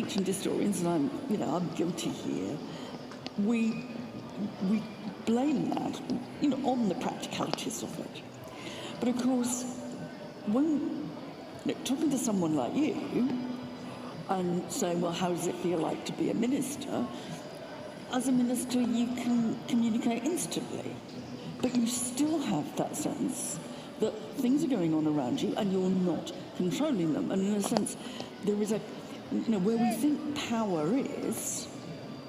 ancient historians, and I'm guilty here, we blame that, on the practicalities of it. But of course, when talking to someone like you and saying, well, how does it feel like to be a minister? As a minister, you can communicate instantly, but you still have that sense that things are going on around you and you're not controlling them. And in a sense, there is where we think power is,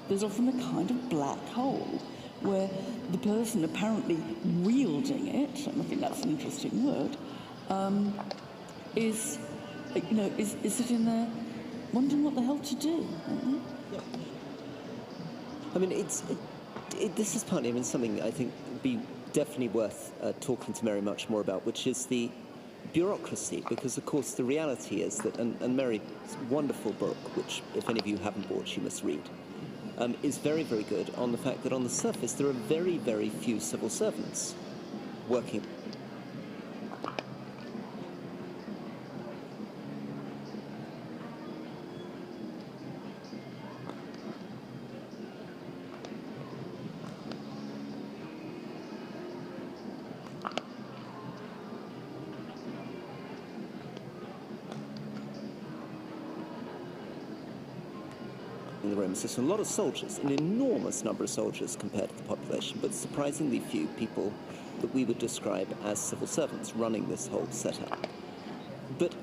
there's often a kind of black hole where the person apparently wielding it, and I think that's an interesting word, is sitting there wondering what the hell to do. Yeah. I mean, this is partly, something I think would be definitely worth talking to Mary much more about, which is the bureaucracy, because of course the reality is that, and Mary's wonderful book, which if any of you haven't bought, you must read, is very, very good on the fact that on the surface there are very, very few civil servants working. In the Roman system, a lot of soldiers, an enormous number of soldiers compared to the population, but surprisingly few people that we would describe as civil servants running this whole setup. But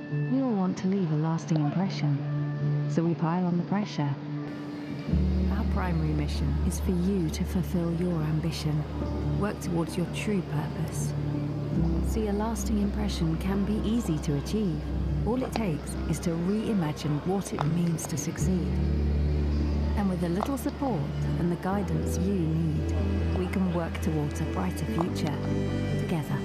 We all want to leave a lasting impression, so we pile on the pressure. Our primary mission is for you to fulfill your ambition, work towards your true purpose. See, a lasting impression can be easy to achieve. All it takes is to reimagine what it means to succeed. And with a little support and the guidance you need, we can work towards a brighter future together.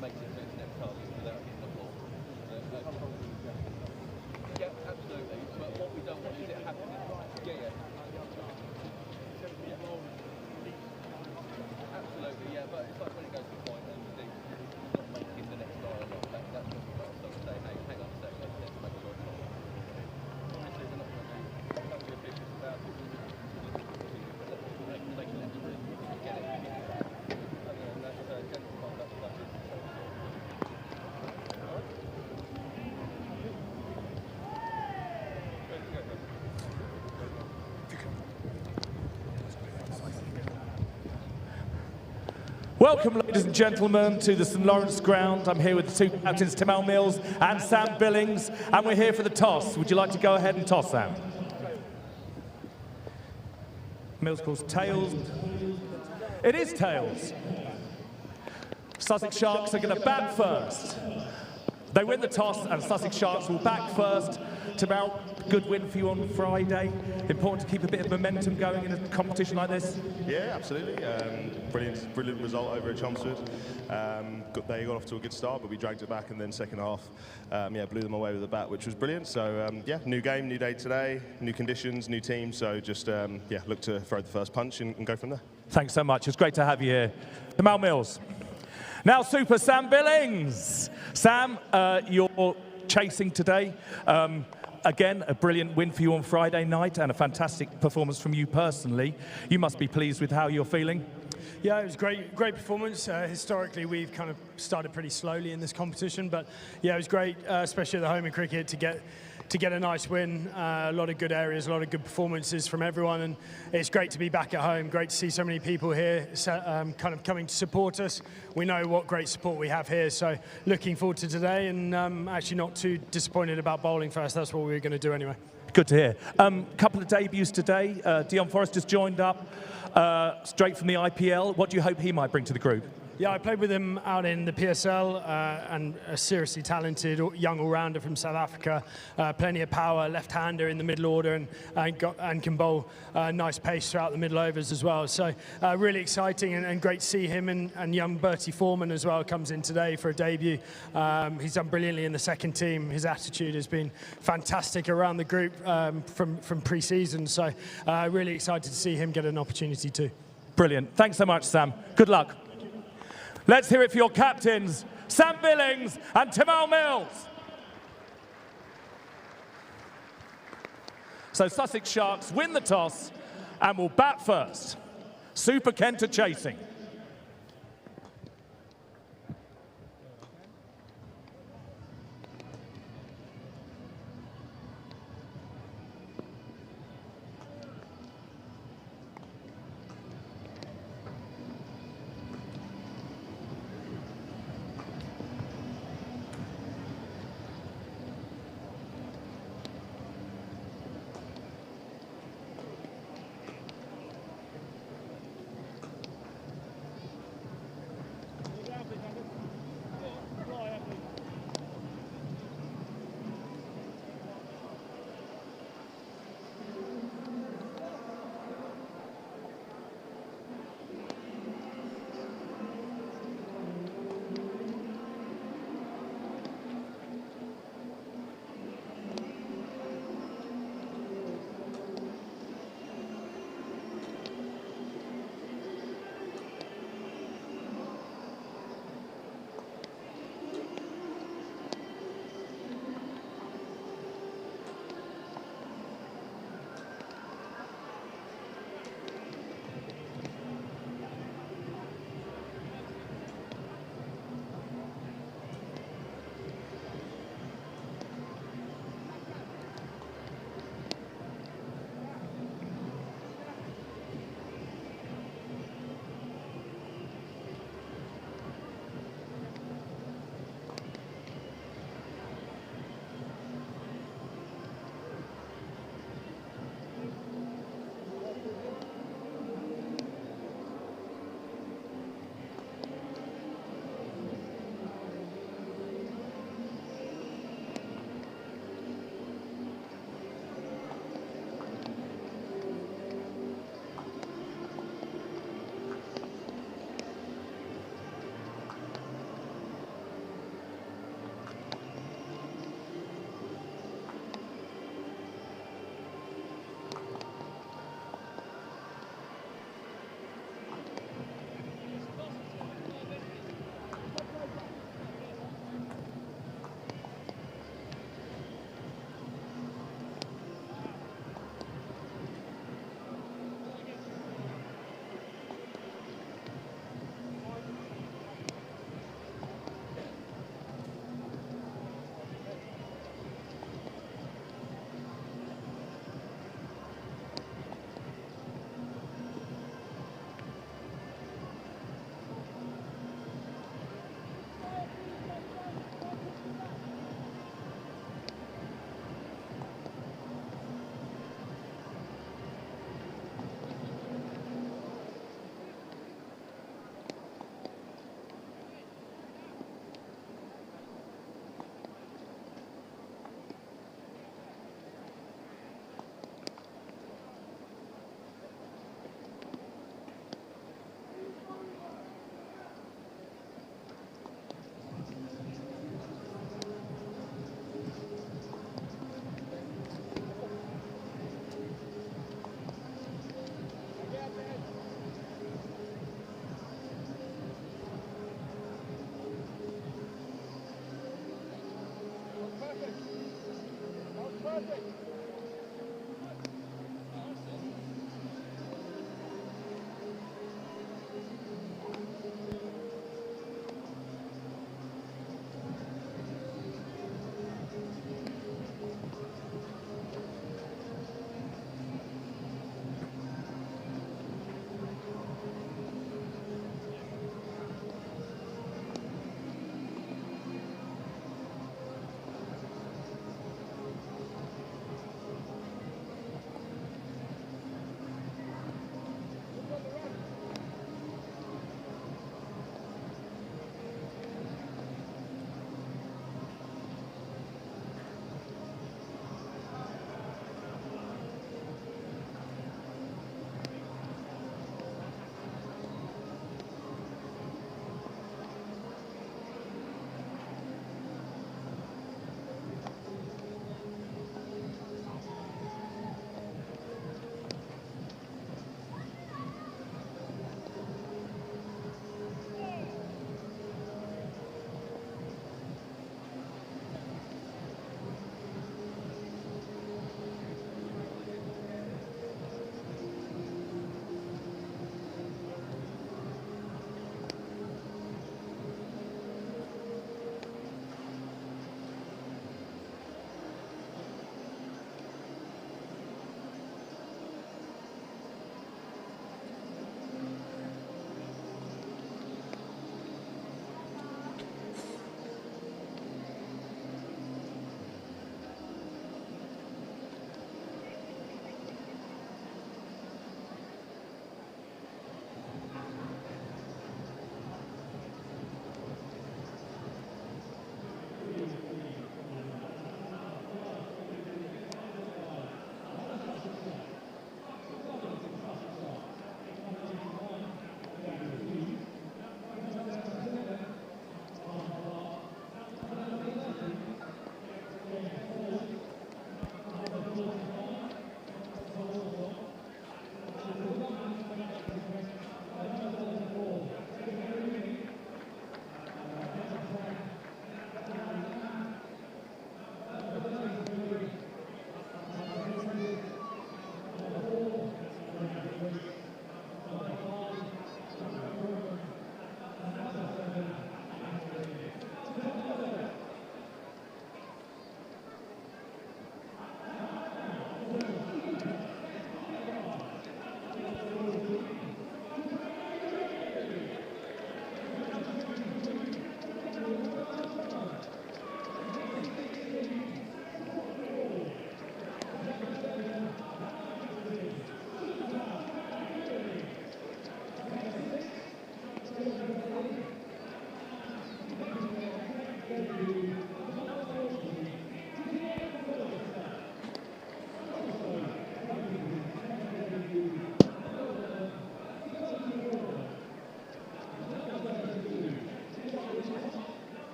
makes it to its next target without hitting the ball. Yeah, absolutely. But what we don't want is it happening. Yeah. Absolutely, yeah. But it's like when it goes to the point and he's not making the next guy a lot. That's when we've got to stop and say, hey, hang on a second, let's make sure it's not. Obviously, we're not going to be ambitious about it. Make an effort to get it. And that's general conduct stuff. Welcome, ladies and gentlemen, to the St Lawrence ground. I'm here with the two captains, Tim Mills and Sam Billings, and we're here for the toss. Would you like to go ahead and toss, Sam? Mills calls tails. It is tails. Sussex Sharks are going to bat first. They win the toss, and Sussex Sharks will bat first. Tim, good win for you on Friday. Important to keep a bit of momentum going in a competition like this. Yeah, absolutely. Brilliant result over at Chelmsford. They got off to a good start, but we dragged it back, and then second half, blew them away with the bat, which was brilliant. So new game, new day today, new conditions, new team. So just look to throw the first punch and go from there. Thanks so much. It's great to have you here, Tim Mills. Now, Super Sam Billings. Sam, you're chasing today. Again, a brilliant win for you on Friday night and a fantastic performance from you personally. You must be pleased with how you're feeling. Yeah, it was great performance. Historically, we've kind of started pretty slowly in this competition, but yeah, it was great, especially at the home in cricket, to get a nice win. A lot of good areas, a lot of good performances from everyone, and it's great to be back at home. Great to see so many people here kind of coming to support us. We know what great support we have here, so looking forward to today, and actually not too disappointed about bowling first. That's what we were going to do anyway. Good to hear. Couple of debuts today. Dion Forrest just joined up straight from the IPL. What do you hope he might bring to the group? Yeah, I played with him out in the PSL, and a seriously talented young all-rounder from South Africa. Plenty of power, left-hander in the middle order, and can bowl nice pace throughout the middle overs as well. So really exciting and great to see him, and young Bertie Foreman as well comes in today for a debut. He's done brilliantly in the second team. His attitude has been fantastic around the group from pre-season. So really excited to see him get an opportunity too. Brilliant. Thanks so much, Sam. Good luck. Let's hear it for your captains, Sam Billings and Tim Mills. So Sussex Sharks win the toss and will bat first. Super Kent are chasing.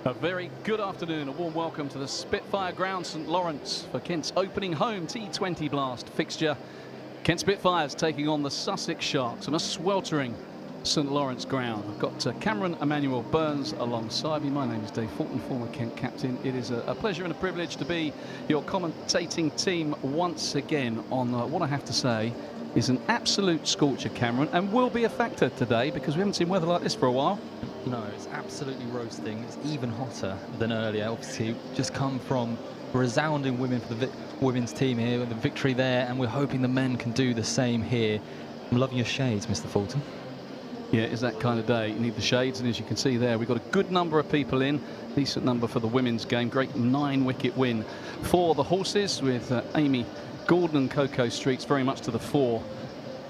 A very good afternoon, a warm welcome to the Spitfire ground, St Lawrence, for Kent's opening home T20 Blast fixture. Kent Spitfires taking on the Sussex Sharks on a sweltering St Lawrence ground. I've got Cameron Emmanuel Burns alongside me. My name is Dave Fulton, former Kent captain. It is a pleasure and a privilege to be your commentating team once again on what I have to say is an absolute scorcher, Cameron, and will be a factor today because we haven't seen weather like this for a while. No, it's absolutely roasting. It's even hotter than earlier. Obviously, just come from a resounding win for the women's team here with the victory there, and we're hoping the men can do the same here. I'm loving your shades, Mr. Fulton. Yeah, it's that kind of day. You need the shades, and as you can see there, we've got a good number of people in. Decent number for the women's game. Great 9-wicket win for the horses with Amy Gordon and Coco Streets very much to the fore.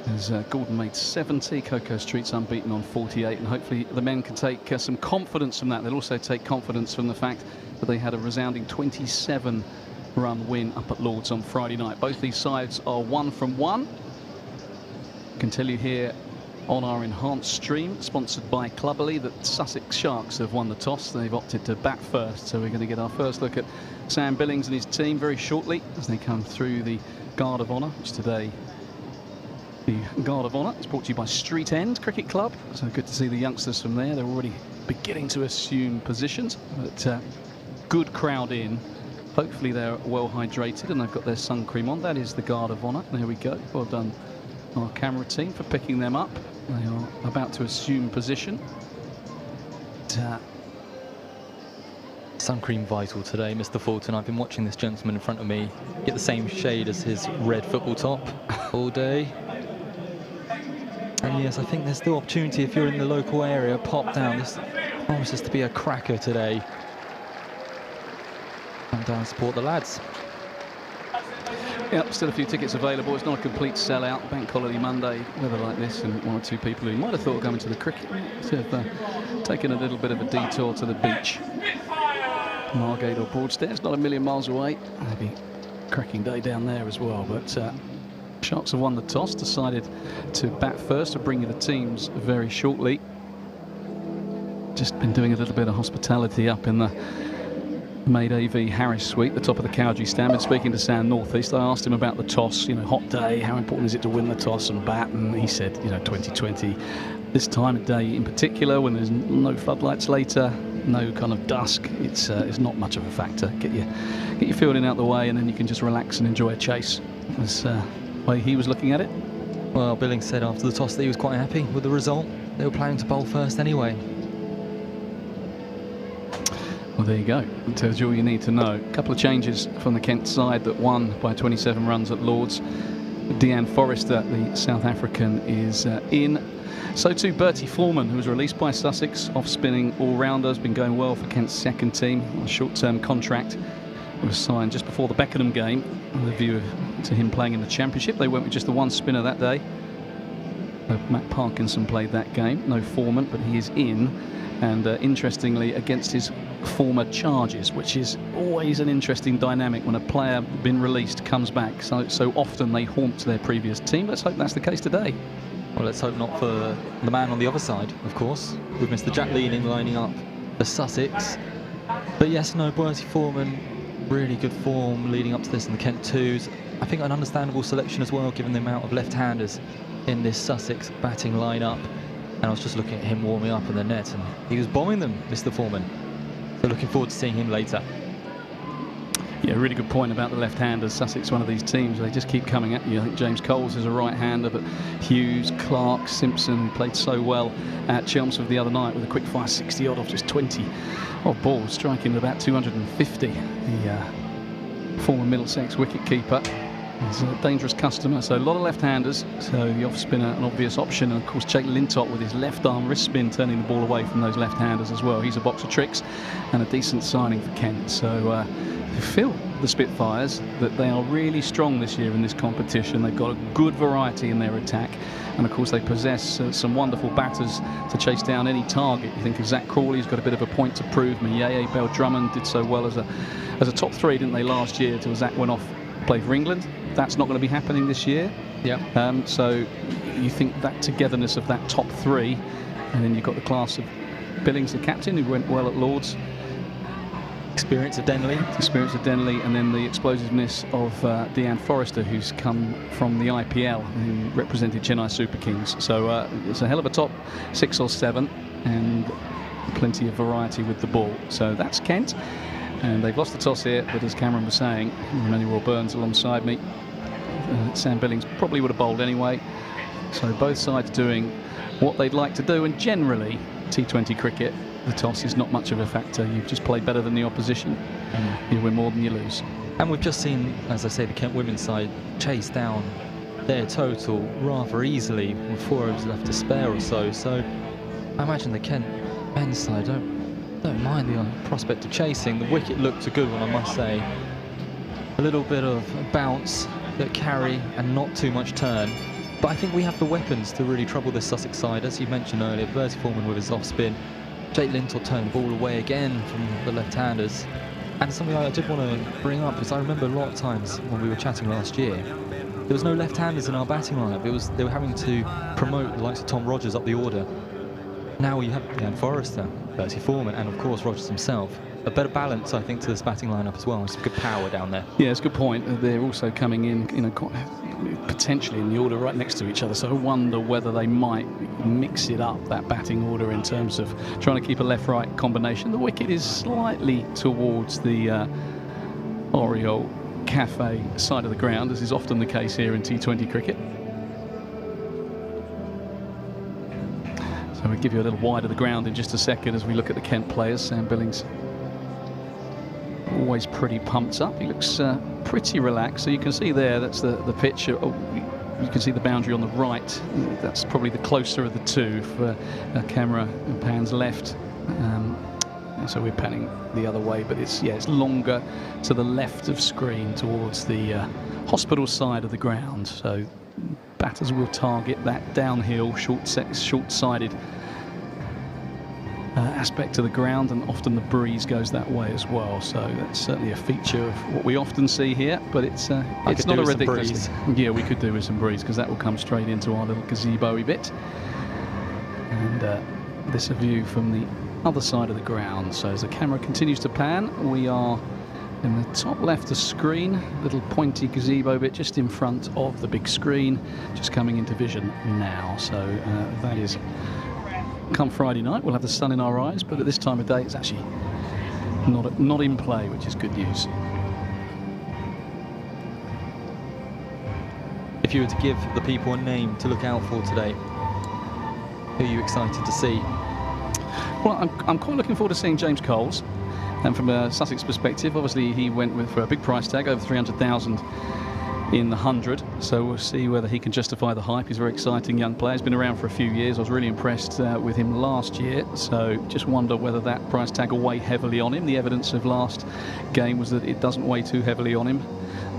As Gordon made 70, Coco Streets unbeaten on 48, and hopefully the men can take some confidence from that. They'll also take confidence from the fact that they had a resounding 27-run win up at Lord's on Friday night. Both these sides are 1 from 1. I can tell you here on our enhanced stream, sponsored by Cluberly, that Sussex Sharks have won the toss. They've opted to bat first, so we're going to get our first look at Sam Billings and his team very shortly as they come through the Guard of Honour, which today, the Guard of Honour is brought to you by Street End Cricket Club. So good to see the youngsters from there. They're already beginning to assume positions, but good crowd in. Hopefully they're well hydrated and they've got their sun cream on. That is the Guard of Honour. There we go. Well done, our camera team, for picking them up. They are about to assume position. Sun cream vital today, Mr. Fulton. I've been watching this gentleman in front of me get the same shade as his red football top all day. And yes, I think there's still opportunity if you're in the local area. Pop down. This promises to be a cracker today. Come down and support the lads. Yep, still a few tickets available. It's not a complete sellout. Bank holiday Monday, weather like this, and 1 or 2 people who might have thought of going to the cricket have taken a little bit of a detour to the beach. Margate or Broadstairs, not a million miles away. Maybe a cracking day down there as well. But Sharks have won the toss, decided to bat first. We'll bring you the teams very shortly. Just been doing a little bit of hospitality up in the Maid AV Harris Suite, the top of the Cowdrey stand. Been speaking to Sam Northeast. I asked him about the toss, you know, hot day, how important is it to win the toss and bat, and he said, you know, 2020, this time of day in particular, when there's no floodlights later, no kind of dusk, it's not much of a factor. Get your fielding out the way, and then you can just relax and enjoy a chase. That's the way he was looking at it. Well, Billings said after the toss that he was quite happy with the result. They were planning to bowl first anyway. Well, there you go. It tells you all you need to know. A couple of changes from the Kent side that won by 27 runs at Lord's. Deanne Forrester, the South African, is in. So too Bertie Foreman, who was released by Sussex, off-spinning all-rounder, has been going well for Kent's second team on a short-term contract. It was signed just before the Beckenham game with a view to him playing in the Championship. They went with just the one spinner that day. Matt Parkinson played that game. No Foreman, but he is in. And interestingly, against his former charges, which is always an interesting dynamic when a player been released comes back. So often they haunt their previous team. Let's hope that's the case today. Well, let's hope not for the man on the other side, of course, with Mr. Jack Leaning lining up for Sussex. But yes, no, Bertie Foreman, really good form leading up to this in the Kent twos. I think an understandable selection as well, given the amount of left-handers in this Sussex batting lineup. And I was just looking at him warming up in the net, and he was bombing them, Mr. Foreman. So looking forward to seeing him later. Yeah, really good point about the left-handers. Sussex, one of these teams, they just keep coming at you. I think James Coles is a right-hander, but Hughes, Clark, Simpson, who played so well at Chelmsford the other night with a quick-fire 60-odd off just 20 odd balls, striking at about 250. The former Middlesex wicket-keeper is a dangerous customer, so a lot of left-handers. So the off-spinner, an obvious option, and of course Jake Lintott with his left-arm wrist spin turning the ball away from those left-handers as well. He's a box of tricks and a decent signing for Kent. So I feel the Spitfires that they are really strong this year in this competition. They've got a good variety in their attack, and of course they possess some wonderful batters to chase down any target. You think of Zach Crawley's got a bit of a point to prove. Mayeye Bell Drummond did so well as a top 3, didn't they, last year, till Zach went off to play for England. That's not going to be happening this year. Yeah. So you think that togetherness of that top 3, and then you've got the class of Billings, the captain, who went well at Lord's. Experience of Denley. And then the explosiveness of Deanne Forrester, who's come from the IPL, who represented Chennai Super Kings. So it's a hell of a top 6 or 7, and plenty of variety with the ball. So that's Kent, and they've lost the toss here, but as Cameron was saying, Emmanuel Burns alongside me, Sam Billings probably would have bowled anyway. So both sides doing what they'd like to do, and generally T20 cricket, the toss is not much of a factor. You've just played better than the opposition. You win more than you lose. And we've just seen, as I say, the Kent women's side chase down their total rather easily with 4 overs left to spare or so. So I imagine the Kent men's side don't mind the prospect of chasing. The wicket looked a good one, I must say. A little bit of bounce, that carry, and not too much turn. But I think we have the weapons to really trouble this Sussex side. As you mentioned earlier, Bertie Foreman with his off spin. Jake Lintott turned the ball away again from the left-handers. And something I did want to bring up is I remember a lot of times when we were chatting last year, there was no left-handers in our batting lineup. They were having to promote the likes of Tom Rogers up the order. Now you have Deanne Forrester, Bertie Foreman, and of course Rogers himself. A better balance, I think, to this batting lineup as well. Some good power down there. Yeah, it's a good point. They're also coming in, potentially in the order right next to each other. So I wonder whether they might mix it up, that batting order, in terms of trying to keep a left-right combination. The wicket is slightly towards the Oriole Cafe side of the ground, as is often the case here in T20 cricket. So we'll give you a little wide of the ground in just a second as we look at the Kent players. Sam Billings always pretty pumped up. He looks pretty relaxed. So you can see there, that's the pitch. You can see the boundary on the right. That's probably the closer of the two for camera pans left. So we're panning the other way, but it's longer to the left of screen towards the hospital side of the ground. So batters will target that downhill, short-sided aspect to the ground, and often the breeze goes that way as well. So that's certainly a feature of what we often see here, but it's not a ridiculous thing. Yeah, we could do with some breeze, because that will come straight into our little gazebo-y bit. And this a view from the other side of the ground. So as the camera continues to pan, we are in the top left of screen, little pointy gazebo bit just in front of the big screen, just coming into vision now. So that is, come Friday night, we'll have the sun in our eyes, but at this time of day it's actually not in play, which is good news. If you were to give the people a name to look out for today, who are you excited to see? Well, I'm quite looking forward to seeing James Coles. And from a Sussex perspective, obviously he went for a big price tag, over 300,000 in the 100. So we'll see whether he can justify the hype. He's a very exciting young player. He's been around for a few years. I was really impressed with him last year. So just wonder whether that price tag will weigh heavily on him. The evidence of last game was that it doesn't weigh too heavily on him.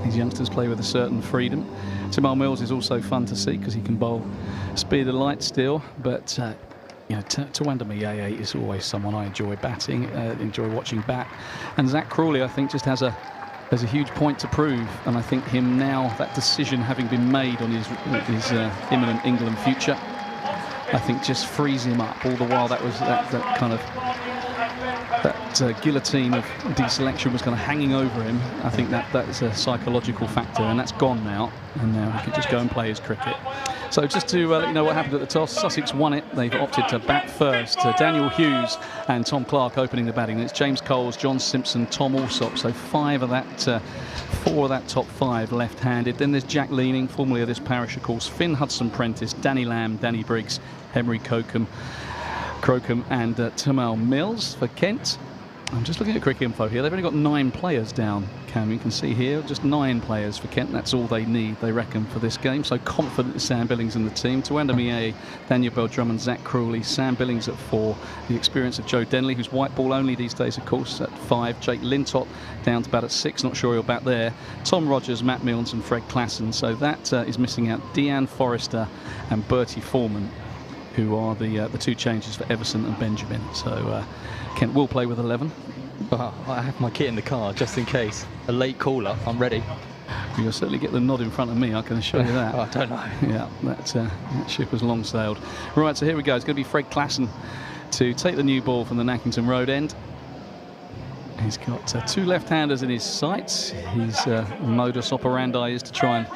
These youngsters play with a certain freedom. Tymal Mills is also fun to see because he can bowl speed of light still, but Tawanda Miyeye is always someone I enjoy batting, enjoy watching bat. And Zach Crawley, I think, just has a huge point to prove. And I think him now, that decision having been made on his imminent England future, I think just frees him up. All the while that was that kind of guillotine of deselection was kind of hanging over him. I think that's a psychological factor, and that's gone now. And now he can just go and play his cricket. So just to let you know what happened at the toss, Sussex won it. They've opted to bat first. Daniel Hughes and Tom Clark opening the batting. It's James Coles, John Simpson, Tom Alsop. So 4 of that top 5 left-handed. Then there's Jack Leaning, formerly of this parish, of course, Finn Hudson-Prentice, Danny Lamb, Danny Briggs, Henry Crocombe, and Tymal Mills for Kent. I'm just looking at Cricket Info here. They've only got 9 players down, Cam. You can see here, just 9 players for Kent. That's all they need, they reckon, for this game. So confident Sam Billings in the team. Tawanda Miyeye, Daniel Bell-Drummond, Zach Crawley, Sam Billings at 4. The experience of Joe Denley, who's white ball only these days, of course, at 5. Jake Lintott down to bat at 6. Not sure he'll bat there. Tom Rogers, Matt Milnes and Fred Klassen. So that is missing out Deanne Forrester and Bertie Foreman, who are the 2 changes for Everson and Benjamin. So Kent will play with 11. I have my kit in the car just in case. A late call-up, I'm ready. You'll certainly get the nod in front of me, I can assure you that. I don't know. Yeah, that ship has long sailed. Right, so here we go. It's going to be Fred Klassen to take the new ball from the Nackington Road end. He's got 2 left-handers in his sights. His modus operandi is to try and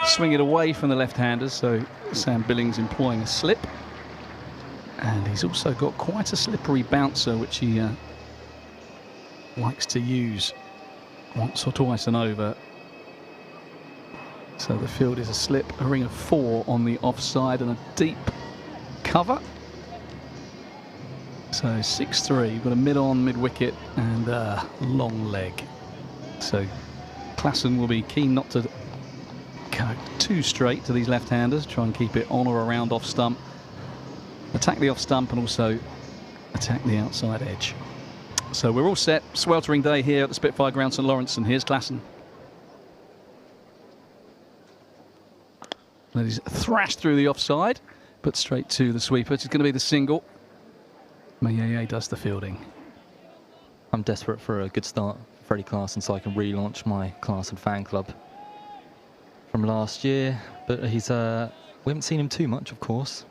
swing it away from the left-handers, so Sam Billings employing a slip. And he's also got quite a slippery bouncer, which he likes to use once or twice and over. So the field is a slip, a ring of 4 on the offside, and a deep cover. So 6-3, you've got a mid-on, mid-wicket, and a long leg. So Klassen will be keen not to go too straight to these left-handers, try and keep it on or around off-stump, attack the off-stump, and also attack the outside edge. So we're all set. Sweltering day here at the Spitfire Ground St Lawrence, and here's Klassen. He's thrashed through the offside, but straight to the sweeper. It's going to be the single. Mayeye does the fielding. I'm desperate for a good start for Freddie Klassen so I can relaunch my Klassen fan club from last year. But he's we haven't seen him too much, of course.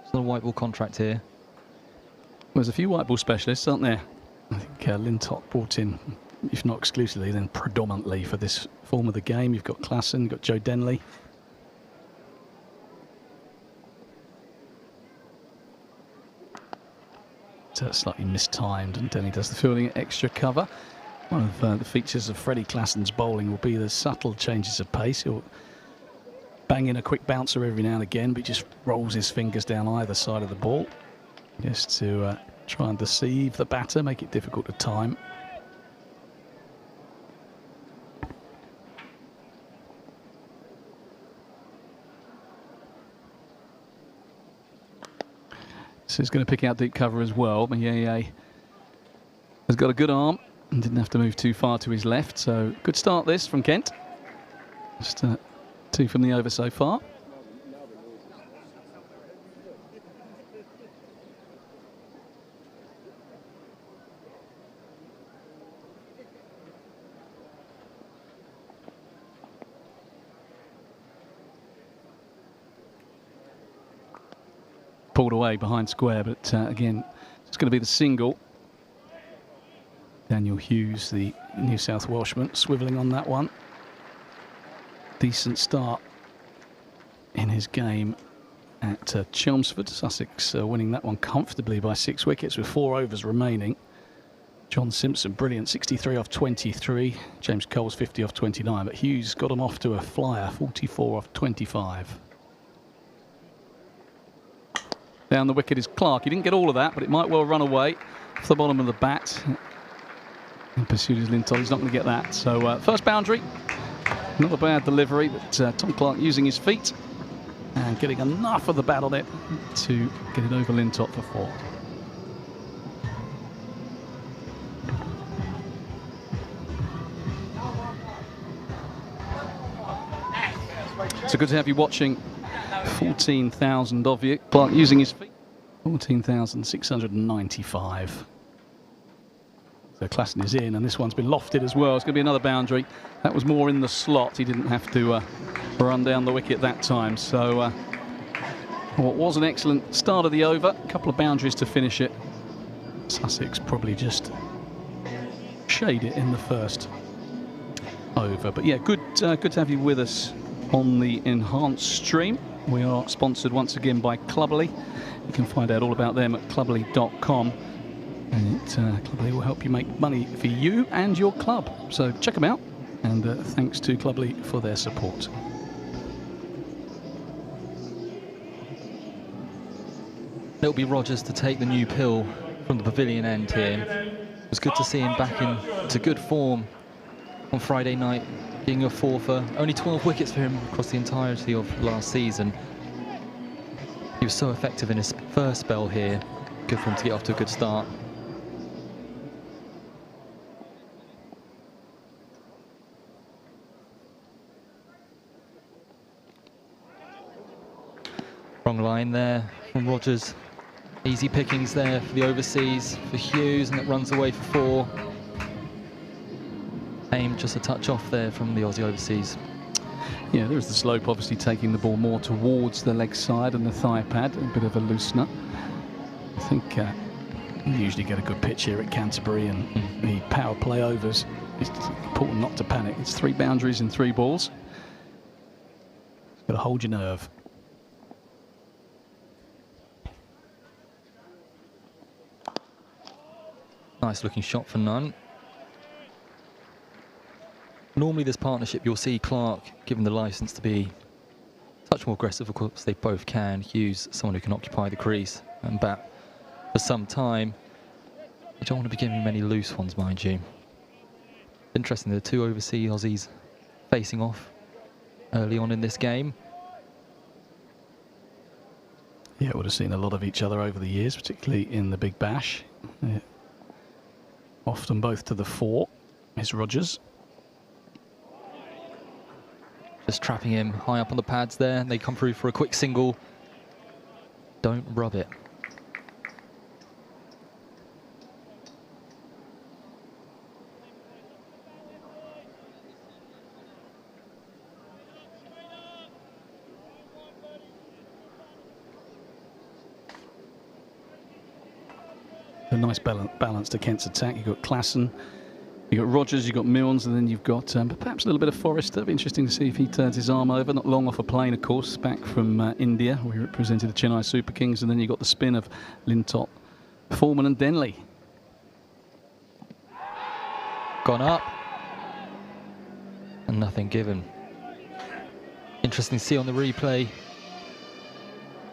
There's not a white ball contract here. Well, there's a few white ball specialists, aren't there? I think Lintott brought in, if not exclusively, then predominantly for this form of the game. You've got Klassen, you've got Joe Denley. Slightly mistimed, and Denny does the fielding at extra cover. One of the features of Freddie Klassen's bowling will be the subtle changes of pace. He'll bang in a quick bouncer every now and again, but he just rolls his fingers down either side of the ball just to try and deceive the batter, make it difficult to time. So he's going to pick out deep cover as well. Mayeye has got a good arm and didn't have to move too far to his left. So good start this from Kent. Just 2 from the over so far. Pulled away behind square, but again, it's going to be the single. Daniel Hughes, the New South Welshman, swivelling on that one. Decent start in his game at Chelmsford. Sussex winning that one comfortably by 6 wickets with 4 overs remaining. John Simpson, brilliant, 63 off 23. James Cole's 50 off 29, but Hughes got him off to a flyer, 44 off 25. Down the wicket is Clark. He didn't get all of that, but it might well run away off the bottom of the bat. In pursuit is Lintott. He's not going to get that. So first boundary, not a bad delivery, but Tom Clark using his feet and getting enough of the bat on it to get it over Lintott for 4. So good to have you watching. 14,000 of you. Clark using his feet. 14,695. So Klassen is in, and this one's been lofted as well. It's going to be another boundary. That was more in the slot. He didn't have to run down the wicket that time. So what was an excellent start of the over. A couple of boundaries to finish it. Sussex probably just shade it in the first over. But yeah, good to have you with us on the enhanced stream. We are sponsored once again by Cluberly. You can find out all about them at cluberly.com. And Cluberly will help you make money for you and your club. So check them out. And thanks to Cluberly for their support. It'll be Rogers to take the new pill from the pavilion end here. It was good to see him back into good form on Friday night, being a 4-for. Only 12 wickets for him across the entirety of last season. He was so effective in his first spell here. Good for him to get off to a good start. Wrong line there from Rogers. Easy pickings there for the overseas for Hughes, and it runs away for 4. Aim just a touch off there from the Aussie overseas. Yeah, there's the slope, obviously taking the ball more towards the leg side and the thigh pad, a bit of a loosener. I think You usually get a good pitch here at Canterbury, and the power play overs. It's important not to panic. It's 3 boundaries and 3 balls. Got to hold your nerve. Nice looking shot for Nunn. Normally this partnership, you'll see Clark given the licence to be a touch more aggressive. Of course, they both can. Hughes, someone who can occupy the crease and bat for some time. You don't want to be giving many loose ones, mind you. Interesting, the 2 overseas Aussies facing off early on in this game. Yeah, would have seen a lot of each other over the years, particularly in the Big Bash. Yeah. Often both to the fore is Rogers. Just trapping him high up on the pads there. They come through for a quick single. Don't rub it. A nice balance to Kent's attack. You've got Klassen, you've got Rogers, you've got Milnes, and then you've got perhaps a little bit of Forrester. It'll be interesting to see if he turns his arm over. Not long off a plane, of course, back from India, where he represented the Chennai Super Kings. And then you've got the spin of Lintop, Foreman and Denley. Gone up. And nothing given. Interesting to see on the replay.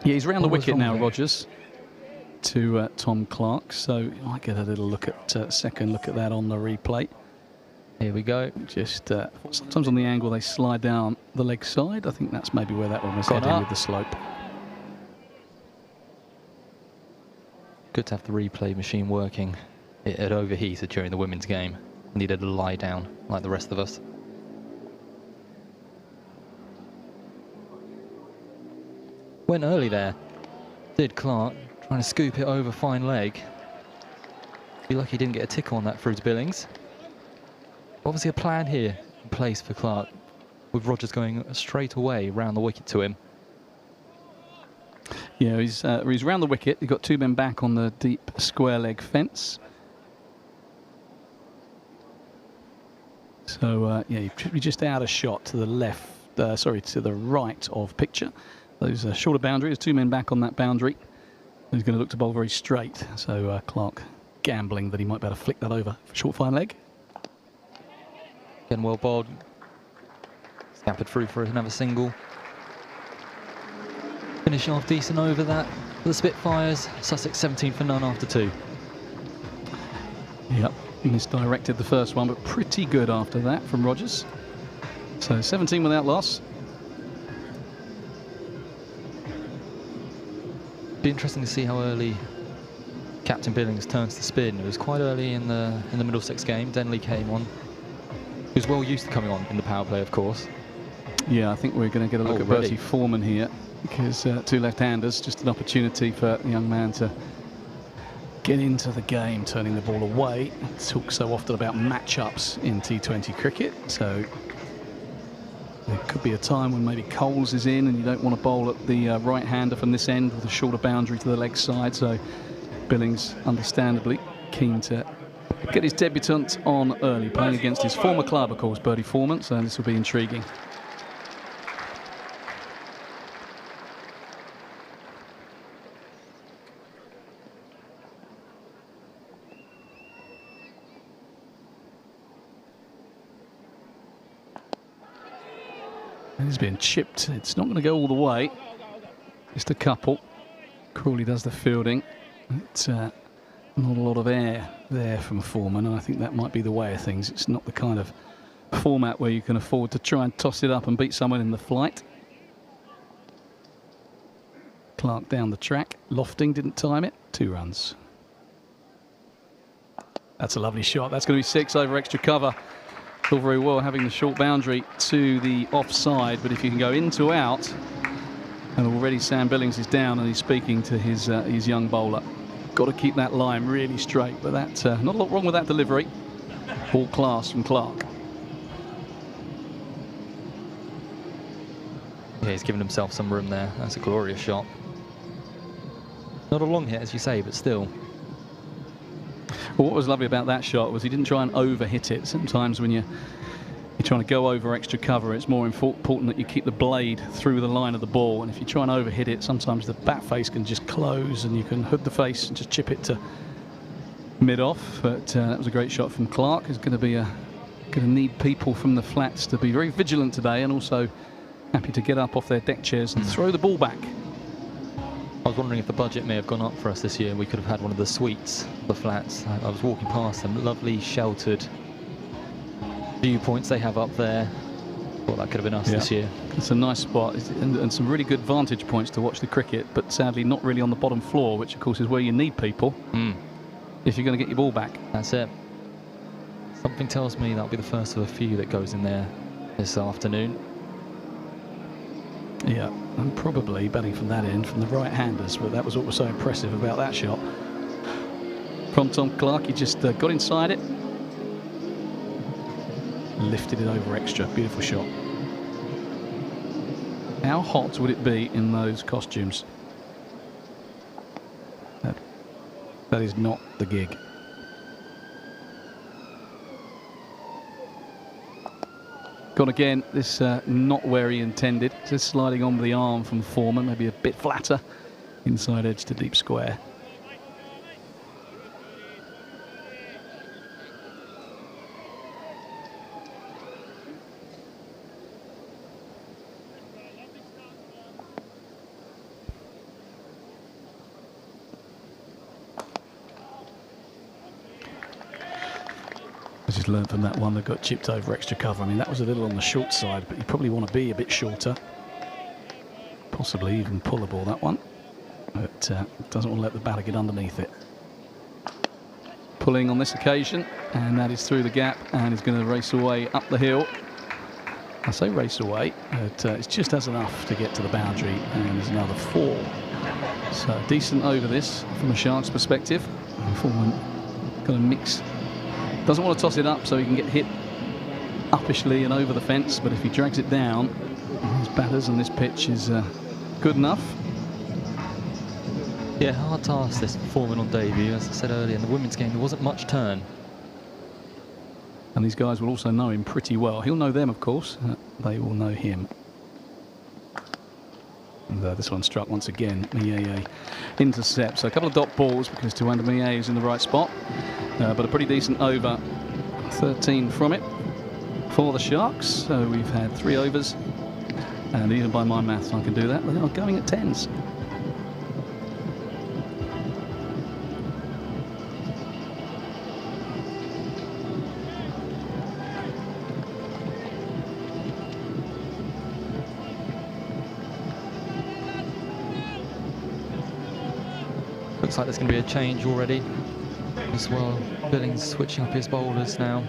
Yeah, he's round the wicket now, there? Rogers, to Tom Clark. So you might get a little look at second look at that on the replay. Here we go. Just sometimes on the angle they slide down the leg side. I think that's maybe where that one was heading with the slope. Good to have the replay machine working. It had overheated during the women's game. Needed to lie down like the rest of us. Went early there, did Clark, trying to scoop it over fine leg. Be lucky he didn't get a tick on that through to Billings. Obviously a plan here in place for Clark, with Rogers going straight away round the wicket to him. Yeah, he's round the wicket. He's got 2 men back on the deep square leg fence. So yeah, you should be just out of shot to the left, to the right of picture. Those shorter boundaries, 2 men back on that boundary. He's going to look to bowl very straight. So Clark gambling that he might be able to flick that over for short fine leg. Again, well bowled. Scampered through for another single. Finish off decent over that for the Spitfires. Sussex 17 for none after 2. Yep, misdirected the first one, but pretty good after that from Rogers. So 17 without loss. Be interesting to see how early Captain Billings turns to spin. It was quite early in the Middlesex game. Denley came on. He was well used to coming on in the power play, of course. Yeah, I think we're going to get a look at Bertie Foreman here, because 2 left-handers, just an opportunity for the young man to get into the game, turning the ball away. Talk so often about match-ups in T20 cricket, so there could be a time when maybe Coles is in and you don't want to bowl at the right-hander from this end with a shorter boundary to the leg side. So Billings, understandably, keen to get his debutant on early, playing against his former club, of course, Bertie Foreman. So this will be intriguing. He's been chipped. It's not going to go all the way. Just a couple. Crawley does the fielding. It's not a lot of air there from Foreman, and I think that might be the way of things. It's not the kind of format where you can afford to try and toss it up and beat someone in the flight. Clark down the track. Lofting didn't time it. 2 runs. That's a lovely shot. That's going to be 6 over extra cover. All very well having the short boundary to the offside, but if you can go into out, and already Sam Billings is down and he's speaking to his young bowler. Got to keep that line really straight, but that's not a lot wrong with that delivery. All class from Clark. Yeah, he's given himself some room there. That's a glorious shot. Not a long hit, as you say, but still. But what was lovely about that shot was he didn't try and over-hit it. Sometimes when you're trying to go over extra cover, it's more important that you keep the blade through the line of the ball. And if you try and over-hit it, sometimes the bat face can just close and you can hood the face and just chip it to mid-off. But that was a great shot from Clark. He's going to need people from the flats to be very vigilant today and also happy to get up off their deck chairs and throw the ball back. I was wondering if the budget may have gone up for us this year. We could have had one of the suites, the flats. I was walking past them, lovely sheltered viewpoints they have up there. Thought that could have been us this year. It's a nice spot and some really good vantage points to watch the cricket, but sadly not really on the bottom floor, which of course is where you need people if you're going to get your ball back. That's it. Something tells me that'll be the first of a few that goes in there this afternoon. Yeah, and probably batting from that end, from the right-handers, but that was what was so impressive about that shot. From Tom Clark, he just got inside it, lifted it over extra. Beautiful shot. How hot would it be in those costumes? That is not the gig. Gone again, this not where he intended, just sliding on the arm from Foreman, maybe a bit flatter, inside edge to deep square. I just learned from that one that got chipped over extra cover. I mean, that was a little on the short side, but you probably want to be a bit shorter. Possibly even pullable, that one. But doesn't want to let the batter get underneath it. Pulling on this occasion, and that is through the gap, and he's going to race away up the hill. I say race away, but it's just as enough to get to the boundary, and there's another 4. So decent over this from a Sharks perspective. Foreman got a mix. Doesn't want to toss it up so he can get hit uppishly and over the fence, but if he drags it down, his batters and this pitch is good enough. Yeah, hard task this Foreman on debut. As I said earlier, in the women's game, there wasn't much turn. And these guys will also know him pretty well. He'll know them, of course. They will know him. And this one struck once again. Mieye intercepts. So a couple of dot balls because Tawanda Mieye is in the right spot. But a pretty decent over. 13 from it for the Sharks. So we've had 3 overs. And even by my maths, I can do that. They are going at 10s. Looks like there's going to be a change already as well. Billings switching up his bowlers now.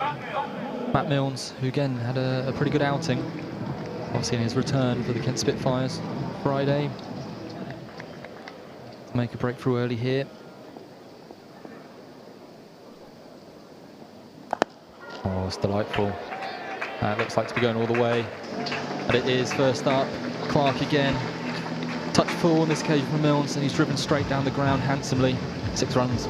Matt Milnes, who again had a pretty good outing, obviously in his return for the Kent Spitfires Friday. To make a breakthrough early here. Oh, it's delightful. It looks like to be going all the way. And it is. First up, Clark again. Touch full on this occasion from Milnes, and he's driven straight down the ground handsomely. 6 runs.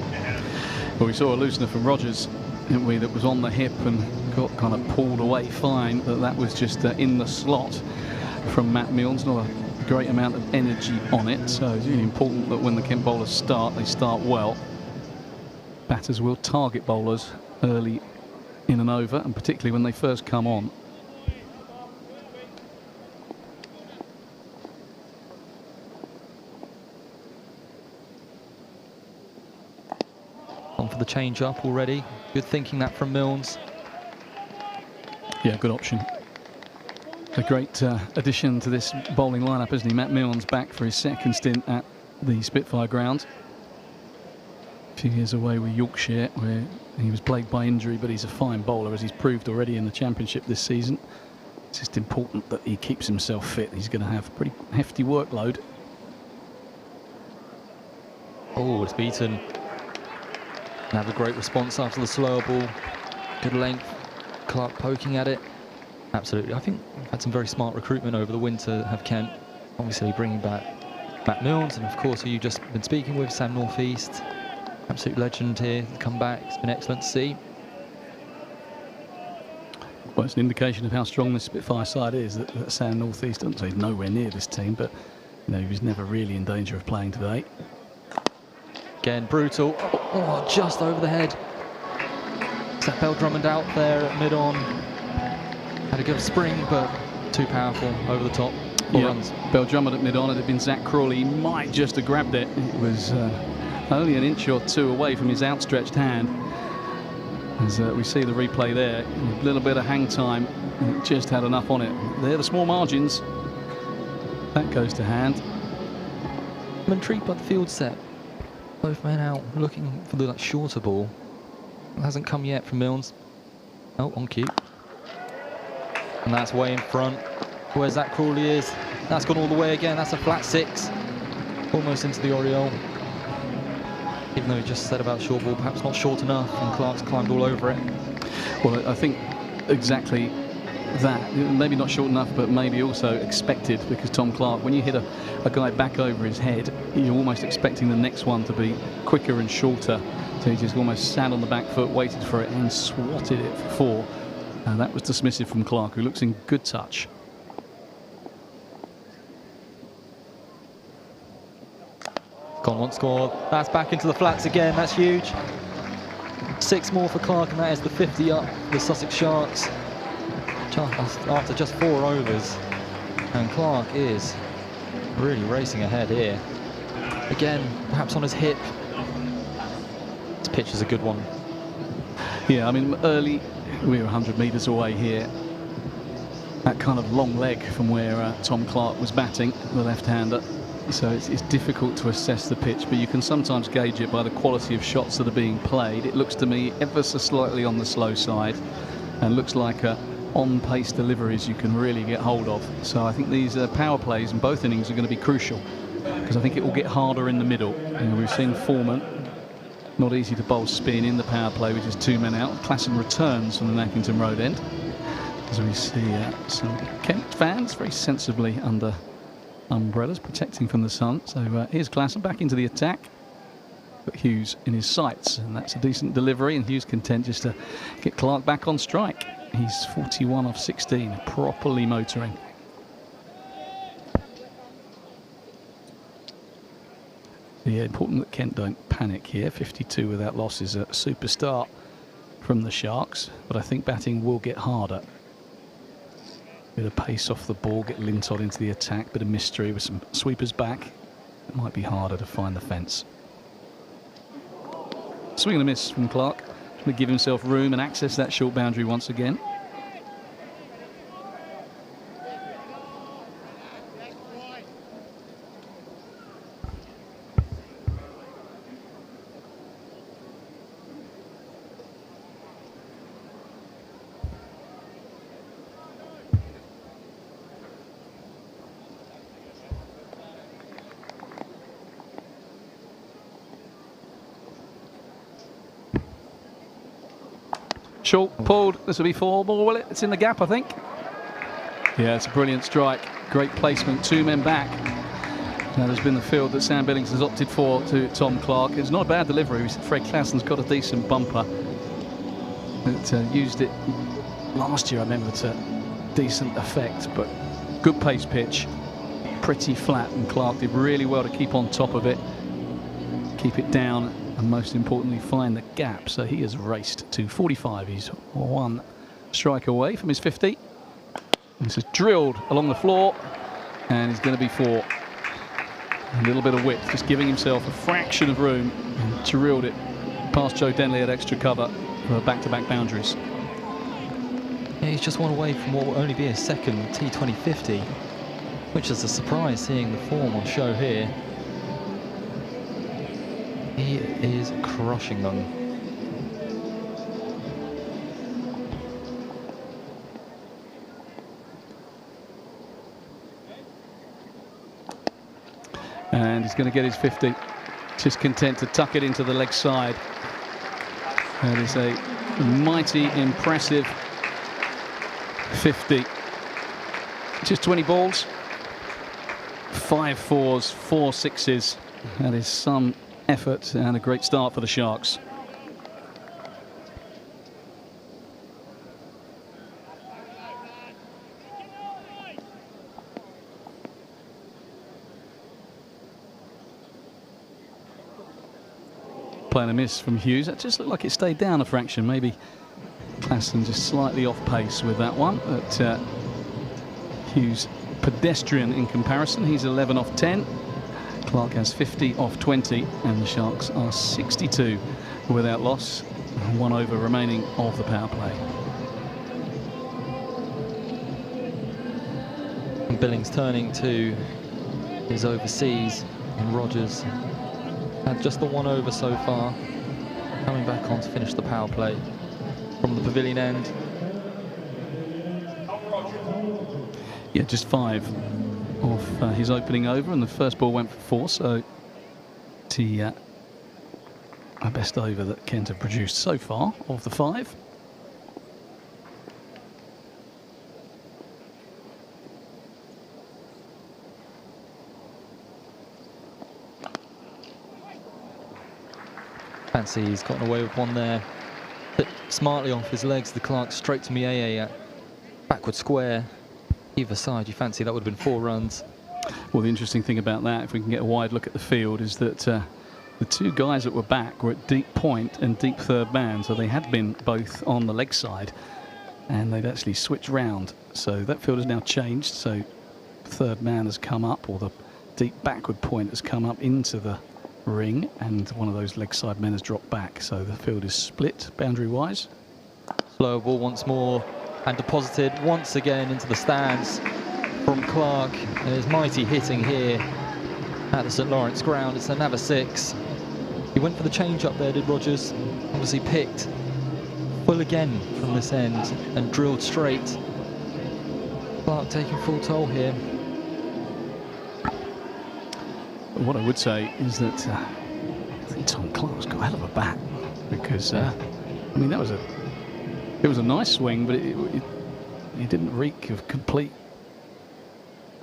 Well, we saw a loosener from Rogers, didn't we, that was on the hip and got kind of pulled away fine, but that was just in the slot from Matt Milnes. Not a great amount of energy on it, so it's really important that when the Kent bowlers start, they start well. Batters will target bowlers early in and over, and particularly when they first come on. On for the change up already. Good thinking that from Milnes. Yeah, good option. A great addition to this bowling lineup, isn't he? Matt Milnes back for his second stint at the Spitfire ground. A few years away with Yorkshire, where he was plagued by injury, but he's a fine bowler, as he's proved already in the Championship this season. It's just important that he keeps himself fit. He's going to have a pretty hefty workload. Oh, it's beaten. And have a great response after the slower ball. Good length. Clark poking at it. Absolutely. I think we've had some very smart recruitment over the winter, have Kent. Obviously bringing back Matt Milnes, and of course who you've just been speaking with, Sam Northeast. Absolute legend here. The comeback, it's been excellent to see. Well, it's an indication of how strong the Spitfire side is that Sound North East, I don't say nowhere near this team, but you know, he was never really in danger of playing today. Again, brutal. Oh, just over the head. Is that Bell Drummond out there at mid-on? Had a good spring, but too powerful over the top. Runs. Bell Drummond at mid-on. It had been Zach Crawley. He might just have grabbed it. It was only an inch or two away from his outstretched hand. As we see the replay there, a little bit of hang time, and it just had enough on it. They're the small margins. That goes to hand. I'm intrigued by the field set. Both men out looking for the shorter ball. It hasn't come yet from Milnes. Oh, on cue. And that's way in front. Where Zach Crawley is. That's gone all the way again. That's a flat 6. Almost into the Oriole. Even though he just said about short ball, perhaps not short enough, and Clark's climbed all over it. Well, I think exactly that. Maybe not short enough, but maybe also expected, because Tom Clark, when you hit a guy back over his head, you're almost expecting the next one to be quicker and shorter. So he just almost sat on the back foot, waited for it, and swatted it for 4. And that was dismissive from Clark, who looks in good touch. Gone once scored. That's back into the flats again. That's huge. 6 more for Clark, and that is the 50 up the Sussex Sharks. After just 4 overs. And Clark is really racing ahead here. Again, perhaps on his hip. This pitch is a good one. Yeah, I mean, early, we were 100 metres away here. That kind of long leg from where Tom Clark was batting, the left-hander. So it's difficult to assess the pitch, but you can sometimes gauge it by the quality of shots that are being played. It looks to me ever so slightly on the slow side, and looks like on-pace deliveries you can really get hold of. So I think these power plays in both innings are going to be crucial, because I think it will get harder in the middle. You know, we've seen Foreman, not easy to bowl spin in the power play with just 2 men out. Klassen returns from the Nackington Road end. As we see some Kent fans very sensibly under umbrellas protecting from the sun. So here's Klassen back into the attack, but Hughes in his sights, and that's a decent delivery, and Hughes content just to get Clark back on strike. He's 41 off 16, properly motoring. Yeah, important that Kent don't panic here. 52 without loss is a superstar from the Sharks, but I think batting will get harder. Bit of pace off the ball, get Lintodd into the attack, bit of mystery with some sweepers back. It might be harder to find the fence. Swing and a miss from Clark. Trying to give himself room and access that short boundary once again. Short, pulled. This will be 4 ball, will it? It's in the gap, I think. Yeah, it's a brilliant strike. Great placement, 2 men back. That has been the field that Sam Billings has opted for to Tom Clark. It's not a bad delivery. Fred Klassen's got a decent bumper. It used it last year, I remember, to decent effect, but good pace pitch. Pretty flat, and Clark did really well to keep on top of it, keep it down, and most importantly find the gap. So he has raced to 45. He's 1 strike away from his 50. This is drilled along the floor, and he's going to be 4. A little bit of width, just giving himself a fraction of room, and drilled it past Joe Denley at extra cover for back-to-back boundaries. Yeah, he's just 1 away from what will only be his 2nd T20 50, which is a surprise seeing the form on show here. He is crushing them. And he's going to get his 50. Just content to tuck it into the leg side. That is a mighty impressive 50. Just 20 balls. 5 4s, 4 6s. That is some effort and a great start for the Sharks. Playing a miss from Hughes. That just looked like it stayed down a fraction. Maybe Aston just slightly off pace with that one. But Hughes pedestrian in comparison. He's 11 off 10. Clark has 50 off 20, and the Sharks are 62 without loss. 1 over remaining of the power play. And Billings turning to his overseas, and Rogers had just the 1 over so far. Coming back on to finish the power play from the pavilion end. Yeah, just 5 off his opening over, and the first ball went for 4, so the best over that Kent have produced so far of the 5. Fancy he's gotten away with one there. Hit smartly off his legs, the Clark straight to Mieye at backward square. Either side, you fancy that would have been 4 runs. Well, the interesting thing about that, if we can get a wide look at the field, is that the 2 guys that were back were at deep point and deep third man, so they had been both on the leg side, and they'd actually switched round. So that field has now changed, so third man has come up, or the deep backward point has come up into the ring, and one of those leg side men has dropped back, so the field is split boundary-wise. Slow ball once more, and deposited once again into the stands from Clark. There's mighty hitting here at the St Lawrence ground. It's another 6. He went for the change up there, did Rogers. Obviously picked full again from this end and drilled straight. Clark taking full toll here. What I would say is that I think Tom Clark's got a hell of a bat, because I mean, it was a nice swing, but it didn't reek of complete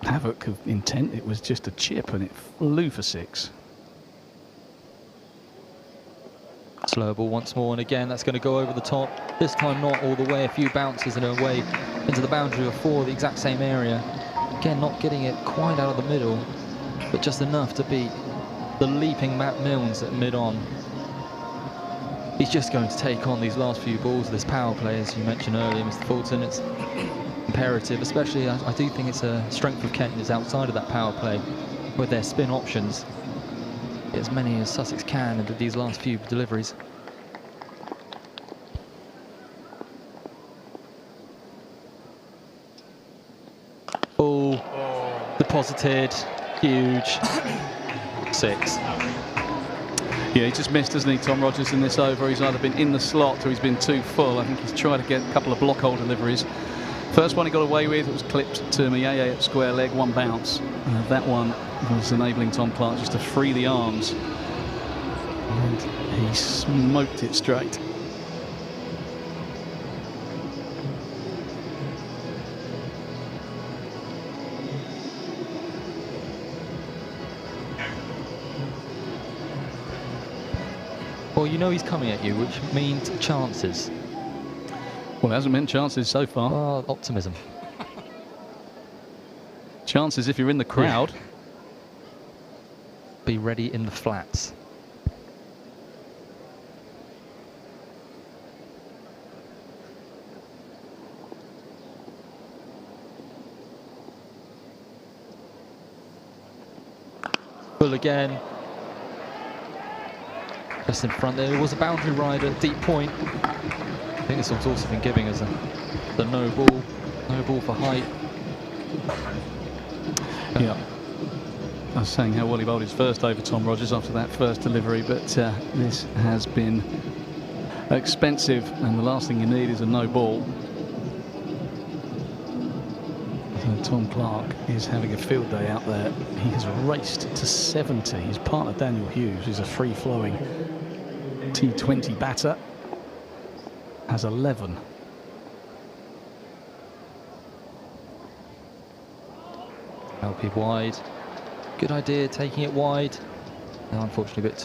havoc of intent. It was just a chip, and it flew for 6. Slow ball once more, and again that's going to go over the top. This time not all the way, a few bounces and away into the boundary of 4, the exact same area. Again, not getting it quite out of the middle, but just enough to beat the leaping Matt Milnes at mid-on. He's just going to take on these last few balls of this power play, as you mentioned earlier, Mr. Fulton. It's imperative, especially I do think it's a strength of Kent is outside of that power play with their spin options. Get as many as Sussex can into these last few deliveries. Ball deposited, huge, 6. Yeah, he just missed, hasn't he, Tom Rogers, in this over. He's either been in the slot or he's been too full. I think he's tried to get a couple of block hole deliveries. First one he got away with, it was clipped to Mieye at square leg, 1 bounce. That one was enabling Tom Clark just to free the arms. And he smoked it straight. Well, you know he's coming at you, which means chances. Well, it hasn't meant chances so far. Well, optimism. Chances if you're in the crowd. Be ready in the flats. Full again. Just in front there was a boundary rider, deep point. I think this one's also been giving us the no ball for height. Yeah. I was saying how well he bowled his first over, Tom Rogers, after that first delivery, but this has been expensive, and the last thing you need is a no ball. So Tom Clark is having a field day out there. He has raced to 70. His partner Daniel Hughes is a free-flowing T20 batter, has 11. Help it wide. Good idea, taking it wide. Unfortunately, a bit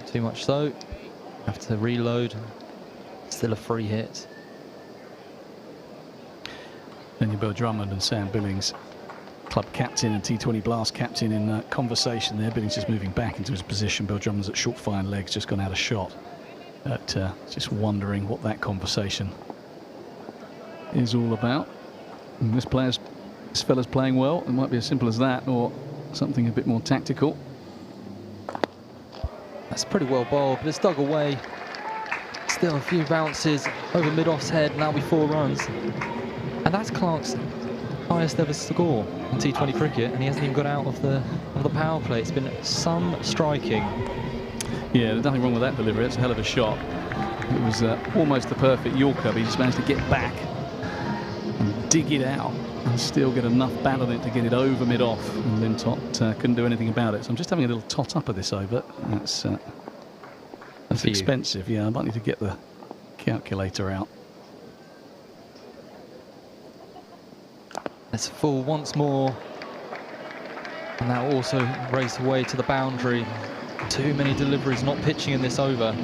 too much so. Have to reload. Still a free hit. Daniel Bill Drummond and Sam Billings, club captain and T20 Blast captain, in conversation there. Billings just moving back into his position. Bill Drummond's at short fire and legs, just gone out of shot. But just wondering what that conversation is all about. And this fella's playing well. It might be as simple as that, or something a bit more tactical. That's pretty well bowled, but it's dug away. Still a few bounces over mid-off's head, and that'll be 4 runs. And that's Clark's highest ever score in T20 cricket, and he hasn't even got out of the power play. It's been some striking. Yeah, there's nothing wrong with that delivery. It's a hell of a shot. It was almost the perfect Yorker, but he just managed to get back and dig it out and still get enough bat on it to get it over mid-off. And Lintott couldn't do anything about it. So I'm just having a little tot up of this over. That's expensive. Yeah, I might need to get the calculator out. It's full once more. And that also raced away to the boundary. Too many deliveries not pitching in this over.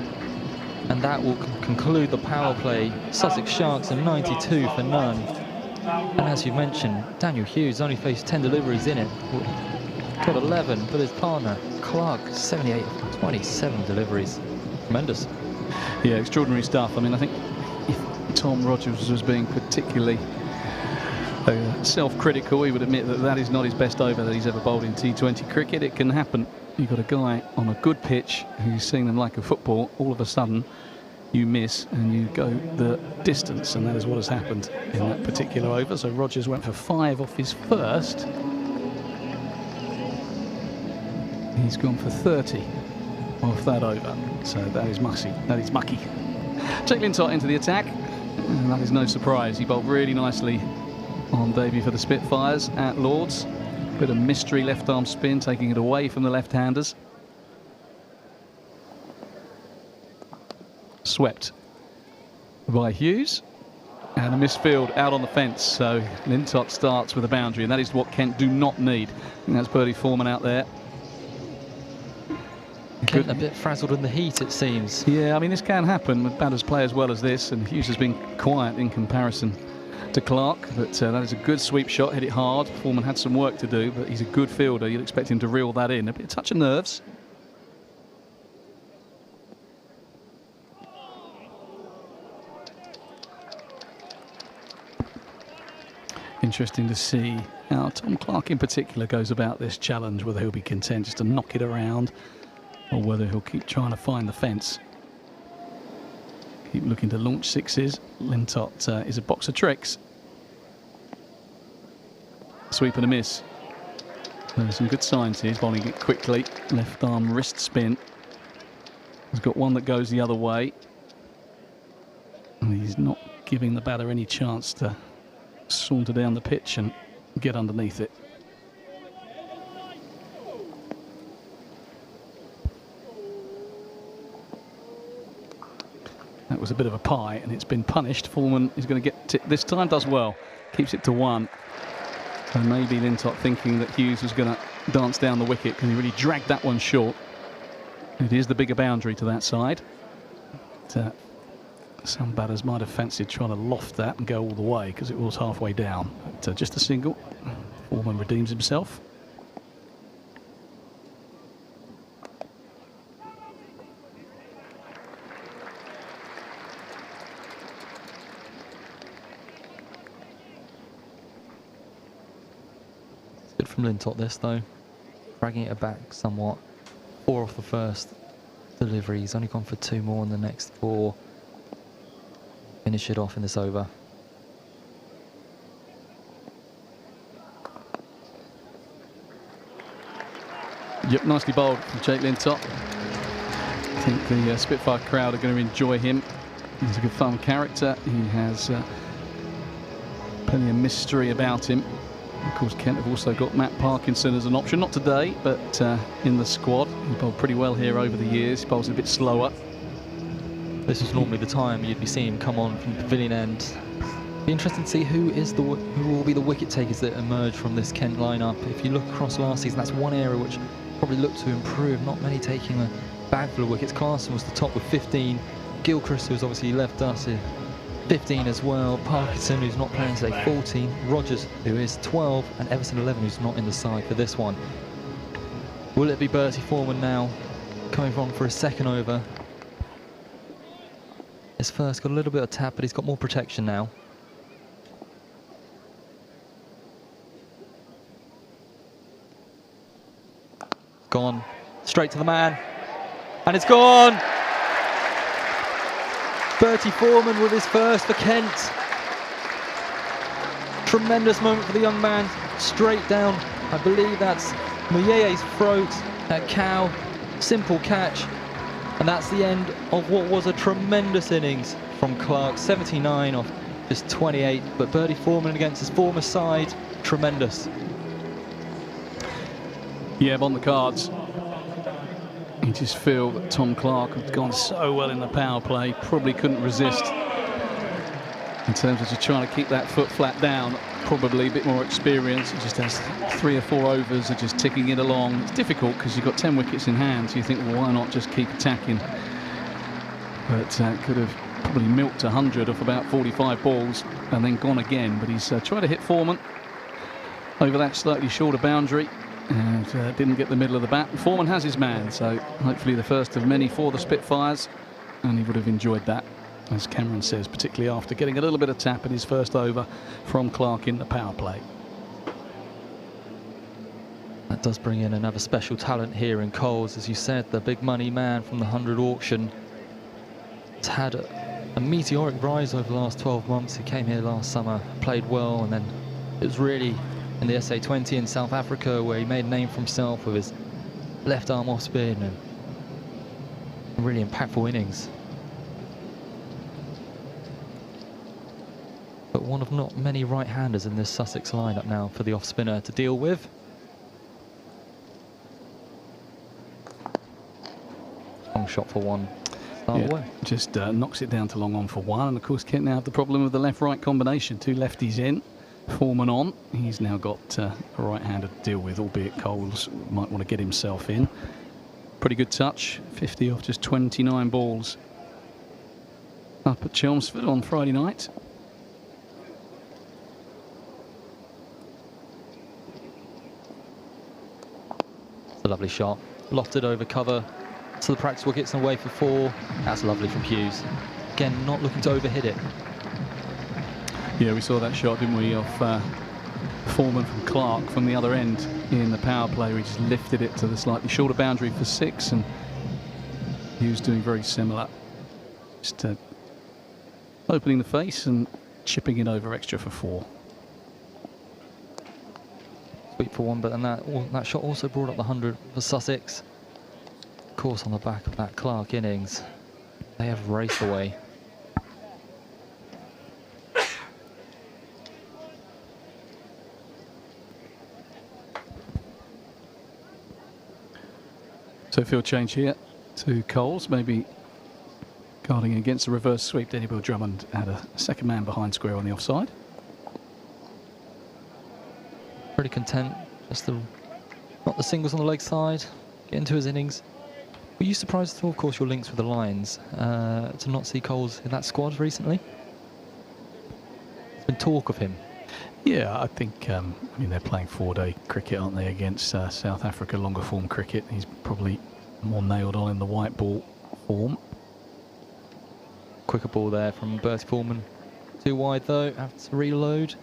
And that will conclude the power play. Sussex Sharks are 92 for none. And as you mentioned, Daniel Hughes only faced 10 deliveries in it. Got 11, but his partner, Clark, 78 for 27 deliveries. Tremendous. Yeah, extraordinary stuff. I mean, I think if Tom Rogers was being particularly self-critical, he would admit that that is not his best over that he's ever bowled in T20 cricket. It can happen. You've got a guy on a good pitch who's seeing them like a football. All of a sudden, you miss and you go the distance, and that is what has happened in that particular over. So Rogers went for 5 off his first. He's gone for 30 off that over. So that is mucky. That is mucky. Jake Lintott into the attack, and that is no surprise. He bowled really nicely on debut for the Spitfires at Lords. Bit of mystery left arm spin, taking it away from the left-handers. Swept by Hughes, and a misfield out on the fence. So Lintott starts with a boundary, and that is what Kent do not need. I think that's Birdie Foreman out there. Kent a bit frazzled in the heat, it seems. Yeah, I mean, this can happen with batters play as well as this, and Hughes has been quiet in comparison to Clark, but that is a good sweep shot, hit it hard. Foreman had some work to do, but he's a good fielder. You'd expect him to reel that in. A bit of touch of nerves. Interesting to see how Tom Clark in particular goes about this challenge, whether he'll be content just to knock it around or whether he'll keep trying to find the fence. Keep looking to launch sixes. Lintott is a box of tricks. Sweep and a miss. There's some good signs here. He's bowling it quickly. Left arm wrist spin. He's got one that goes the other way. And he's not giving the batter any chance to saunter down the pitch and get underneath it. That was a bit of a pie, and it's been punished. Foreman is going to get it this time, does well. Keeps it to 1. And maybe Lintott thinking that Hughes was going to dance down the wicket because he really dragged that one short. It is the bigger boundary to that side. But, some batters might have fancied trying to loft that and go all the way because it was halfway down. But just a single. Foreman redeems himself. Good from Lintott this though, dragging it back somewhat. 4 off the first delivery. He's only gone for 2 more in the next 4. Finish it off in this over. Yep, nicely bowled from Jake Lintott. I think the Spitfire crowd are going to enjoy him. He's a good fun character. He has plenty of mystery about him. Of course, Kent have also got Matt Parkinson as an option. Not today, but in the squad. He bowled pretty well here over the years. He bowls a bit slower. This was normally the time you'd be seeing him come on from the pavilion end. Be interesting to see who will be the wicket takers that emerge from this Kent lineup. If you look across last season, that's one area which probably look to improve. Not many taking a bag full of wickets. Clarkson was the top with 15. Gilchrist, who's obviously left us, 15 as well. Parkinson, who's not playing today, 14. Rogers, who is 12. And Everson, 11, who's not in the side for this one. Will it be Bertie Foreman now, coming on for his second over? His first got a little bit of tap, but he's got more protection now. Gone. Straight to the man. And it's gone! Bertie Foreman with his first for Kent. Tremendous moment for the young man. Straight down, I believe that's Muyeye's throat at Cow. Simple catch. And that's the end of what was a tremendous innings from Clark. 79 off just 28. But Bertie Foreman against his former side, tremendous. Yeah, on the cards. You just feel that Tom Clark had gone so well in the power play, probably couldn't resist. In terms of just trying to keep that foot flat down, probably a bit more experience. He just has 3 or 4 overs of just ticking it along. It's difficult because you've got 10 wickets in hand, so you think, well, why not just keep attacking? But could have probably milked 100 off about 45 balls and then gone again. But he's tried to hit Foreman over that slightly shorter boundary and didn't get the middle of the bat. Foreman has his man, so hopefully the first of many for the Spitfires, and he would have enjoyed that, as Cameron says, particularly after getting a little bit of tap in his first over from Clark in the power play. That does bring in another special talent here in Coles. As you said, the big money man from the 100 auction. It's had a meteoric rise over the last 12 months. He came here last summer, played well, and then it was really in the SA20 in South Africa where he made a name for himself with his left arm off spin and really impactful innings. But one of not many right-handers in this Sussex lineup now for the off-spinner to deal with. Long shot for one. Yeah, just knocks it down to long on for one. And of course, Kent now have the problem of the left-right combination. 2 lefties in, Foreman on. He's now got a right-hander to deal with, albeit Coles might want to get himself in. Pretty good touch, 50 off just 29 balls up at Chelmsford on Friday night. It's a lovely shot. Lofted over cover to the practice wickets and away for 4. That's lovely from Hughes. Again, not looking to overhit it. Yeah, we saw that shot, didn't we, off Foreman from Clark from the other end in the power play. We just lifted it to the slightly shorter boundary for 6, and Hughes doing very similar. Just opening the face and chipping it over extra for 4. Sweep for 1, but then that shot also brought up the 100 for Sussex. Of course, on the back of that Clark innings, they have raced away. So field change here to Coles, maybe guarding against the reverse sweep. Denny Bill Drummond had a second man behind square on the offside. Pretty content, just not the singles on the leg side, get into his innings. Were you surprised at all, of course, your links with the Lions, to not see Coles in that squad recently? There's been talk of him. Yeah, I think, I mean, they're playing 4-day cricket, aren't they, against South Africa, longer form cricket. He's probably more nailed on in the white ball form. Quicker ball there from Bertie Foreman. Too wide though, have to reload.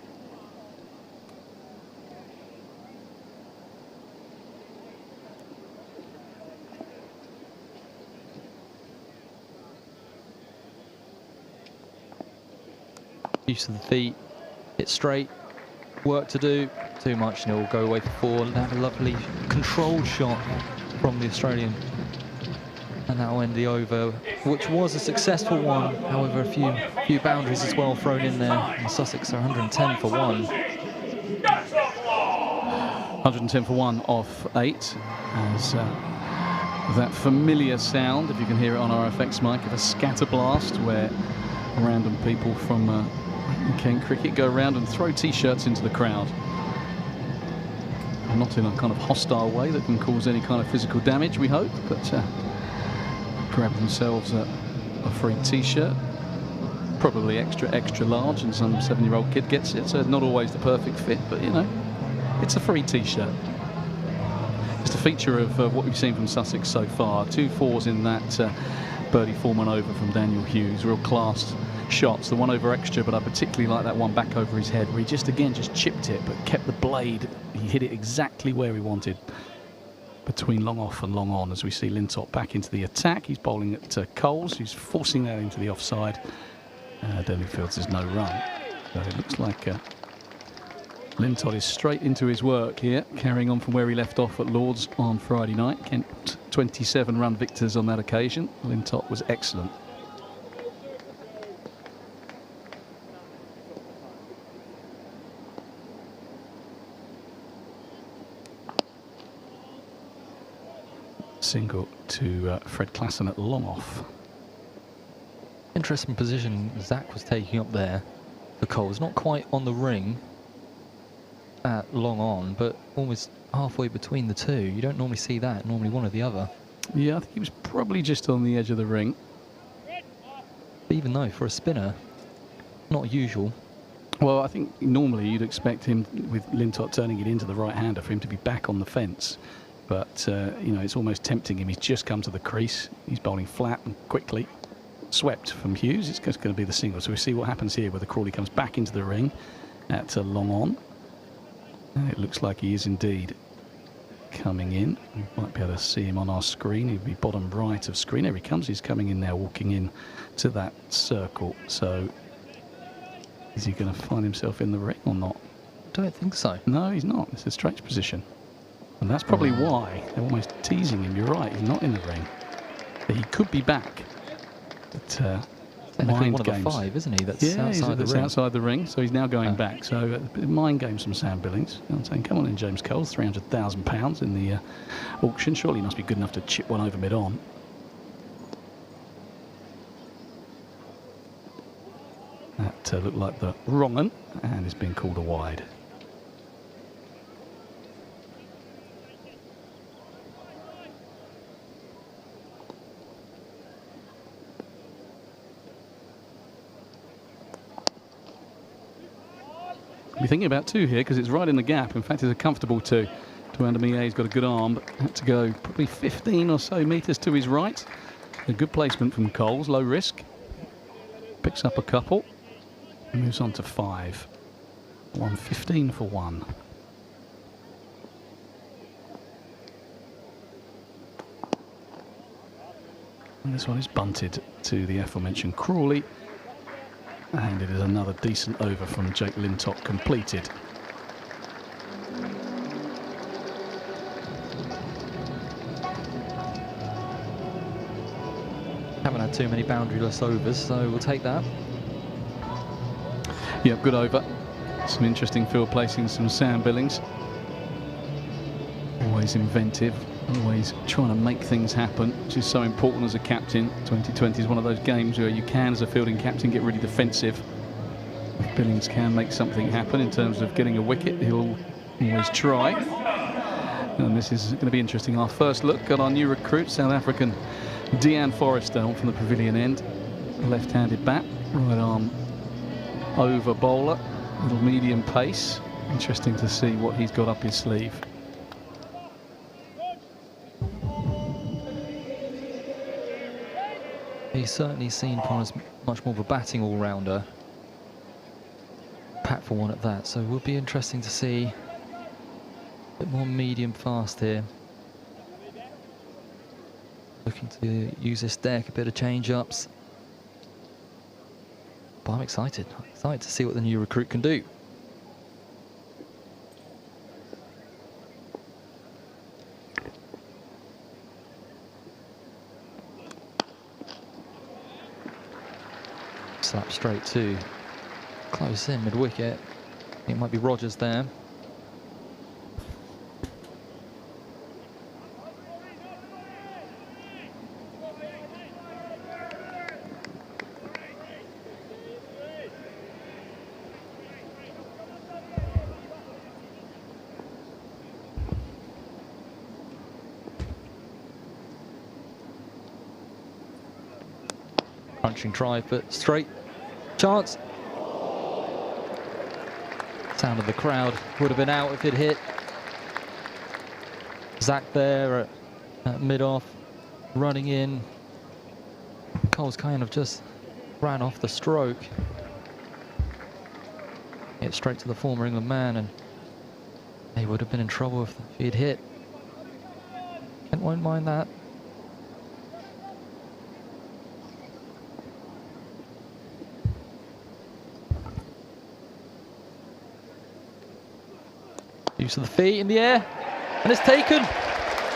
Use of the feet, hit straight, work to do, too much, and it will go away for 4. And have a lovely controlled shot from the Australian. And that will end the over, which was a successful one. However, a few boundaries as well thrown in there. And Sussex are 110 for 1. 110 for 1 off 8. As that familiar sound, if you can hear it on our FX mic, of a scatter blast where random people from Kent cricket go around and throw T-shirts into the crowd. not in a kind of hostile way that can cause any kind of physical damage, we hope, but grab themselves a free T-shirt, probably extra large, and some 7-year-old kid gets it, so not always the perfect fit, but you know, it's a free T-shirt. Just a feature of what we've seen from Sussex so far. 2 fours in that birdie Foreman over from Daniel Hughes, real class shots. The one over extra, but I particularly like that one back over his head where he just chipped it but kept the blade. He hit it exactly where he wanted, between long off and long on, as we see Lintop back into the attack. He's bowling at Coles, who's forcing that into the offside. Denley Fields is no run, so it looks like Lintop is straight into his work here, carrying on from where he left off at Lord's on Friday night. Kent 27 run victors on that occasion. Lintop was excellent. Single to Fred Klassen at long off. Interesting position Zach was taking up there for Coles. Not quite on the ring at long on, but almost halfway between the two. You don't normally see that, normally one or the other. Yeah, I think he was probably just on the edge of the ring. But even though, for a spinner, not usual. Well, I think normally you'd expect him, with Lintop turning it into the right-hander, for him to be back on the fence. But, you know, it's almost tempting him. He's just come to the crease. He's bowling flat and quickly. Swept from Hughes. It's just going to be the single. So we see what happens here, where the Crawley comes back into the ring at long on. And it looks like he is indeed coming in. We might be able to see him on our screen. He'll be bottom right of screen. There he comes. He's coming in now, walking in to that circle. So is he going to find himself in the ring or not? Don't think so. No, he's not. It's a strange position. And that's probably why they're almost teasing him. You're right, he's not in the ring. But he could be back. But mind one games. Of the 5, isn't he? That's outside the ring. Outside the ring, so he's now going back. So mind games from Sam Billings. I'm saying, come on in, James Coles, £300,000 in the auction. Surely he must be good enough to chip one over mid-on. That looked like the wrong one, and it's been called a wide. Be thinking about 2 here, because it's right in the gap. In fact, it's a comfortable 2. Tuandamiye's got a good arm, but had to go probably 15 or so metres to his right. A good placement from Coles, low risk. Picks up a couple. Moves on to 5. 115 for 1. And this one is bunted to the aforementioned Crawley. And it is another decent over from Jake Lintop completed. Haven't had too many boundaryless overs, so we'll take that. Yep, good over. Some interesting field placings from Sam Billings. Always inventive, always trying to make things happen, which is so important as a captain. 2020 is one of those games where you can, as a fielding captain, get really defensive. If Billings can make something happen in terms of getting a wicket, he'll always try. And this is going to be interesting. Our first look at our new recruit, South African Dean Forrester, on from the pavilion end. Left-handed bat, right arm over bowler, little medium pace. Interesting to see what he's got up his sleeve. He's certainly seen upon as much more of a batting all-rounder. Pat for one at that, so it will be interesting to see a bit more medium fast here. Looking to use this deck, a bit of change-ups. But I'm excited to see what the new recruit can do. Slap straight too. Close in mid-wicket. It might be Rogers there. Crunching drive, but straight. Chance. Sound of the crowd would have been out if it hit. Zach there at mid-off, running in. Coles kind of just ran off the stroke. Hit straight to the former England man, and he would have been in trouble if he had hit. Kent won't mind that. Use of the feet in the air, and it's taken.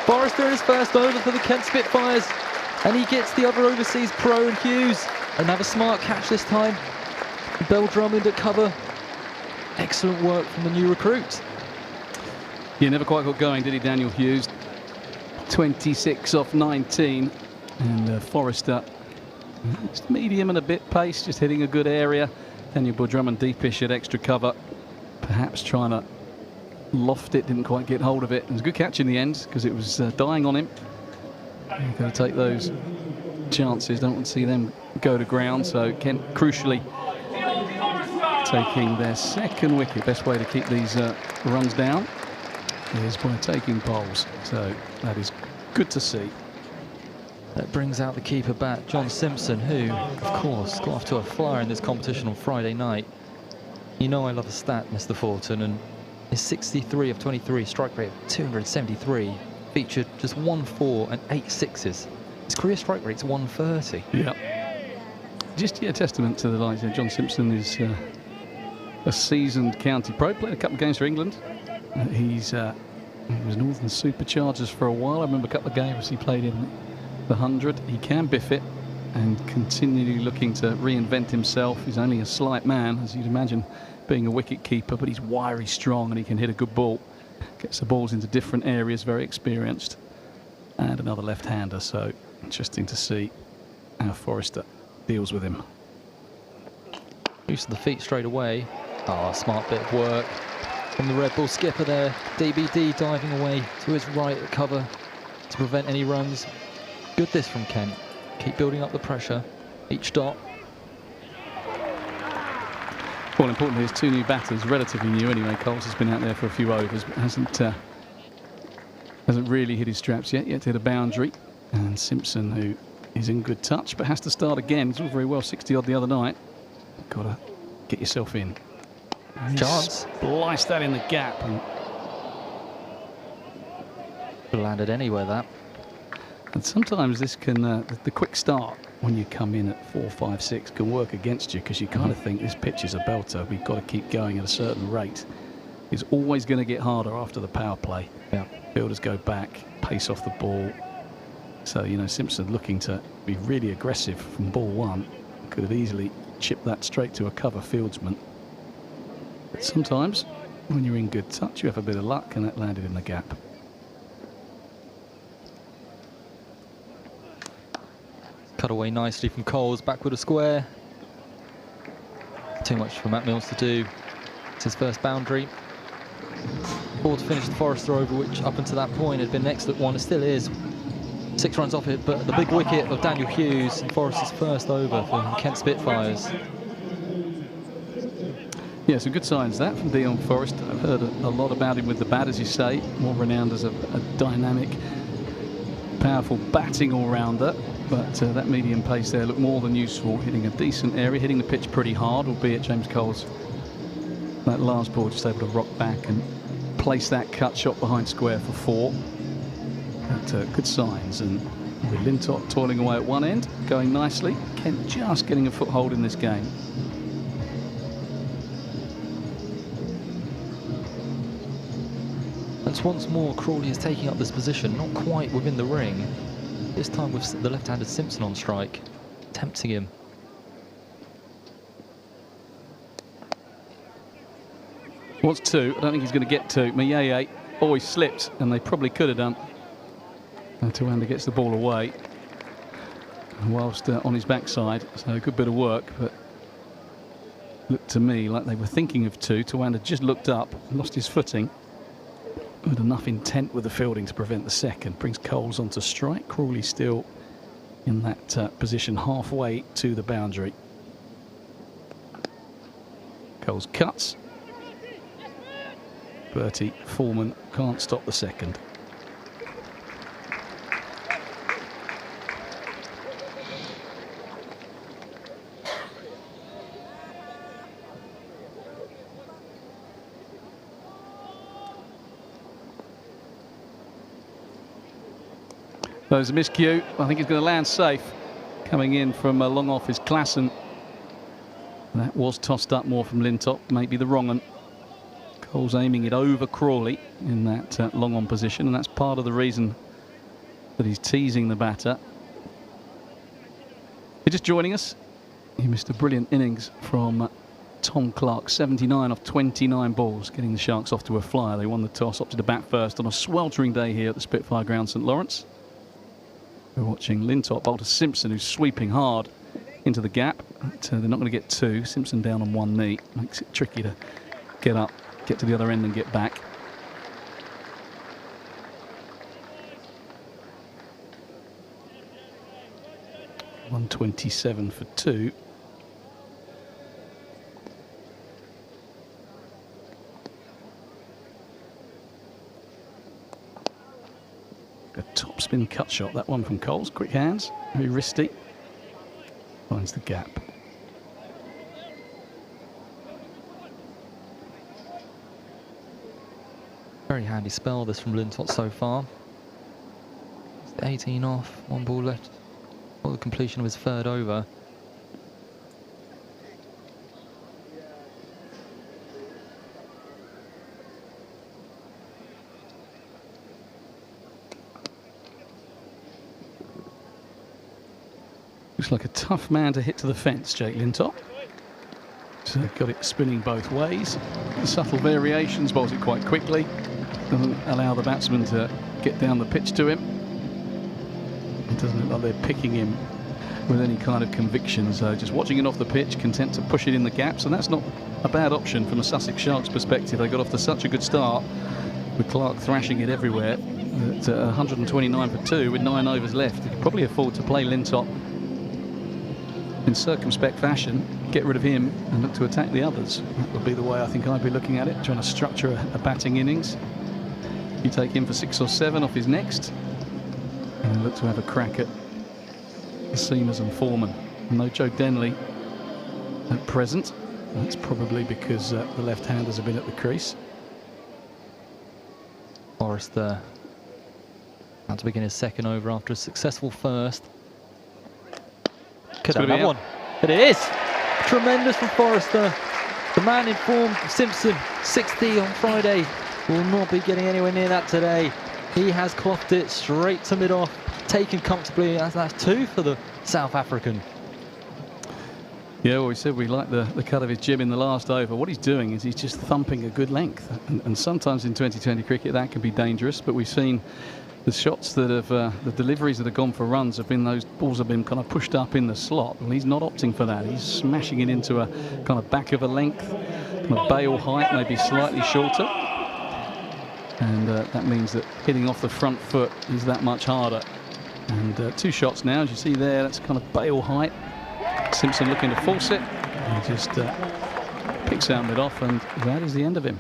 Forrester in his first over for the Kent Spitfires, and he gets the other overseas pro in Hughes. Another smart catch this time. Bell Drummond at cover. Excellent work from the new recruit. Yeah, never quite got going, did he, Daniel Hughes? 26 off 19, and Forrester, just medium and a bit pace, just hitting a good area. Daniel Drummond deepish at extra cover, perhaps trying to loft it, didn't quite get hold of it. It was a good catch in the end because it was dying on him. You've got to take those chances, don't want to see them go to ground. So Kent crucially taking their second wicket. Best way to keep these runs down is by taking bowls. So that is good to see. That brings out the keeper bat, John Simpson, who, of course, got off to a flyer in this competition on Friday night. You know I love a stat, Mr. Fortin, and his 63 of 23 strike rate of 273 featured just 1 4 and 8 6s. His career strike rate's 130. Yeah. Just a testament to the likes of John Simpson is a seasoned county pro, played a couple of games for England. He was Northern Superchargers for a while. I remember a couple of games he played in the 100. He can biff it and continually looking to reinvent himself. He's only a slight man, as you'd imagine, being a wicket keeper, but he's wiry, strong, and he can hit a good ball. Gets the balls into different areas, very experienced. And another left-hander, so interesting to see how Forrester deals with him. Use of the feet straight away. Oh, smart bit of work from the Red Bull skipper there. DBD diving away to his right at cover to prevent any runs. Good this from Kent. Keep building up the pressure. Each dot. Well, importantly, his two new batters, relatively new anyway. Coles has been out there for a few overs, but hasn't really hit his straps yet to hit a boundary. And Simpson, who is in good touch, but has to start again. He's all very well 60-odd the other night. Got to get yourself in. Chance. Slice that in the gap. And landed anywhere, that. And sometimes this can, the quick start when you come in at 4, 5, 6 can work against you because you kind of think this pitch is a belter. We've got to keep going at a certain rate. It's always going to get harder after the power play. Yeah. Fielders go back, pace off the ball. So, you know, Simpson looking to be really aggressive from ball one. Could have easily chipped that straight to a cover fieldsman. But sometimes when you're in good touch, you have a bit of luck, and that landed in the gap. Cut away nicely from Coles, backward a square. Too much for Matt Mills to do. It's his first boundary. Ball to finish the Forrester over, which up until that point had been an excellent one. It still is. 6 runs off it, but the big wicket of Daniel Hughes, and Forrester's first over for Kent Spitfires. Yeah, some good signs that from Dion Forrester. I've heard a lot about him with the bat, as you say. More renowned as a dynamic, powerful batting all-rounder. But that medium pace there looked more than useful, hitting a decent area, hitting the pitch pretty hard, albeit James Coles, that last ball, just able to rock back and place that cut shot behind square for 4. But good signs, and with Lintott toiling away at one end, going nicely. Kent just getting a foothold in this game. And once more, Crawley is taking up this position, not quite within the ring. This time with the left-handed Simpson on strike, tempting him. What's 2? I don't think he's going to get 2. Mayeye always slipped, and they probably could have done. And Tawanda gets the ball away whilst on his backside, so a good bit of work, but looked to me like they were thinking of 2. Tawanda just looked up, lost his footing. With enough intent with the fielding to prevent the second. Brings Coles onto strike. Crawley still in that position halfway to the boundary. Coles cuts. Bertie Foreman can't stop the second. There's a miscue. I think he's going to land safe. Coming in from long off is Klassen. That was tossed up more from Lintop, maybe the wrong one. Cole's aiming it over Crawley in that long on position, and that's part of the reason that he's teasing the batter. If you're just joining us, you missed a brilliant innings from Tom Clark, 79 off 29 balls, getting the Sharks off to a flyer. They won the toss, opted to bat first on a sweltering day here at the Spitfire ground, St Lawrence. We're watching Lintop bowl to Simpson, who's sweeping hard into the gap. They're not going to get two. Simpson down on one knee. Makes it tricky to get up, get to the other end and get back. .127 for two. A top spin cut shot, that one from Coles. Quick hands, very wristy. Finds the gap. Very handy spell this from Lintop so far. 18 off, one ball left. For the completion of his third over. Looks like a tough man to hit to the fence, Jake Lintop. So got it spinning both ways. Subtle variations, bowls it quite quickly. Doesn't allow the batsman to get down the pitch to him. It doesn't look like they're picking him with any kind of conviction. So just watching it off the pitch, content to push it in the gaps. And that's not a bad option from a Sussex Sharks perspective. They got off to such a good start with Clark thrashing it everywhere. At 129 for two with 9 overs left. They could probably afford to play Lintop in circumspect fashion, get rid of him and look to attack the others. That would be the way I think I'd be looking at it, trying to structure a batting innings. You take him for 6 or 7 off his next and look to have a crack at the seamers and Foreman. No Joe Denley at present. That's probably because the left-handers have been at the crease. Forrester about to begin his second over after a successful first. Could have one. But it is tremendous from Forrester. The man in form, Simpson, 60 on Friday, will not be getting anywhere near that today. He has clothed it straight to mid-off, taken comfortably. That's 2 for the South African. Yeah, well, we said we like the cut of his jib in the last over. What he's doing is he's just thumping a good length. And sometimes in 2020 cricket that can be dangerous, but we've seen the shots that have, the deliveries that have gone for runs have been, those balls have been kind of pushed up in the slot. Well, he's not opting for that. He's smashing it into a kind of back of a length, kind of bail height, maybe slightly shorter. And that means that hitting off the front foot is that much harder. And 2 shots now, as you see there, that's kind of bail height. Simpson looking to force it. He just picks out mid-off, and that is the end of him.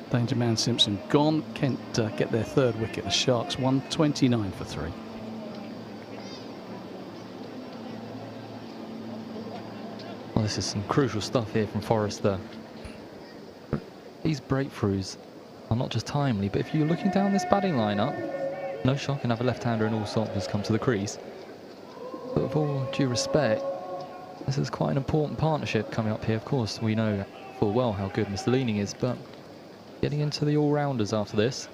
Danger man Simpson gone. Kent get their 3rd wicket. The Sharks 129 for 3. Well, this is some crucial stuff here from Forrester. These breakthroughs are not just timely, but if you're looking down this batting lineup, no shock and have a left-hander in all sorts has come to the crease. But with all due respect, this is quite an important partnership coming up here. Of course, we know full well how good Mr. Leaning is, but getting into the all-rounders after this.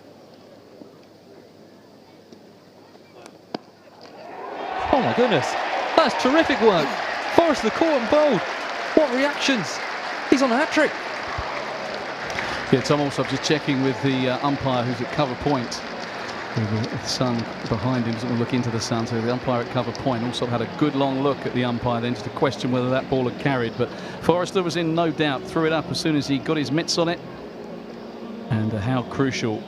Oh my goodness, that's terrific work. Forrester caught and bowled. What reactions? He's on a hat-trick. Yeah, Tom also just checking with the umpire who's at cover point. The sun behind him doesn't look into the sun, so the umpire at cover point also had a good long look at the umpire then just to question whether that ball had carried. But Forrester was in no doubt, threw it up as soon as he got his mitts on it. And how crucial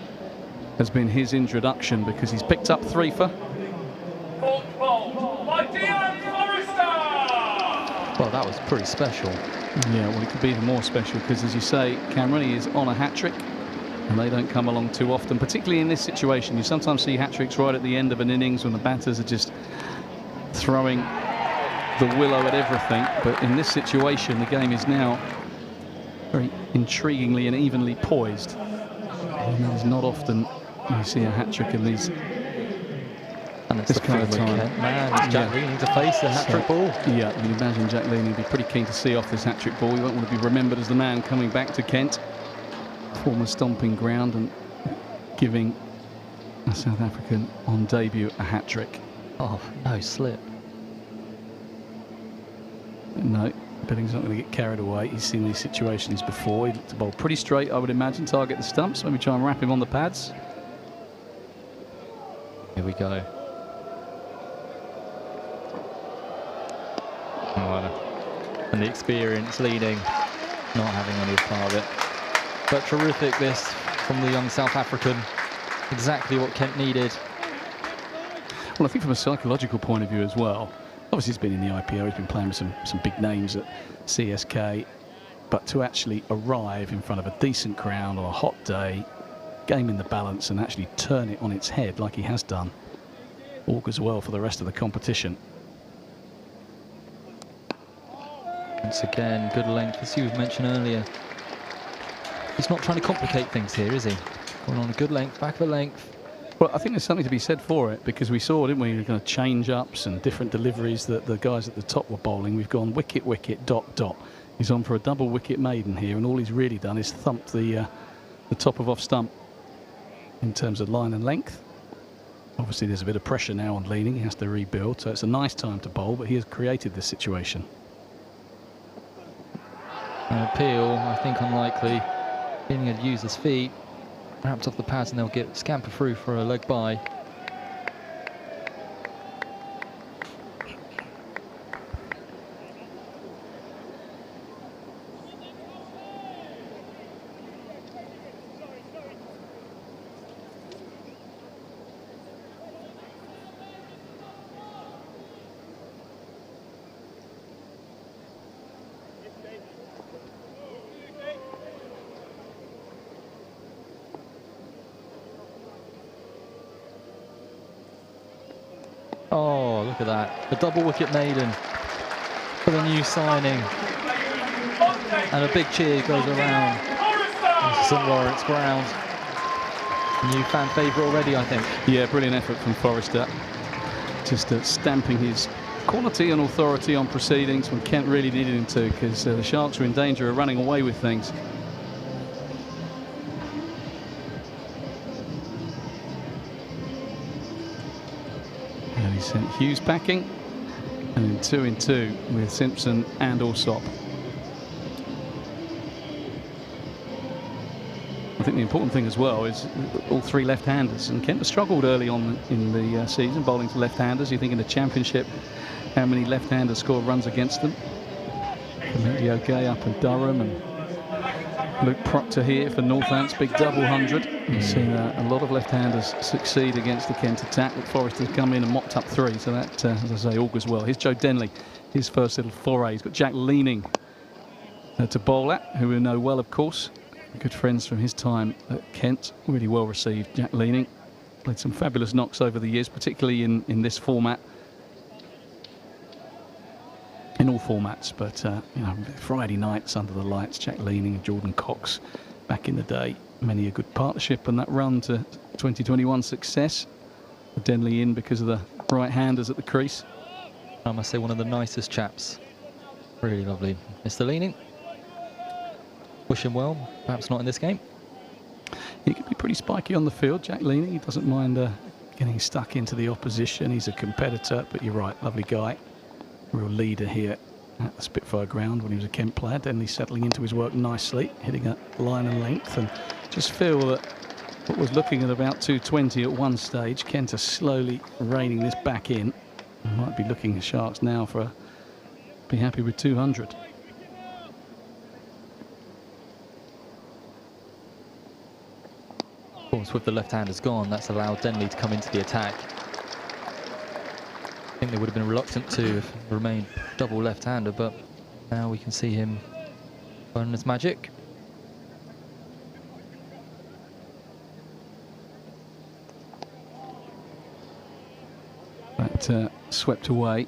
has been his introduction, because he's picked up 3 for ball by Dean Forrester. Well, that was pretty special. Yeah, well, it could be even more special because, as you say, Cameron, he is on a hat-trick. And they don't come along too often, particularly in this situation. You sometimes see hat-tricks right at the end of an innings when the batters are just throwing the willow at everything. But in this situation, the game is now very intriguingly and evenly poised. And that is not often you see a hat-trick in these. And it's this kind of time. Man, it's Jack Leaning to face the hat-trick ball. Yeah, you can imagine Jack Leaning would be pretty keen to see off this hat-trick ball. He won't want to be remembered as the man coming back to Kent. Former stomping ground and giving a South African on debut a hat-trick. Oh, no slip. No, Billings not going to get carried away. He's seen these situations before. He looked to bowl pretty straight, I would imagine, target the stumps, maybe try and wrap him on the pads. Here we go. Oh, and the experience leading, not having any part of it. But terrific this from the young South African. Exactly what Kent needed. Well, I think from a psychological point of view as well, obviously he's been in the IPO, he's been playing with some big names at CSK, but to actually arrive in front of a decent crowd on a hot day, game in the balance and actually turn it on its head like he has done, augurs well for the rest of the competition. Once again, good length, as you mentioned earlier. He's not trying to complicate things here, is he? Going on a good length, back of a length. Well, I think there's something to be said for it, because we saw, didn't we, kind of change-ups and different deliveries that the guys at the top were bowling. We've gone wicket, wicket, dot, dot. He's on for a double wicket maiden here, and all he's really done is thumped the top of off stump in terms of line and length. Obviously, there's a bit of pressure now on Leaning. He has to rebuild, so it's a nice time to bowl, but he has created this situation. An appeal, I think unlikely. Leaning had used his feet, wrapped off the pads, and they'll get scamper through for a leg bye. Oh, look at that. A double wicket maiden for the new signing. And a big cheer goes around St Lawrence ground. New fan favourite already, I think. Yeah, brilliant effort from Forrester. Just stamping his quality and authority on proceedings when Kent really needed him to, because the Sharks were in danger of running away with things. And he sent Hughes packing, and in 2 in 2 with Simpson and Alsop. I think the important thing as well is all three left-handers, and Kent has struggled early on in the season bowling to left-handers. You think in the championship how many left-handers score runs against them. Emilio Gay up in Durham, and Luke Proctor here for Northants, big double 100. You've seen a lot of left-handers succeed against the Kent attack, but Forrester's come in and mopped up 3, so that, as I say, augurs well. Here's Joe Denley, his first little foray. He's got Jack Leaning to bowl at, who we know well, of course. Good friends from his time at Kent. Really well received, Jack Leaning. Played some fabulous knocks over the years, particularly in this format. In all formats, but you know, Friday nights under the lights, Jack Leaning and Jordan Cox back in the day. Many a good partnership, and that run to 2021 success. Denley in because of the right-handers at the crease. I must say, one of the nicest chaps. Really lovely. Mr. Leaning. Wish him well, perhaps not in this game. He can be pretty spiky on the field, Jack Leaning. He doesn't mind getting stuck into the opposition. He's a competitor, but you're right, lovely guy. Real leader here at the Spitfire ground when he was a Kent player. Denley settling into his work nicely, hitting a line and length, and just feel that what was looking at about 220 at one stage, Kent are slowly reining this back in. Might be looking at Sharks now for be happy with 200. Of course, with the left-handers gone, that's allowed Denley to come into the attack. I think they would have been reluctant to if he remained double left-hander, but now we can see him burning his magic. That swept away.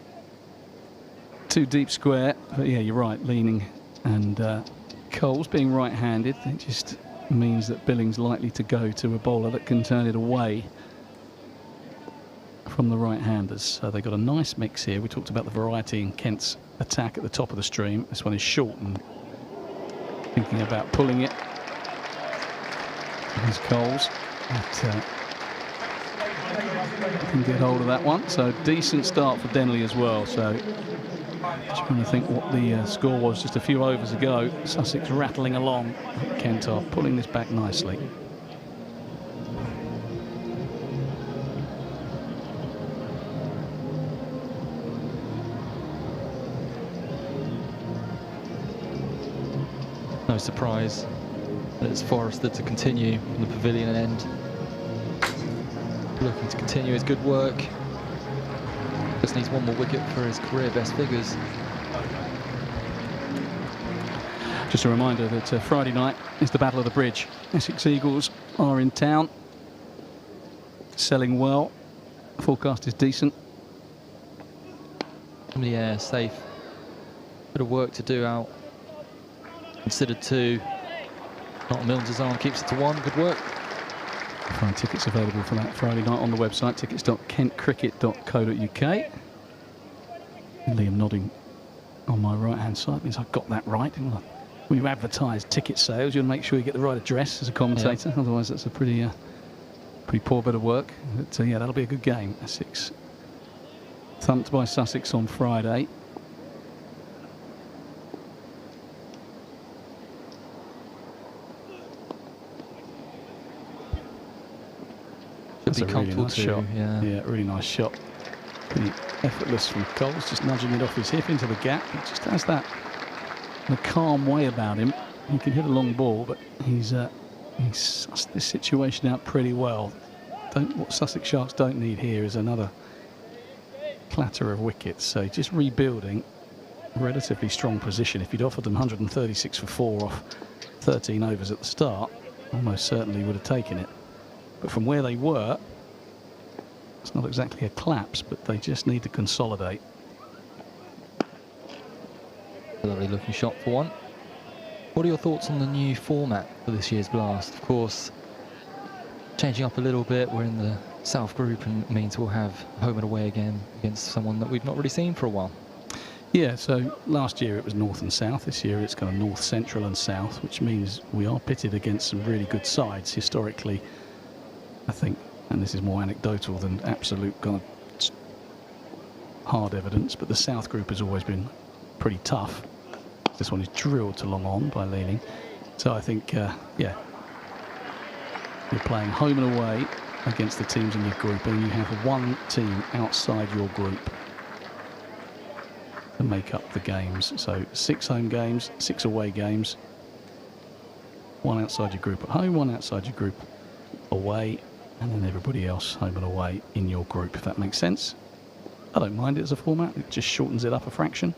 Too deep square, but yeah, you're right, leaning. And Coles being right-handed, it just means that Billing's likely to go to a bowler that can turn it away from the right-handers. So they've got a nice mix here. We talked about the variety in Kent's attack at the top of the stream. This one is short and thinking about pulling it. There's Coles. Can get hold of that one. So decent start for Denley as well. So trying to think what the score was just a few overs ago. Sussex rattling along. Kent are pulling this back nicely. No surprise that it's Forrester to continue from the pavilion end. Looking to continue his good work. Just needs one more wicket for his career best figures. Just a reminder that Friday night is the Battle of the Bridge. Essex Eagles are in town, selling well. Forecast is decent. Yeah, safe. Bit of work to do out. Considered 2. Not Milnes' arm keeps it to 1. Good work. Find tickets available for that Friday night on the website, tickets.kentcricket.co.uk. Liam nodding on my right-hand side means I've got that right. When you advertise ticket sales, you'll make sure you get the right address as a commentator. Yeah. Otherwise, that's a pretty poor bit of work. But yeah, that'll be a good game. Essex thumped by Sussex on Friday. That's a really nice shot. Yeah, really nice shot. Pretty effortless from Coles, just nudging it off his hip into the gap. He just has that in a calm way about him. He can hit a long ball, but he's sussed this situation out pretty well. What Sussex Sharks don't need here is another clatter of wickets. So just rebuilding a relatively strong position. If you'd offered them 136 for 4 off 13 overs at the start, almost certainly would have taken it. But from where they were, it's not exactly a collapse, but they just need to consolidate. A lovely looking shot for one. What are your thoughts on the new format for this year's Blast? Of course, changing up a little bit. We're in the South Group and means we'll have home and away again against someone that we've not really seen for a while. Yeah, so last year it was North and South. This year it's kind of North, Central and South, which means we are pitted against some really good sides historically. I think, and this is more anecdotal than absolute kind of hard evidence, but the South Group has always been pretty tough. This one is drilled to long on by Leaning. So I think, yeah, you're playing home and away against the teams in your group, and you have one team outside your group to make up the games. So 6 home games, 6 away games, 1 outside your group at home, 1 outside your group away, and then everybody else home and away in your group, if that makes sense. I don't mind it as a format, it just shortens it up a fraction.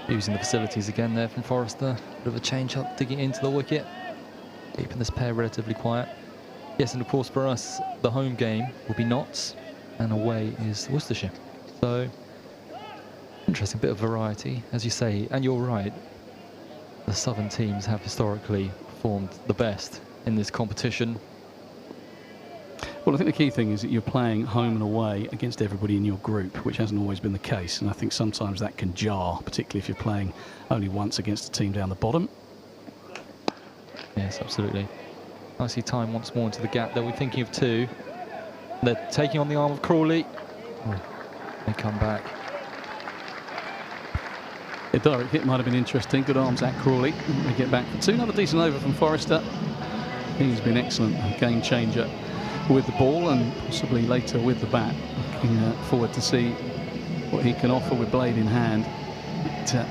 Using the facilities again there from Forrester. Bit of a change up, digging into the wicket. Keeping this pair relatively quiet. Yes, and of course for us, the home game will be Notts, and away is Worcestershire. So, interesting bit of variety, as you say, and you're right. The southern teams have historically performed the best in this competition. Well, I think the key thing is that you're playing home and away against everybody in your group, which hasn't always been the case. And I think sometimes that can jar, particularly if you're playing only once against a team down the bottom. Yes, absolutely. Nicely timed once more into the gap. They'll be thinking of 2. They're taking on the arm of Crawley. Oh, they come back. A direct hit might have been interesting. Good arms at Crawley. They get back for 2. Another decent over from Forrester. He's been excellent. A game changer with the ball and possibly later with the bat. Looking forward to see what he can offer with blade in hand. But,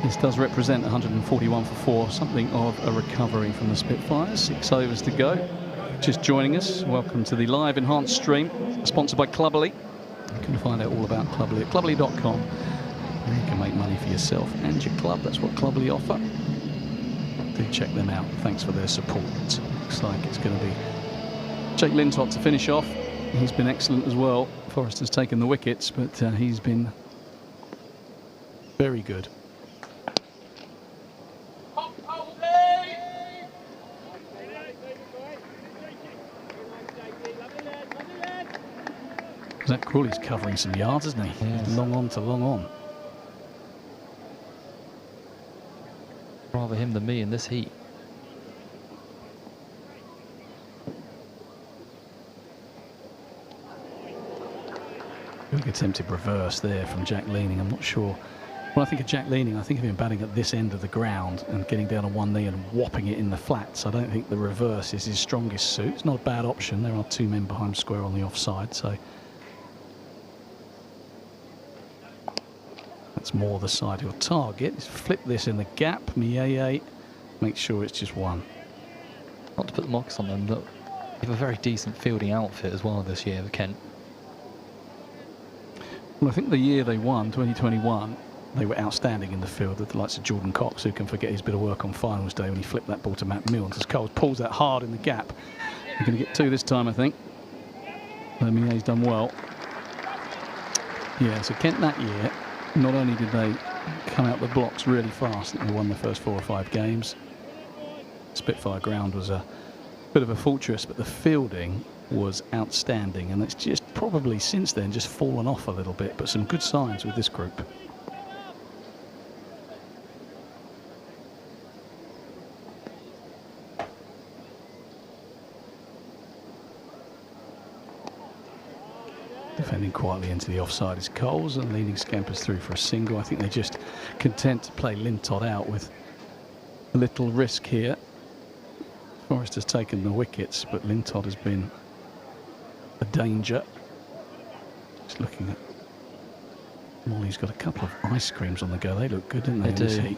This does represent 141 for 4, something of a recovery from the Spitfires. 6 overs to go. Just joining us, welcome to the live enhanced stream, sponsored by Cluberly. You can find out all about Cluberly at cluberly.com. You can make money for yourself and your club. That's what Cluberly offer. Do check them out. Thanks for their support. Looks like it's going to be Jake Lintott to finish off. He's been excellent as well. Forrester's taken the wickets, but he's been very good. Zach Crawley's covering some yards, isn't he? Yes. Long on to long on. Rather him than me in this heat. Big attempted reverse there from Jack Leaning. I'm not sure. When I think of Jack Leaning, I think of him batting at this end of the ground and getting down on one knee and whopping it in the flats. I don't think the reverse is his strongest suit. It's not a bad option. There are 2 men behind square on the offside, so that's more the side he'll target. Flip this in the gap. Mieye, make sure it's just 1. Not to put the marks on them, but they have a very decent fielding outfit as well this year, the Kent. Well, I think the year they won, 2021, they were outstanding in the field with the likes of Jordan Cox, who can forget his bit of work on finals day when he flipped that ball to Matt Milnes. As Coles pulls that hard in the gap. They're going to get 2 this time, I think. Mieye's done well. Yeah, so Kent that year, not only did they come out the blocks really fast, they won the first 4 or 5 games. Spitfire ground was a bit of a fortress, but the fielding was outstanding, and it's just probably since then just fallen off a little bit, but some good signs with this group. Defending quietly into the offside is Coles, and Leaning scampers through for a single. I think they're just content to play Lintott out with a little risk here. Forrest has taken the wickets, but Lintott has been a danger. Just looking at Molly's got a couple of ice creams on the go. They look good, don't they? They do. In this heat?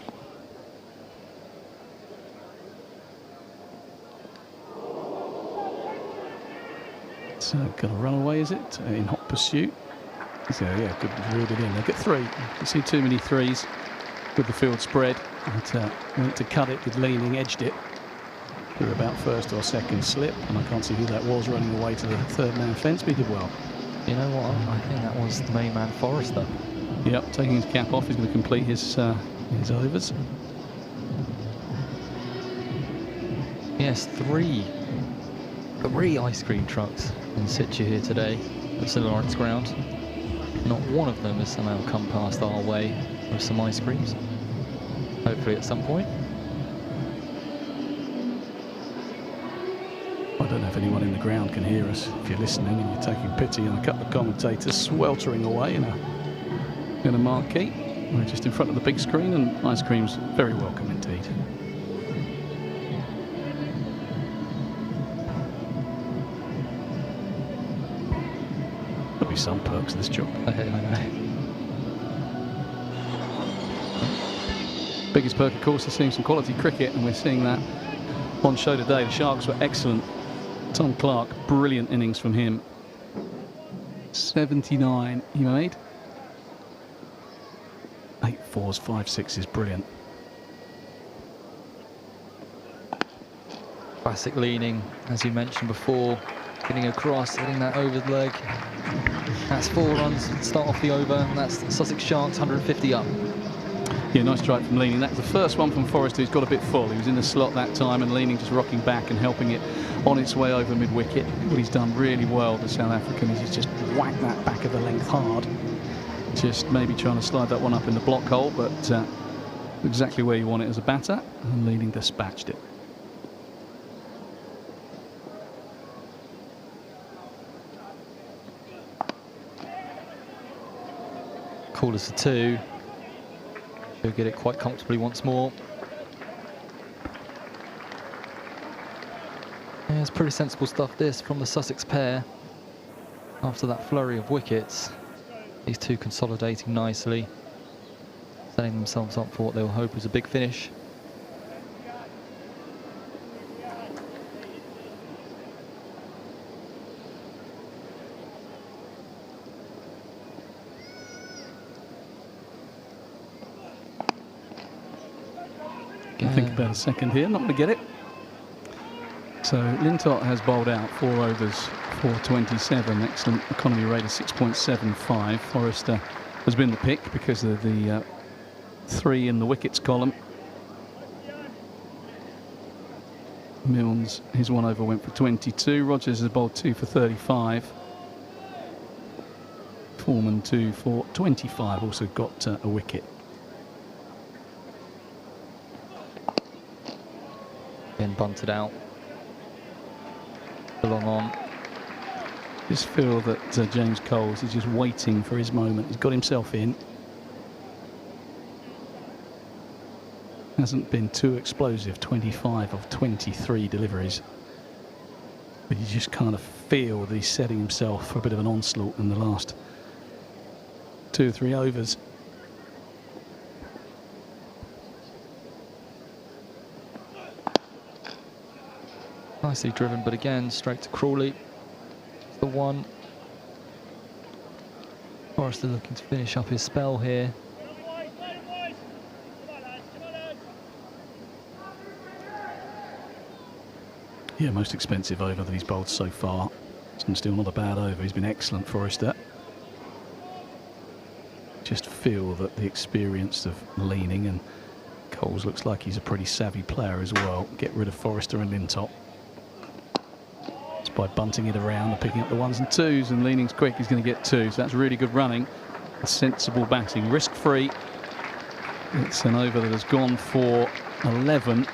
So got a runaway, is it? In hot pursuit. So yeah, good, reeled it in. They get 3. You can see too many 3s with the field spread. And went to cut it with Leaning, edged it. Through about first or second slip, and I can't see who that was running away to the 3rd man fence, but he did well. You know what? I think that was the main man, Forrester. Yep, taking his cap off, he's going to complete his overs. Yes, 3 ice cream trucks in situ here today at St Lawrence ground. Not one of them has somehow come past our way with some ice creams. Hopefully at some point. I don't know if anyone in the ground can hear us. If you're listening and you're taking pity on a couple of commentators sweltering away in a marquee. We're just in front of the big screen, and ice cream's very welcome indeed. There'll be some perks to this job. I know. Biggest perk, of course, is seeing some quality cricket, and we're seeing that on show today. The Sharks were excellent. Tom Clark, brilliant innings from him. 79 he made. 8 4s, 5 6s, brilliant. Classic Leaning, as you mentioned before, getting across, hitting that over the leg. That's 4 runs, start off the over, and that's Sussex Sharks 150 up. Yeah, nice strike from Leaning. That was the first one from Forrester, who's got a bit full. He was in the slot that time, and Leaning just rocking back and helping it on its way over mid-wicket. What he's done really well, the South African, is he's just whacked that back of the length hard. Just maybe trying to slide that one up in the block hole, but exactly where you want it as a batter, and Leaning dispatched it. Callers for 2. He'll get it quite comfortably once more. Yeah, it's pretty sensible stuff this from the Sussex pair. After that flurry of wickets, these 2 consolidating nicely. setting themselves up for what they'll hope is a big finish. I think about a second here, not going to get it. So Lintott has bowled out 4 overs for 27. Excellent economy rate of 6.75. Forrester has been the pick because of the 3 in the wickets column. Milnes, his 1 over went for 22. Rogers has bowled 2 for 35. Foreman 2 for 25, also got a wicket. Been bunted out. Long on. Just feel that James Coles is just waiting for his moment. He's got himself in. Hasn't been too explosive, 25 of 23 deliveries. But you just kind of feel that he's setting himself for a bit of an onslaught in the last 2 or 3 overs. Nicely driven, but again, straight to Crawley. The 1. Forrester looking to finish up his spell here. Yeah, most expensive over that he's bowled so far. And still not a bad over. He's been excellent, Forrester. Just feel that the experience of leaning, and Coles looks like he's a pretty savvy player as well. Get rid of Forrester and Lintott. By bunting it around and picking up the 1s and 2s, and leaning's quick, he's going to get 2. So that's really good running. Sensible batting, risk-free. It's an over that has gone for 11.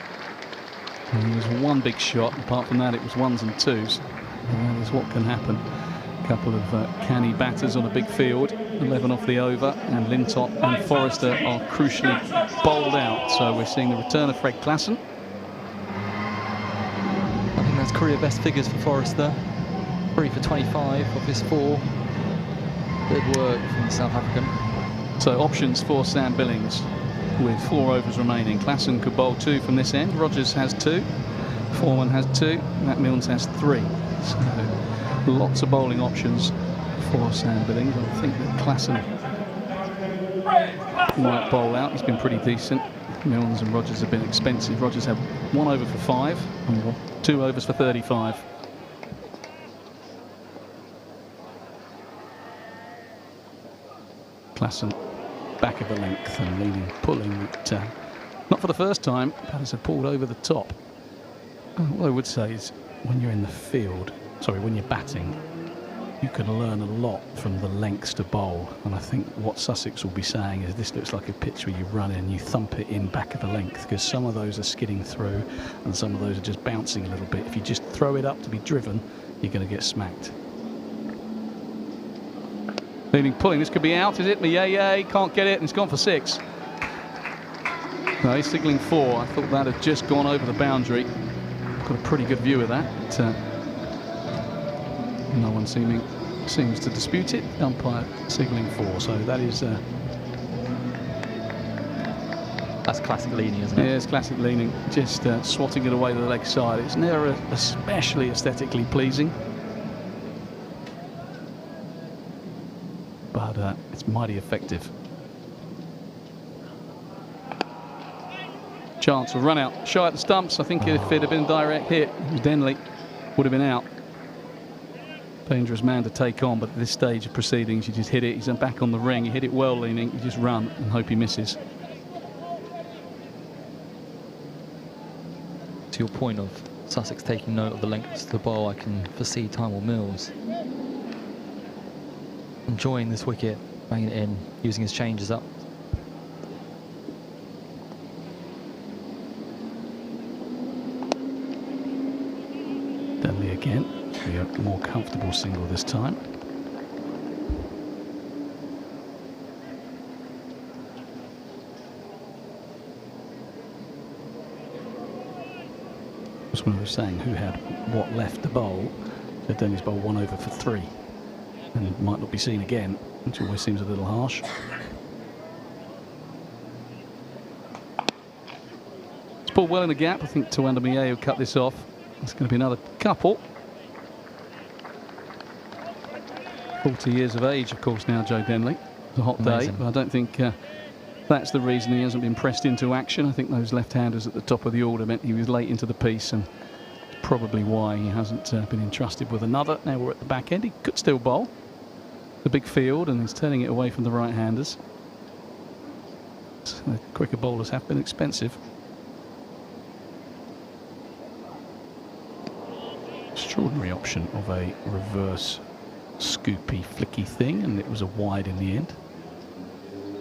And there's 1 big shot. Apart from that, it was 1s and 2s. And that is what can happen. A couple of canny batters on a big field. 11 off the over, and Lintott and Forrester are crucially bowled out. So we're seeing the return of Fred Klassen. That's career best figures for Forrester. 3 for 25 of his 4. Good work from the South African. So options for Sam Billings with 4 overs remaining. Klassen could bowl 2 from this end. Rogers has 2. Foreman has 2. Matt Milnes has 3. So lots of bowling options for Sam Billings. I think that Klassen might bowl out. He's been pretty decent. Milnes and Rogers have been expensive. Rogers had 1 over for 5 and 2 overs for 35. Klassen back of the length and leaning, pulling it. Not for the first time, batters have pulled over the top. What I would say is when you're in the field, when you're batting, you can learn a lot from the lengths to bowl, and I think what Sussex will be saying is this looks like a pitch where you run in, you thump it in back of the length, because some of those are skidding through and some of those are just bouncing a little bit. If you just throw it up to be driven, you're going to get smacked. Leaning, pulling, this could be out, is it? Yeah, can't get it, and it's gone for 6. No, he's signalling 4. I thought that had just gone over the boundary. Got a pretty good view of that. No one seems to dispute it. Umpire signalling 4, so that is... That's classic leaning, isn't it? Yeah, it's classic leaning. Just swatting it away to the leg side. It's never especially aesthetically pleasing. But it's mighty effective. Chance of run out. Shy at the stumps. I think if it had been a direct hit, Denley would have been out. Dangerous man to take on, but at this stage of proceedings, you just hit it. He's back on the ring. You hit it well leaning. You just run and hope he misses. To your point of Sussex taking note of the lengths of the bowl, I can foresee Tymor Mills enjoying this wicket, banging it in, using his changes up. Denley again. Be a more comfortable single this time. That's when I was saying who had what left to bowl. So Denley's bowled 1 over for 3 and might not be seen again, which always seems a little harsh. ball well in the gap. I think Tawanda Miye will cut this off. It's going to be another couple. 40 years of age, of course, now, Joe Denley. It's a hot Amazing. day, but I don't think that's the reason he hasn't been pressed into action. I think those left-handers at the top of the order meant he was late into the piece, and probably why he hasn't been entrusted with another. Now we're at the back end. He could still bowl. The big field, and he's turning it away from the right-handers. So the quicker bowlers have been expensive. Extraordinary option of a reverse scoopy flicky thing, and it was a wide in the end.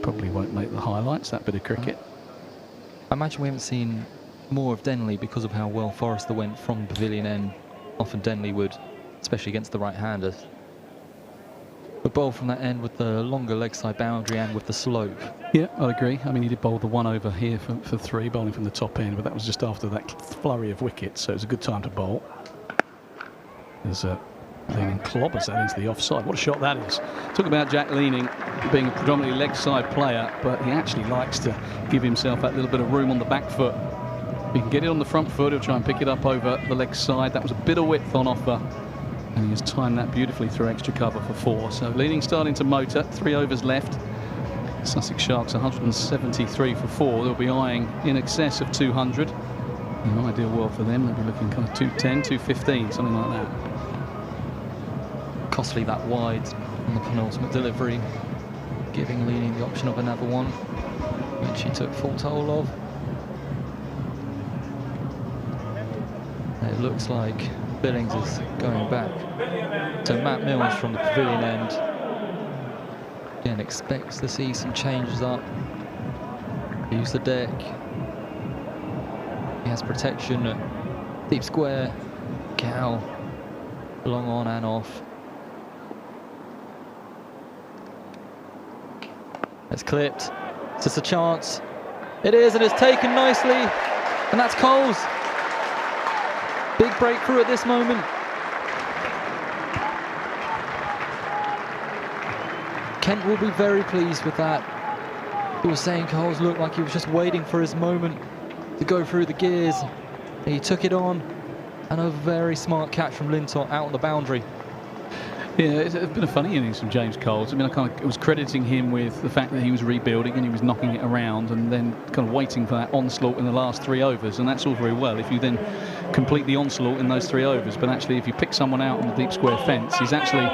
Probably won't make the highlights, that bit of cricket. I imagine we haven't seen more of Denley because of how well Forrester went from the pavilion end. Often Denley would, especially against the right-handers, would bowl from that end with the longer leg side boundary and with the slope. Yeah, I agree. I mean, he did bowl the one over here for three, bowling from the top end, but that was just after that flurry of wickets, so it was a good time to bowl. There's Leaning clobbers that into the offside. What a shot that is. Talk about Jack Leaning being a predominantly leg side player, but he actually likes to give himself that little bit of room on the back foot. If he can get it on the front foot, he'll try and pick it up over the leg side. That was a bit of width on offer, and he has timed that beautifully through extra cover for four. So Leaning starting to motor, 3 overs left. Sussex Sharks 173 for four. They'll be eyeing in excess of 200. In an ideal world for them, they'll be looking kind of 210, 215, something like that. Costly that wide on the penultimate delivery, giving Leaning the option of another one, which he took full toll of. It looks like Billings is going back to Matt Mills from the pavilion end. Again, expects to see some changes up. Use the deck. He has protection at deep square. Cow, long on and off. It's clipped. It's just a chance. It is, and it's taken nicely. And that's Coles. Big breakthrough at this moment. Kent will be very pleased with that. He was saying Coles looked like he was just waiting for his moment to go through the gears. He took it on, and a very smart catch from Lintott out on the boundary. Yeah, it's been a funny innings from James Coles. I mean, I was crediting him with the fact that he was rebuilding and he was knocking it around and then kind of waiting for that onslaught in the last 3 overs, and that's all very well if you then complete the onslaught in those 3 overs. But actually, if you pick someone out on the deep square fence, he's actually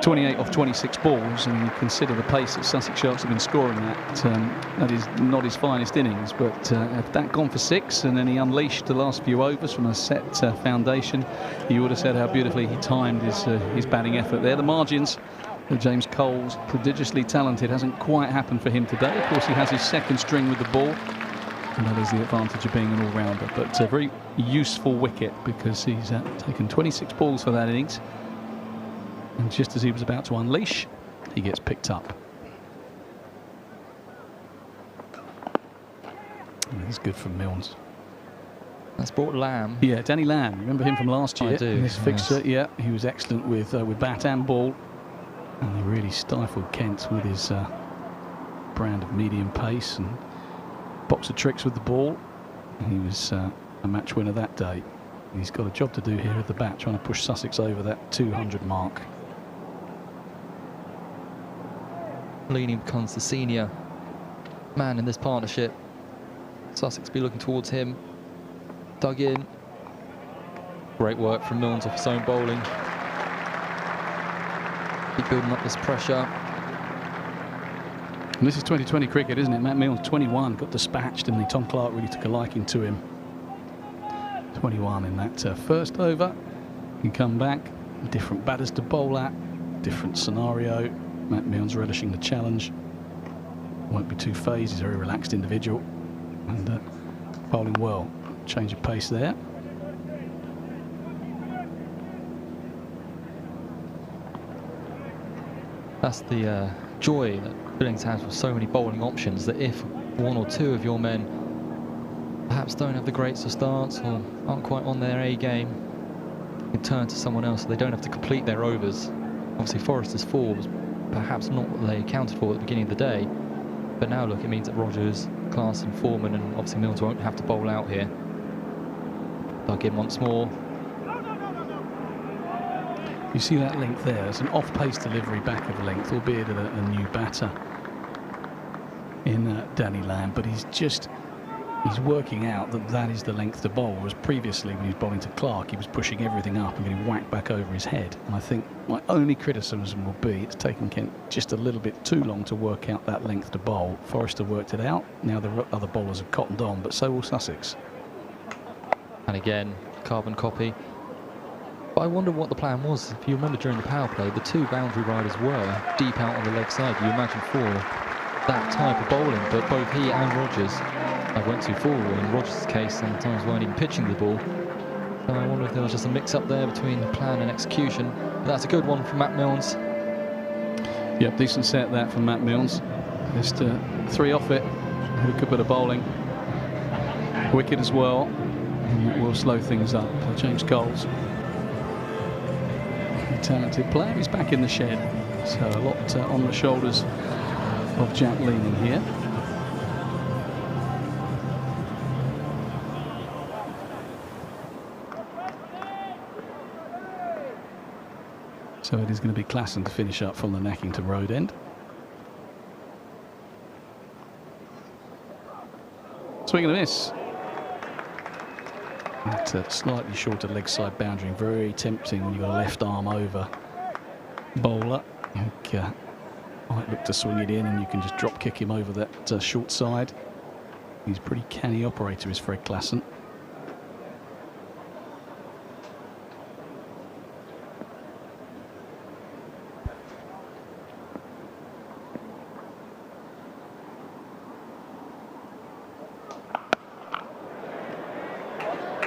28 off 26 balls, and you consider the pace that Sussex Sharks have been scoring that is not his finest innings. But had that gone for 6 and then he unleashed the last few overs from a set foundation, you would have said how beautifully he timed his batting effort there. The margins of James Coles, prodigiously talented, hasn't quite happened for him today. Of course, he has his second string with the ball, and that is the advantage of being an all-rounder. But a very useful wicket, because he's taken 26 balls for that innings. And just as he was about to unleash, he gets picked up. That's good from Milnes. That's brought Lamb. Yeah, Danny Lamb. Remember him from last year? I do. In this fixture, Yes. yeah, he was excellent with bat and ball, and he really stifled Kent with his brand of medium pace and box of tricks with the ball. He was a match winner that day. He's got a job to do here at the bat, trying to push Sussex over that 200 mark. Leaning becomes the senior man in this partnership. Sussex be looking towards him. Dug in. Great work from Milnes off his own bowling. Keep building up this pressure. And this is 2020 cricket, isn't it? Matt Milnes, 21, got dispatched, and Tom Clark really took a liking to him. 21 in that first over. He can come back. Different batters to bowl at. Different scenario. Matt Milnes relishing the challenge. Won't be too phased. He's a very relaxed individual. And bowling well. Change of pace there. That's the joy that Billings has with so many bowling options, that if 1 or 2 of your men perhaps don't have the greats of starts or aren't quite on their A game, you can turn to someone else so they don't have to complete their overs. Obviously Forrester's 4 was perhaps not what they accounted for at the beginning of the day, but now look, it means that Rogers class and Foreman, and obviously Mills won't have to bowl out here. Dug in once more. You see that length there? It's an off-pace delivery back of length, albeit at a new batter in Danny Lamb, but he's working out that is the length to bowl, whereas previously when he was bowling to Clark, he was pushing everything up and getting whacked back over his head. And I think my only criticism will be it's taken Kent just a little bit too long to work out that length to bowl. Forrester worked it out. Now the other bowlers have cottoned on, but so will Sussex. And again, carbon copy. But I wonder what the plan was. If you remember during the power play, the two boundary riders were deep out on the leg side. You imagine for that type of bowling, but both he and Rogers went too forward. In Rogers' case, sometimes weren't even pitching the ball. So I wonder if there was just a mix-up there between plan and execution. But that's a good one from Matt Milnes. Yep, decent set that from Matt Milnes. Just 3 off it. Had a good bit of bowling. Wicket as well. And that will slow things up. James Coles, a talented player. He's back in the shed. So a lot on the shoulders of Jack Leaning here. So it is going to be Klassen to finish up from the Nackington Road end. Swing and a miss. That slightly shorter leg side boundary, very tempting when you've got a left arm over bowler. You might look to swing it in and you can just drop kick him over that short side. He's a pretty canny operator, is Fred Klassen.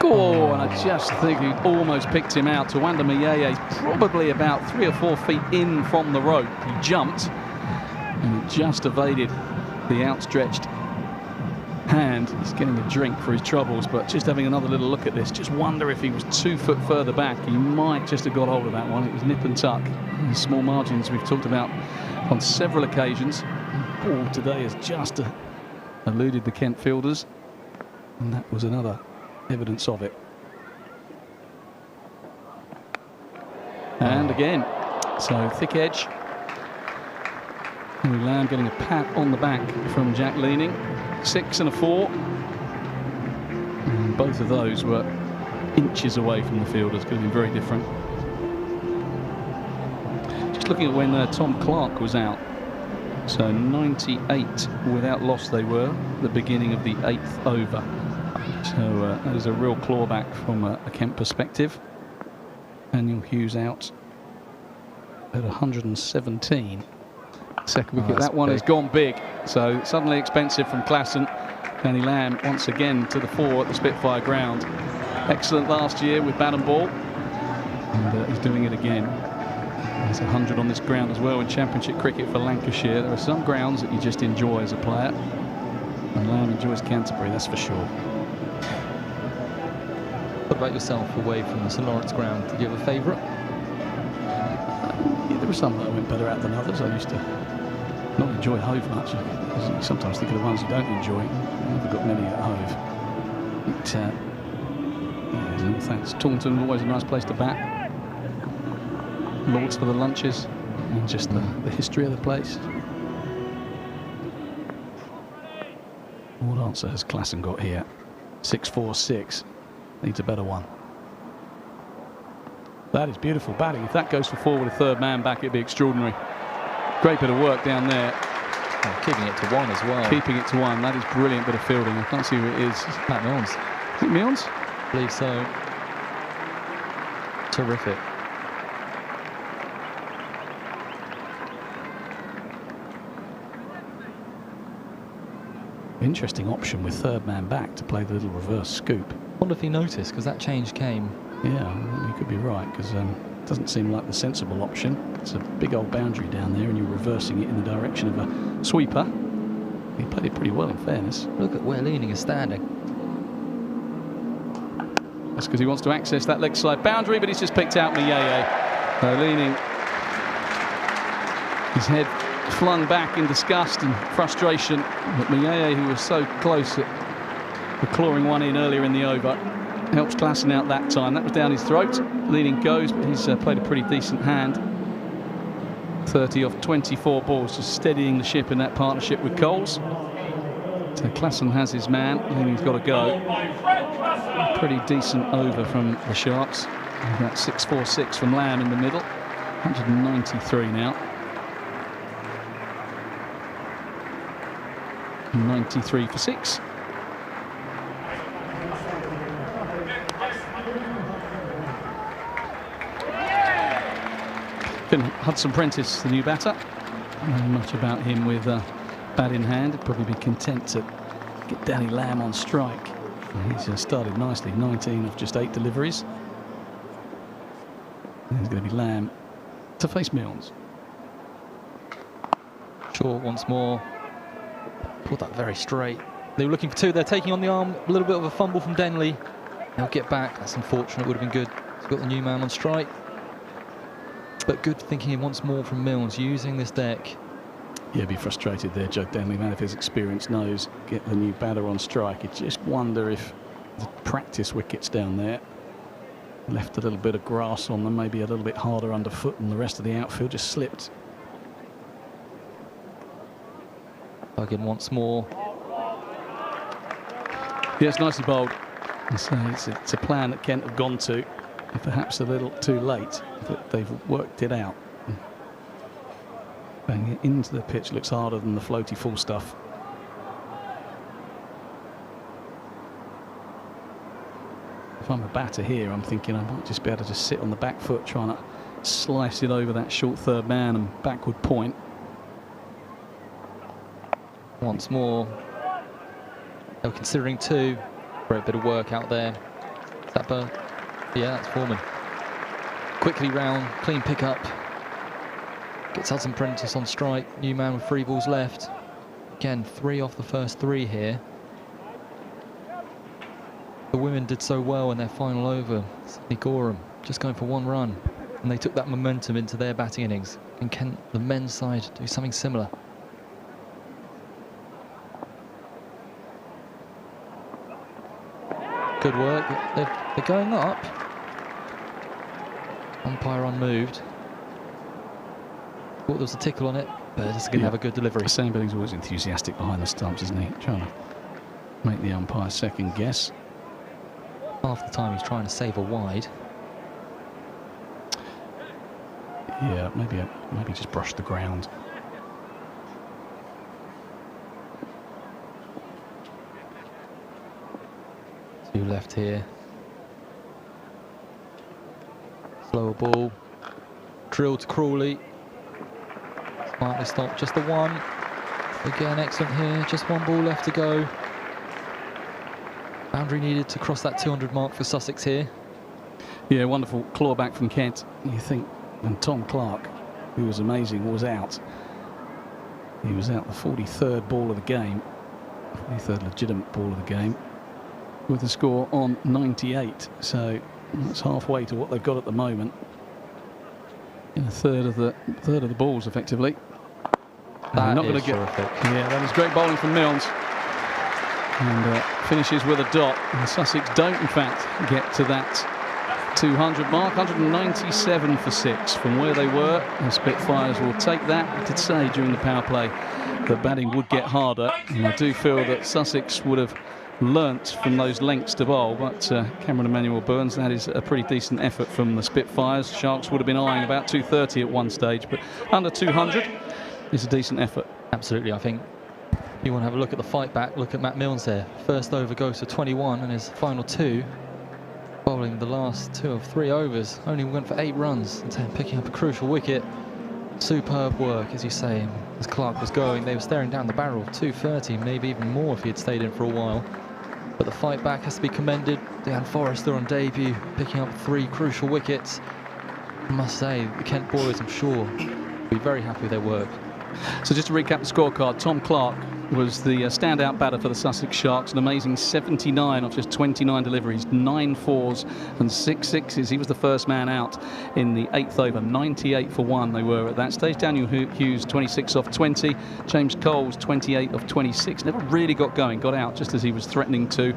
Oh, and I just think he almost picked him out. Tawanda Mayeye probably about 3 or 4 feet in from the rope. He jumped and he just evaded the outstretched hand. He's getting a drink for his troubles, but just having another little look at this, just wonder if he was 2 foot further back, he might just have got hold of that one. It was nip and tuck. The small margins we've talked about on several occasions. The ball today has just eluded the Kent fielders, and that was another evidence of it. And again, so thick edge. Henry Lamb getting a pat on the back from Jack Leaning. 6 and a 4. And both of those were inches away from the fielders. Could have been very different. Just looking at when Tom Clark was out. So 98 without loss they were, the beginning of the 8th over. So that is a real clawback from a Kent perspective. Daniel Hughes out at 117. Second wicket, that one has gone big. So suddenly expensive from Klassen. Danny Lamb once again to the fore at the Spitfire ground. Excellent last year with bat and ball. And he's doing it again. There's 100 on this ground as well in Championship cricket for Lancashire. There are some grounds that you just enjoy as a player. And Lamb enjoys Canterbury, that's for sure. What about yourself away from the St Lawrence ground? Did you have a favourite? Yeah, there were some that I went better at than others. I used to not enjoy Hove much. I sometimes think of the ones you don't enjoy. I've never got many at Hove. But, yeah, no thanks. Taunton, always a nice place to bat. Lords for the lunches. And just the history of the place. What answer has Klassen got here? 6-4-6. Needs a better one. That is beautiful batting. If that goes for 4 with a third man back, it'd be extraordinary. Great bit of work down there. Oh, keeping it to 1 as well. Keeping it to 1. That is brilliant bit of fielding. I can't see who it is. Matt Milnes. Is it Milnes? I believe so. Terrific. Interesting option with third man back to play the little reverse scoop. I wonder if he noticed, because that change came. Yeah, you could be right, because it doesn't seem like the sensible option. It's a big old boundary down there, and you're reversing it in the direction of a sweeper. He played it pretty well, in fairness. Look at where Leaning is standing. That's because he wants to access that leg side boundary, but he's just picked out Mayeye. Leaning, his head flung back in disgust and frustration. But Mieye, who was so close at clawing one in earlier in the over, helps Klassen out that time. That was down his throat. Leading goes, but he's played a pretty decent hand. 30 off 24 balls, just steadying the ship in that partnership with Coles. So Klassen has his man, and he's got to go. Pretty decent over from the Sharks. About 6-4-6 from Lamb in the middle. 193 now. 93 for 6. Hudson Prentice, the new batter. Not much about him with bat in hand. He'd probably be content to get Danny Lamb on strike. He's started nicely, 19 of just 8 deliveries. And he's going to be Lamb to face Milnes. Short once more. Pulled that very straight. They were looking for 2. They're taking on the arm. A little bit of a fumble from Denley. They'll get back. That's unfortunate. Would have been good. He's got the new man on strike. But good thinking once more from Milnes, using this deck. Yeah, be frustrated there, Joe Denley, man, if his experience knows, get the new batter on strike. You just wonder if the practice wickets down there left a little bit of grass on them, maybe a little bit harder underfoot, and the rest of the outfield just slipped. Again, once more. Yeah, it's nicely bowled. So it's a plan that Kent have gone to, perhaps a little too late, but they've worked it out. Bang it into the pitch looks harder than the floaty full stuff. If I'm a batter here, I'm thinking I might just be able to just sit on the back foot trying to slice it over that short third man and backward point. Once more. They were considering 2. Great bit of work out there. Is that Burn? Yeah, that's Foreman. Quickly round, clean pickup. Gets Hudson Prentice on strike. New man with 3 balls left. Again, 3 off the first 3 here. The women did so well in their final over. Sydney Gorham just going for 1 run. And they took that momentum into their batting innings. And can the men's side do something similar? Good work. They're going up. Umpire unmoved. Thought there was a tickle on it, but it's going to have a good delivery. Sam Billings always enthusiastic behind the stumps, isn't he? Trying to make the umpire second guess. Half the time he's trying to save a wide. Yeah, maybe just brush the ground. Two left here. Slower ball. Drill to Crawley. Smartly stopped, just the 1. Again, excellent here. Just 1 ball left to go. Boundary needed to cross that 200 mark for Sussex here. Yeah, wonderful claw back from Kent. You think when Tom Clark, who was amazing, was out. He was out the 43rd ball of the game. 43rd legitimate ball of the game. With the score on 98. So that's halfway to what they've got at the moment. In a third of the balls, effectively. That not is going to get. terrific. Yeah, that is great bowling from Milnes. And finishes with a dot. And Sussex don't, in fact, get to that 200 mark. 197 for 6 from where they were. The Spitfires will take that. I did say during the power play that batting would get harder. And I do feel that Sussex would have learnt from those lengths to bowl, but Cameron Emmanuel Burns, that is a pretty decent effort from the Spitfires. Sharks would have been eyeing about 230 at one stage, but under 200 is a decent effort. Absolutely. I think you want to have a look at the fight back. Look at Matt Milnes there. First over goes to 21 and his final 2. Bowling the last 2 of 3 overs. Only went for 8 runs and picking up a crucial wicket. Superb work, as you say. As Clark was going, they were staring down the barrel of 230, maybe even more if he had stayed in for a while. But the fight back has to be commended. Dan Forrester on debut, picking up 3 crucial wickets. I must say, the Kent boys, I'm sure, will be very happy with their work. So just to recap the scorecard, Tom Clark was the standout batter for the Sussex Sharks, an amazing 79 off just 29 deliveries, 9 fours and 6 sixes. He was the first man out in the 8th over, 98 for 1 they were at that stage. Daniel Hughes 26 off 20, James Coles 28 off 26, never really got going, got out just as he was threatening to.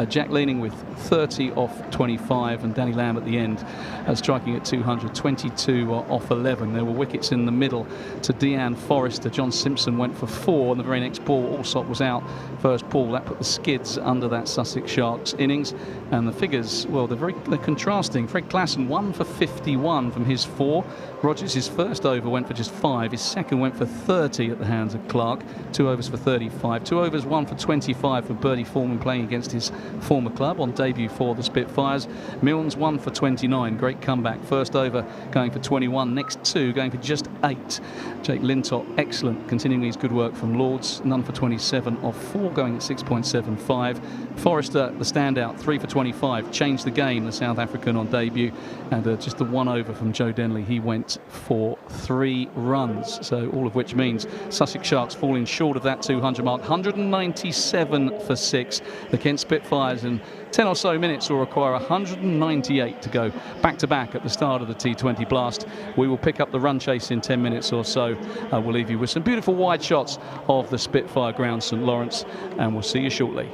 Jack Leaning with 30 off 25, and Danny Lamb at the end striking at 200, 22 off 11. There were wickets in the middle to Dean Forrester. John Simpson went for 4, and the very next ball Allsop was out first ball. That put the skids under that Sussex Sharks innings, and the figures, well, they're contrasting. Fred Klassen 1 for 51 from his 4. Rogers, his first over went for just 5, his second went for 30 at the hands of Clark, 2 overs for 35, 2 overs 1 for 25 for Bertie Foreman playing against his former club on debut for the Spitfires. Milnes 1 for 29, great comeback, first over going for 21, next 2 going for just 8. Jake Lintott excellent, continuing his good work from Lords, none for 27 off 4 going at 6.75. Forrester the standout, 3 for 25, changed the game, the South African on debut, and just the 1 over from Joe Denley, he went for 3 runs, so all of which means Sussex Sharks falling short of that 200 mark. 197 for 6. The Kent Spitfires in 10 or so minutes will require 198 to go back-to-back at the start of the T20 blast. We will pick up the run chase in 10 minutes or so. We'll leave you with some beautiful wide shots of the Spitfire ground, St Lawrence, and we'll see you shortly.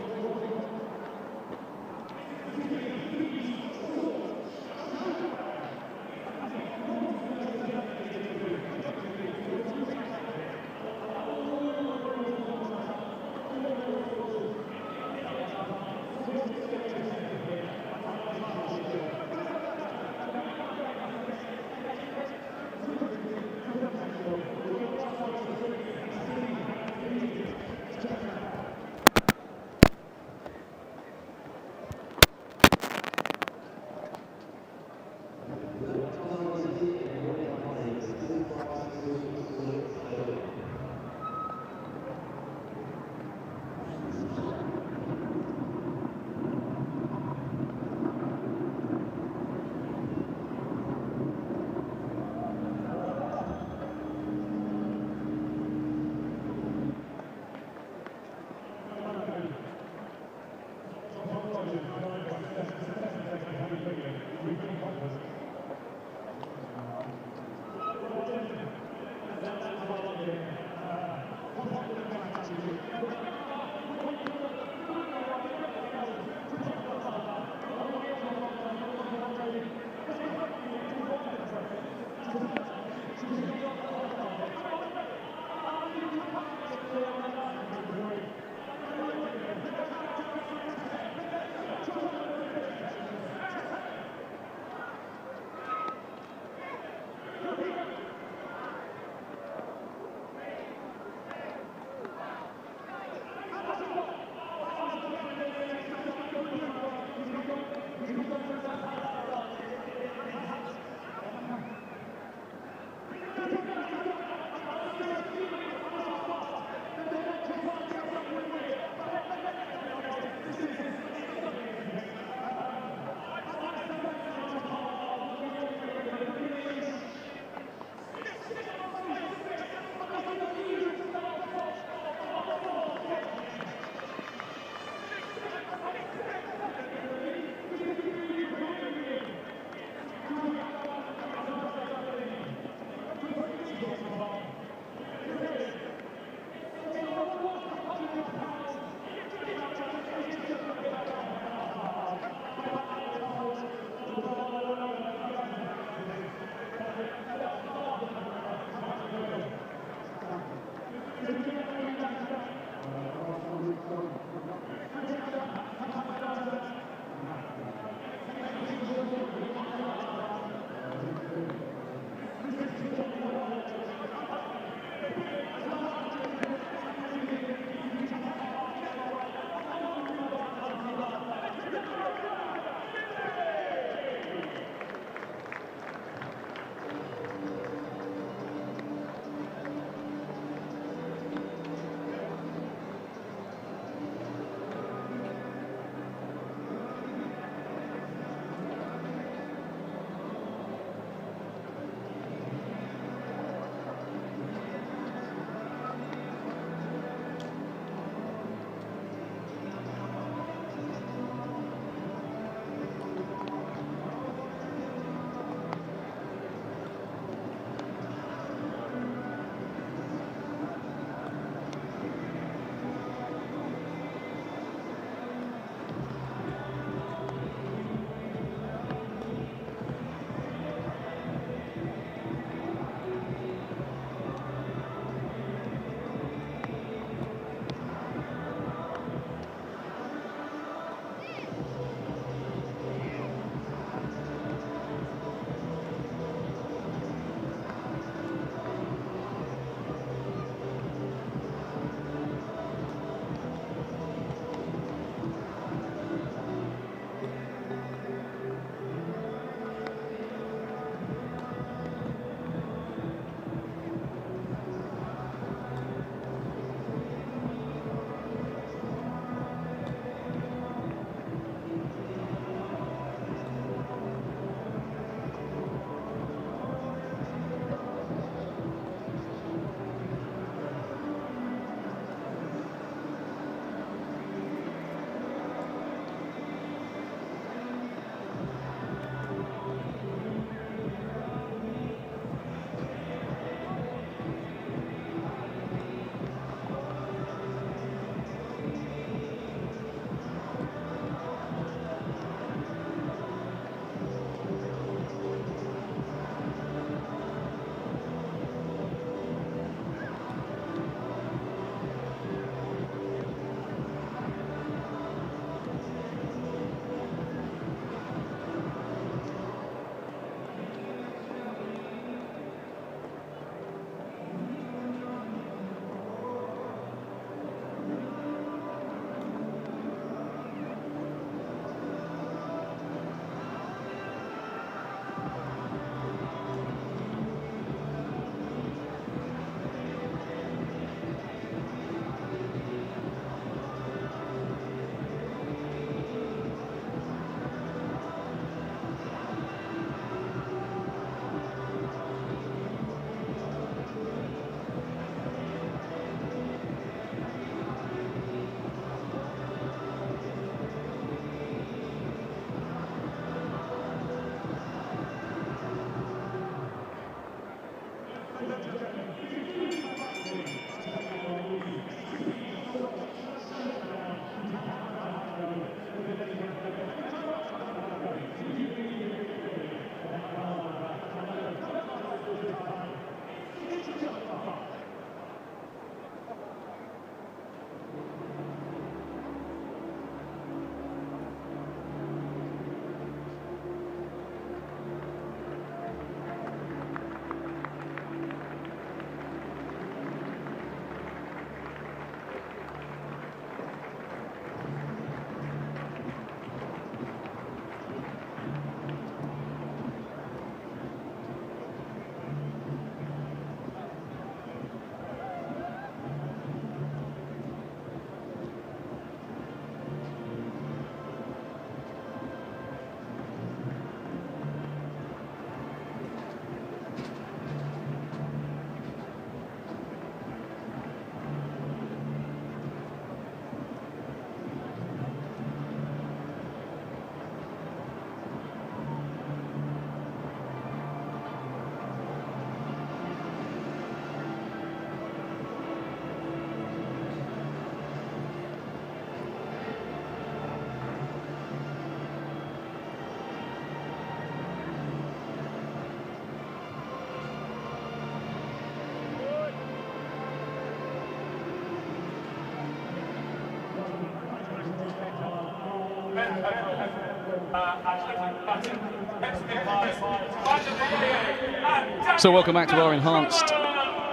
So welcome back to our enhanced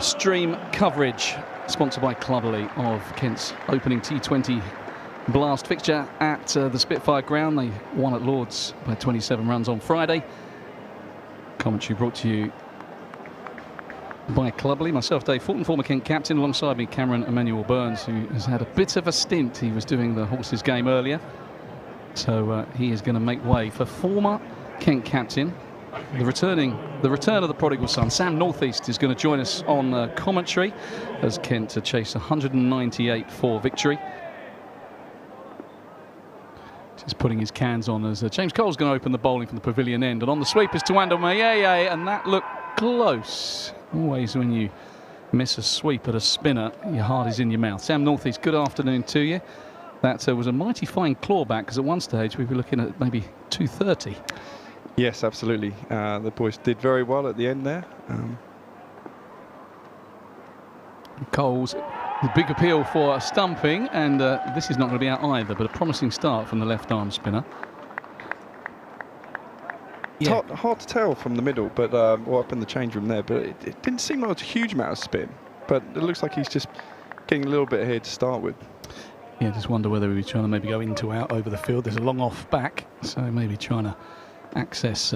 stream coverage, sponsored by Cluberly, of Kent's opening T20 Blast fixture at the Spitfire ground. They won at Lord's by 27 runs on Friday. Commentary brought to you by Cluberly. Myself, Dave Fulton, former Kent captain. Alongside me, Cameron Emmanuel Burns, who has had a bit of a stint. He was doing the horses game earlier. So he is going to make way for former Kent captain, the return of the prodigal son. Sam Northeast is going to join us on commentary as Kent chase 198 for victory. Just putting his cans on as James Cole's going to open the bowling from the pavilion end. And on the sweep is Tuando Mayeye, and that looked close. Always when you miss a sweep at a spinner, your heart is in your mouth. Sam Northeast, good afternoon to you. That was a mighty fine clawback, because at one stage we were looking at maybe 230. Yes, absolutely. The boys did very well at the end there. Coles, the big appeal for a stumping, and this is not going to be out either, but a promising start from the left arm spinner. Yeah. Hard to tell from the middle, but or up in the change room there, but it didn't seem like a huge amount of spin. But it looks like he's just getting a little bit ahead to start with. Yeah, just wonder whether he's trying to maybe go into out over the field. There's a long off back, so maybe trying to access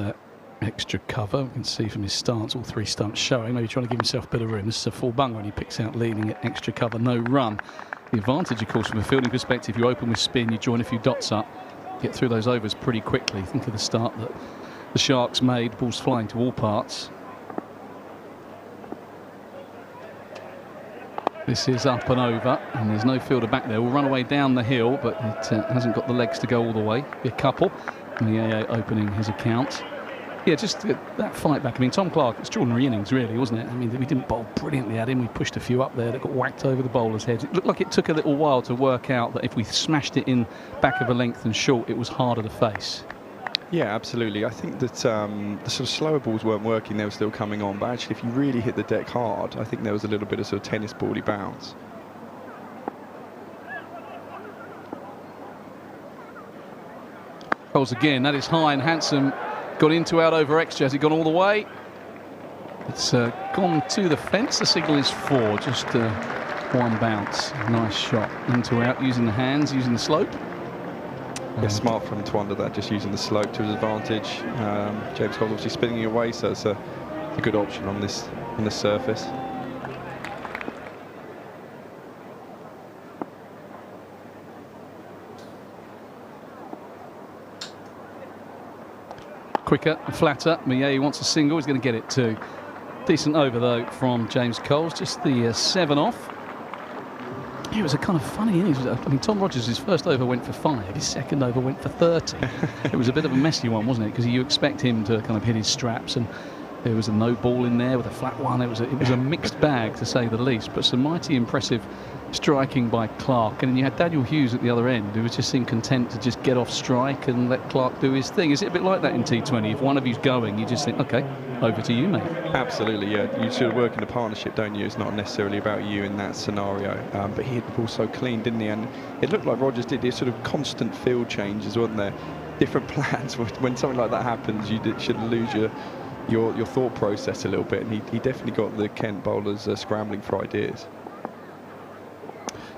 extra cover. We can see from his stance, all three stumps showing. Maybe trying to give himself a bit of room. This is a full bunger, and he picks out leading at extra cover, no run. The advantage, of course, from a fielding perspective, you open with spin, you join a few dots up, get through those overs pretty quickly. Think of the start that the Sharks made, balls flying to all parts. This is up and over, and there's no fielder back there. We'll run away down the hill, but it hasn't got the legs to go all the way. Be a couple. Mayeye opening his account. Yeah, just that fight back. I mean, Tom Clark, extraordinary innings, really, wasn't it? I mean, we didn't bowl brilliantly at him. We pushed a few up there that got whacked over the bowler's heads. It looked like it took a little while to work out that if we smashed it in back of a length and short, it was harder to face. Yeah, absolutely. I think that the sort of slower balls weren't working. They were still coming on. But actually, if you really hit the deck hard, I think there was a little bit of sort of tennis bally bounce. Bowls again. That is high and handsome. Got into out over extra. Has he gone all the way? It's gone to the fence. The signal is 4. Just one bounce. Nice shot. Into out, using the hands, using the slope. Yeah, smart from Tuando that, just using the slope to his advantage. James Cole's obviously spinning it away, so it's a good option on this surface. Quicker and flatter. Mayeye wants a single. He's going to get it too. Decent over though from James Coles. Just the 7 off. It was a kind of funny innings. I mean, Tom Rogers, his first over went for 5, his second over went for 30. It was a bit of a messy one, wasn't it? Because you expect him to kind of hit his straps, and There was a no ball in there with a flat one. It was a mixed bag, to say the least, but some mighty impressive striking by Clark. And then you had Daniel Hughes at the other end, who was just seemed content to just get off strike and let Clark do his thing. Is it a bit like that in T20? If one of you's going, you just think, OK, over to you, mate. Absolutely, yeah. You should work in a partnership, don't you? It's not necessarily about you in that scenario. But he hit the ball so clean, didn't he? And it looked like Rogers did these sort of constant field changes, wasn't there? Different plans. When something like that happens, you should lose your thought process a little bit, and he definitely got the Kent bowlers scrambling for ideas.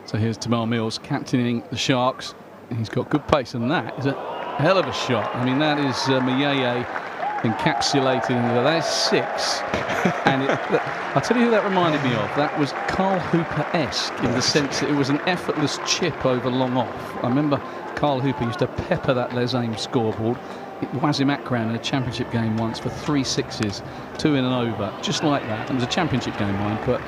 So here's Tamal Mills captaining the Sharks. He's got good pace, and that is a hell of a shot. I mean, that is Mayeye encapsulated into that is 6. And I'll tell you who that reminded me of. That was Carl Hooper-esque in the sense that it was an effortless chip over long off. I remember Carl Hooper used to pepper that Les Ames scoreboard. It was him Akram in a championship game once for 3 sixes, 2 in and over, just like that. It was a championship game, mind, but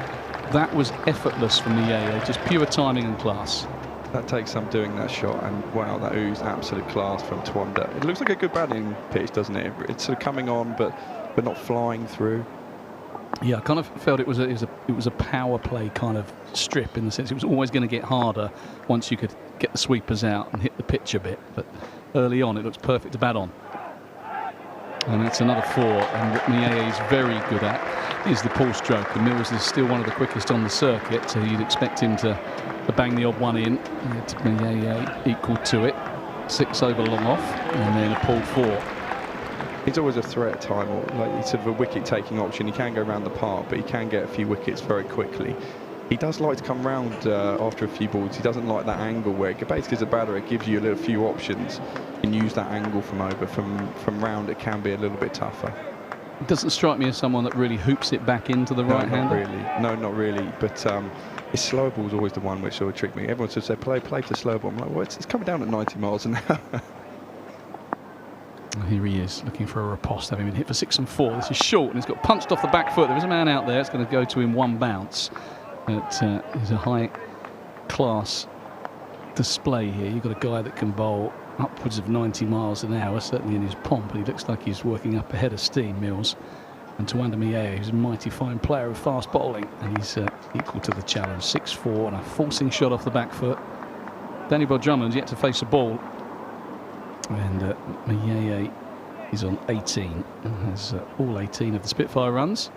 that was effortless from the Yaya, just pure timing and class. That takes some doing, that shot, and wow, that oozed absolute class from Twanda. It looks like a good batting pitch, doesn't it? It's sort of coming on, but not flying through. Yeah, I kind of felt it was a power play kind of strip, in the sense it was always going to get harder once you could get the sweepers out and hit the pitch a bit. But early on, it looks perfect to bat on. And that's another 4. And what Mayeye is very good at is the pull stroke. And Mills is still one of the quickest on the circuit, so you'd expect him to bang the odd one in. Mayeye equal to it. 6 over long off, and then a pull 4. He's always a threat at time, or like he's sort of a wicket-taking option. He can go around the park, but he can get a few wickets very quickly. He does like to come round after a few balls. He doesn't like that angle where, basically as a batter, it gives you a little few options. You can use that angle from over. From round, it can be a little bit tougher. It doesn't strike me as someone that really hoops it back into the right hander. No, not really. But his slow ball is always the one which sort of tricked me. Everyone sort of said, play for slow ball. I'm like, well, it's coming down at 90 miles an hour. Here he is, looking for a riposte, having been hit for 6 and 4. This is short, and he's got punched off the back foot. There is a man out there. It's going to go to him one bounce. It is a high-class display here. You've got a guy that can bowl upwards of 90 miles an hour, certainly in his pomp, and he looks like he's working up ahead of steam, Mills. And Tawanda Mayeye, who's a mighty fine player of fast bowling, and he's equal to the challenge. 6-4 and a forcing shot off the back foot. Daniel Bell Drummond's yet to face a ball. And Mayeye is on 18 and has all 18 of the Spitfire runs.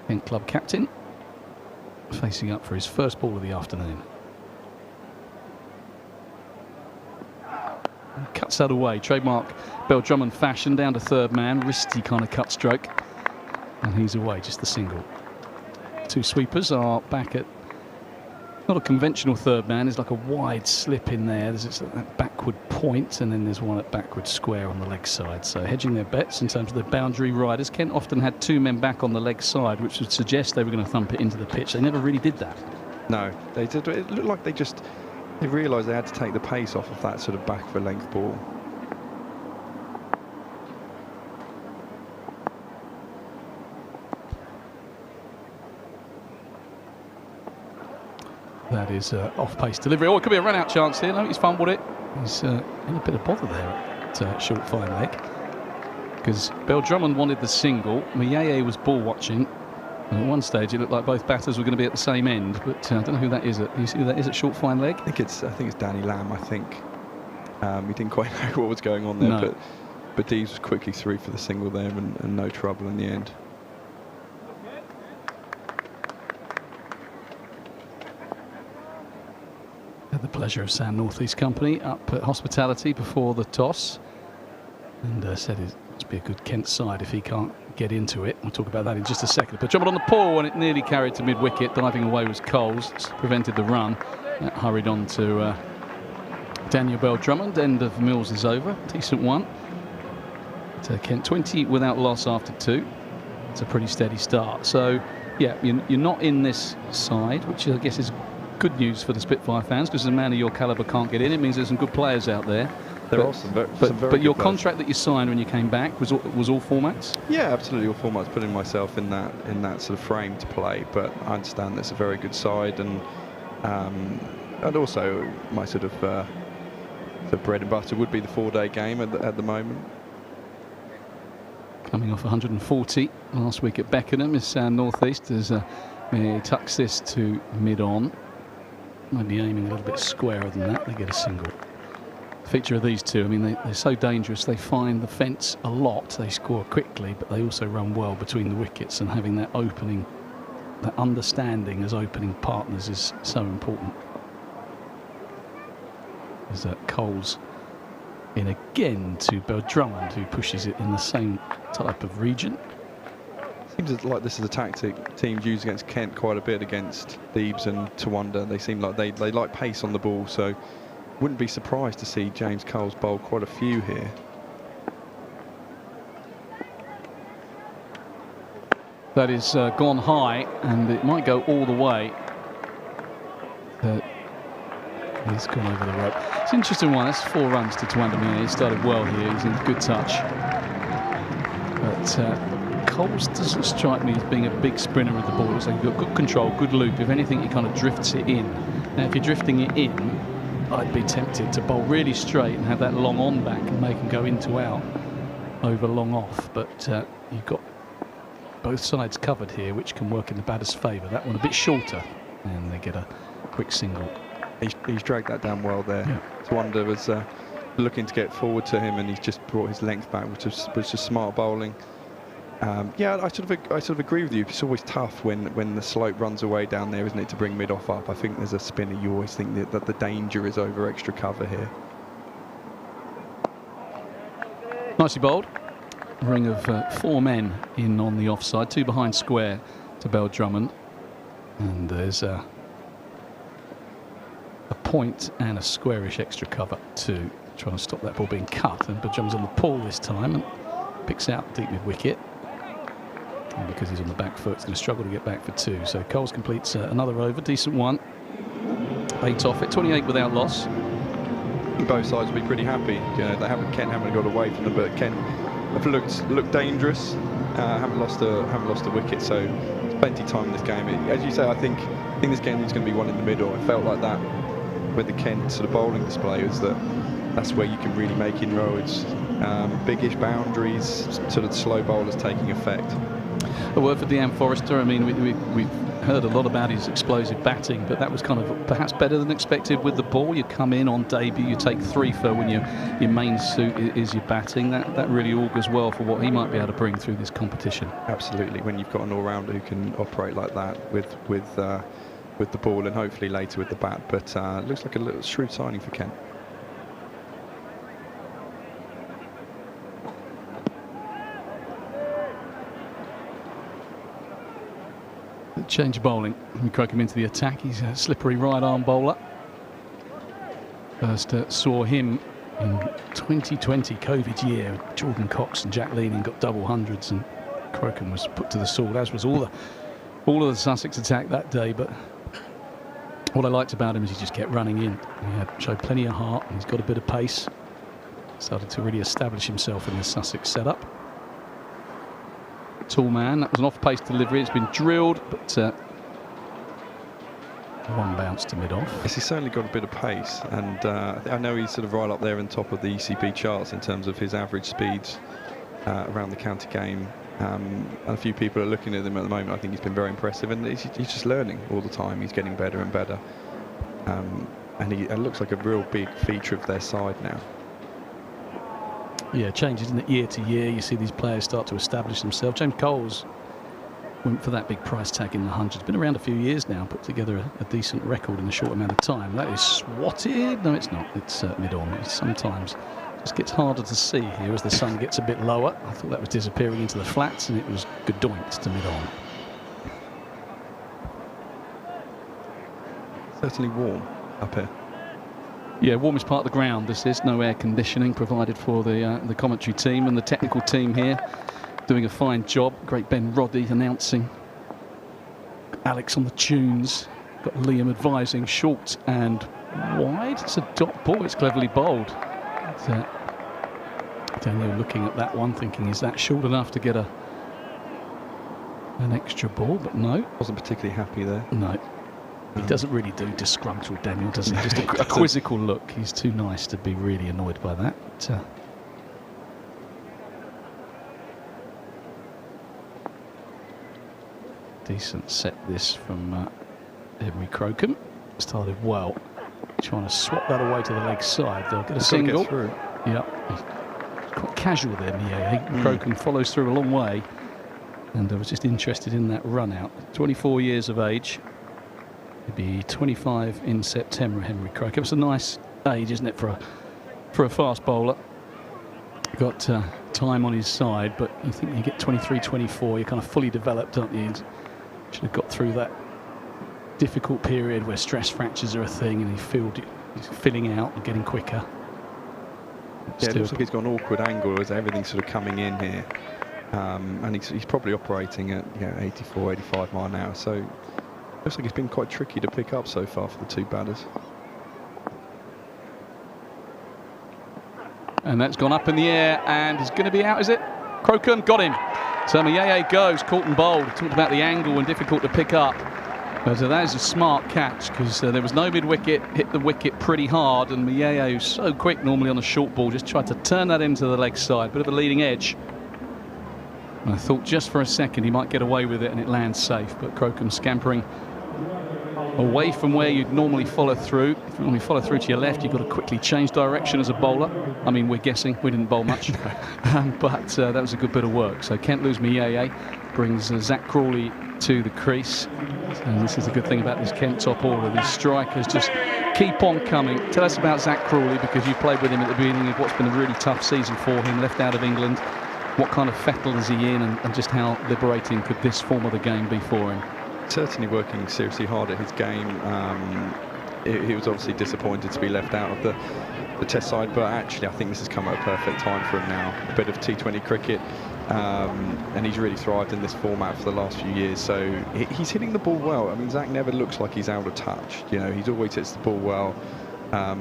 Kent club captain, facing up for his first ball of the afternoon. He cuts that away, trademark Bell Drummond fashion, down to third man, wristy kind of cut stroke, and he's away, just the single. 2 sweepers are back at not a conventional third man. There's like a wide slip in there. There's that backward point, and then there's one at backward square on the leg side. So hedging their bets in terms of the boundary riders. Kent often had 2 men back on the leg side, which would suggest they were going to thump it into the pitch. They never really did that. No, they did. It looked like they realised they had to take the pace off of that sort of back for length ball. That is off-pace delivery. Oh, it could be a run-out chance here. No, he's fumbled it. He's in a bit of bother there at short fine leg, because Bell Drummond wanted the single. Mayeye was ball watching, and at one stage it looked like both batters were going to be at the same end. But I don't know who that is. You see who that is at short fine leg? I think it's Danny Lamb. I think he didn't quite know what was going on there, no. But Dees was quickly through for the single there, and no trouble in the end. Had the pleasure of Sam Northeast Company up at hospitality before the toss, and said it must be a good Kent side if he can't get into it. We'll talk about that in just a second. But Drummond on the pull, and it nearly carried to mid-wicket. Diving away was Coles, prevented the run. That hurried on to Daniel Bell Drummond. End of Mills is over. Decent one. To Kent, 20 without loss after 2. It's a pretty steady start. So, yeah, you're not in this side, which I guess is good news for the Spitfire fans, because a man of your calibre can't get in. It means there's some good players out there. There are some very but your good contract that you signed when you came back was all formats? Yeah, absolutely all formats. Putting myself in that sort of frame to play, but I understand that's a very good side, and also my sort of the bread and butter would be the 4-day game at the moment. coming off 140 last week at Beckenham, is northeast as he tucks this to mid-on. Might be aiming a little bit squarer than that. They get a single. Feature of these two, I mean, they're so dangerous. They find the fence a lot. They score quickly, but they also run well between the wickets, and having that opening, that understanding as opening partners is so important. As Coles in again to Drummond, who pushes it in the same type of region. Seems like this is a tactic teams use against Kent quite a bit, against Thebes and Tawanda. They seem like they like pace on the ball, so wouldn't be surprised to see James Coles bowl quite a few here. That is gone high, and it might go all the way. He's gone over the rope. It's an interesting one. That's 4 runs to Tawanda. He started well here. He's in good touch. But Coles doesn't strike me as being a big sprinter of the ball. It's like you've got good control, good loop. If anything, he kind of drifts it in. Now, if you're drifting it in, I'd be tempted to bowl really straight and have that long on back and make him go into out over long off. But you've got both sides covered here, which can work in the batter's favour. That one a bit shorter, and they get a quick single. He's dragged that down well there. Yeah. Tawanda was looking to get forward to him, and he's just brought his length back, which was just smart bowling. Yeah, I sort of agree with you. It's always tough when the slope runs away down there, isn't it, to bring mid-off up. I think there's a spinner. You always think that the danger is over extra cover here. Nicely bowled. Ring of 4 men in on the offside, 2 behind square to Drummond, and there's a point and a squarish extra cover to try and stop that ball being cut. And Drummond's on the pull this time and picks out deep mid wicket. And because he's on the back foot, he's going to struggle to get back for 2. So Coles completes another over, decent one. 8 off it, 28 without loss. Both sides will be pretty happy. You know, Kent haven't got away from them, but Kent have looked dangerous. Haven't lost a wicket, so there's plenty of time in this game. As you say, I think this game is going to be one in the middle. It felt like that with the Kent sort of bowling display, is that's where you can really make inroads. Biggish boundaries, sort of slow bowlers taking effect. A word for Dean Forrester. I mean, we've heard a lot about his explosive batting, but that was kind of perhaps better than expected with the ball. You come in on debut, you take 3 for when your main suit is your batting. That really augurs well for what he might be able to bring through this competition. Absolutely, when you've got an all-rounder who can operate like that with the ball and hopefully later with the bat. But looks like a little shrewd signing for Kent. Change of bowling. We crack him into the attack. He's a slippery right-arm bowler. First saw him in 2020, COVID year. Jordan Cox and Jack Leaning got double hundreds, and Crocombe was put to the sword, as was all of the Sussex attack that day. But what I liked about him is he just kept running in. He showed plenty of heart, and he's got a bit of pace. Started to really establish himself in the Sussex setup. Tall man. That was an off-pace delivery. It's been drilled, but one bounce to mid-off. Yes, he's certainly got a bit of pace, and I know he's sort of right up there on top of the ECB charts in terms of his average speeds around the county game. And a few people are looking at him at the moment. I think he's been very impressive, and he's just learning all the time. He's getting better and better, and he looks like a real big feature of their side now. Yeah, changes, isn't it, year to year. You see these players start to establish themselves. James Coles went for that big price tag in the hundreds. Been around a few years now, put together a decent record in a short amount of time. That is swatted. No, it's not. It's mid-on. It sometimes just gets harder to see here as the sun gets a bit lower. I thought that was disappearing into the flats, and it was good doinks to mid-on. Certainly warm up here. Yeah, warmest part of the ground. This is no air conditioning provided for the commentary team and the technical team here, doing a fine job. Great Ben Roddy announcing. Alex on the tunes. Got Liam advising short and wide. It's a dot ball. It's cleverly bowled. Daniel looking at that one, thinking, is that short enough to get an extra ball? But no. Wasn't particularly happy there. No. He doesn't really do disgruntled, Daniel, does he? Just a quizzical look. He's too nice to be really annoyed by that. Decent set this from Henry Crocombe. Started well. Trying to swap that away to the leg side. They'll get a single. Get through. Yeah. Quite casual there, Miei. Crocombe follows through a long way. And I was just interested in that run out. 24 years of age. He'll be 25 in September, Henry Crocombe. It's a nice age, isn't it, for a fast bowler? Got time on his side, but you think you get 23, 24, you're kind of fully developed, aren't you? Should have got through that difficult period where stress fractures are a thing, and he's filling out and getting quicker. Yeah, it looks like he's got an awkward angle as everything's sort of coming in here. And he's probably operating at 84, 85 mile an hour. So looks like it's been quite tricky to pick up so far for the two batters. And that's gone up in the air and is going to be out, is it? Crocombe got him. So Miei goes, caught and bowled. Talked about the angle and difficult to pick up. But that is a smart catch because there was no mid-wicket, hit the wicket pretty hard, and Miei, who's so quick normally on a short ball, just tried to turn that into the leg side. Bit of a leading edge. And I thought just for a second he might get away with it and it lands safe, but Crocombe scampering away from where you'd normally follow through. If you normally follow through to your left, you've got to quickly change direction as a bowler. I mean, we're guessing. We didn't bowl much. But that was a good bit of work. So Kent lose Miei, brings Zach Crawley to the crease. And this is the good thing about this Kent top order. These strikers just keep on coming. Tell us about Zach Crawley, because you played with him at the beginning of what's been a really tough season for him, left out of England. What kind of fettle is he in, and just how liberating could this form of the game be for him? Certainly working seriously hard at his game. He was obviously disappointed to be left out of the Test side, but actually I think this has come at a perfect time for him now. A bit of T20 cricket, and he's really thrived in this format for the last few years. So he's hitting the ball well. I mean, Zach never looks like he's out of touch. You know, he's always hits the ball well.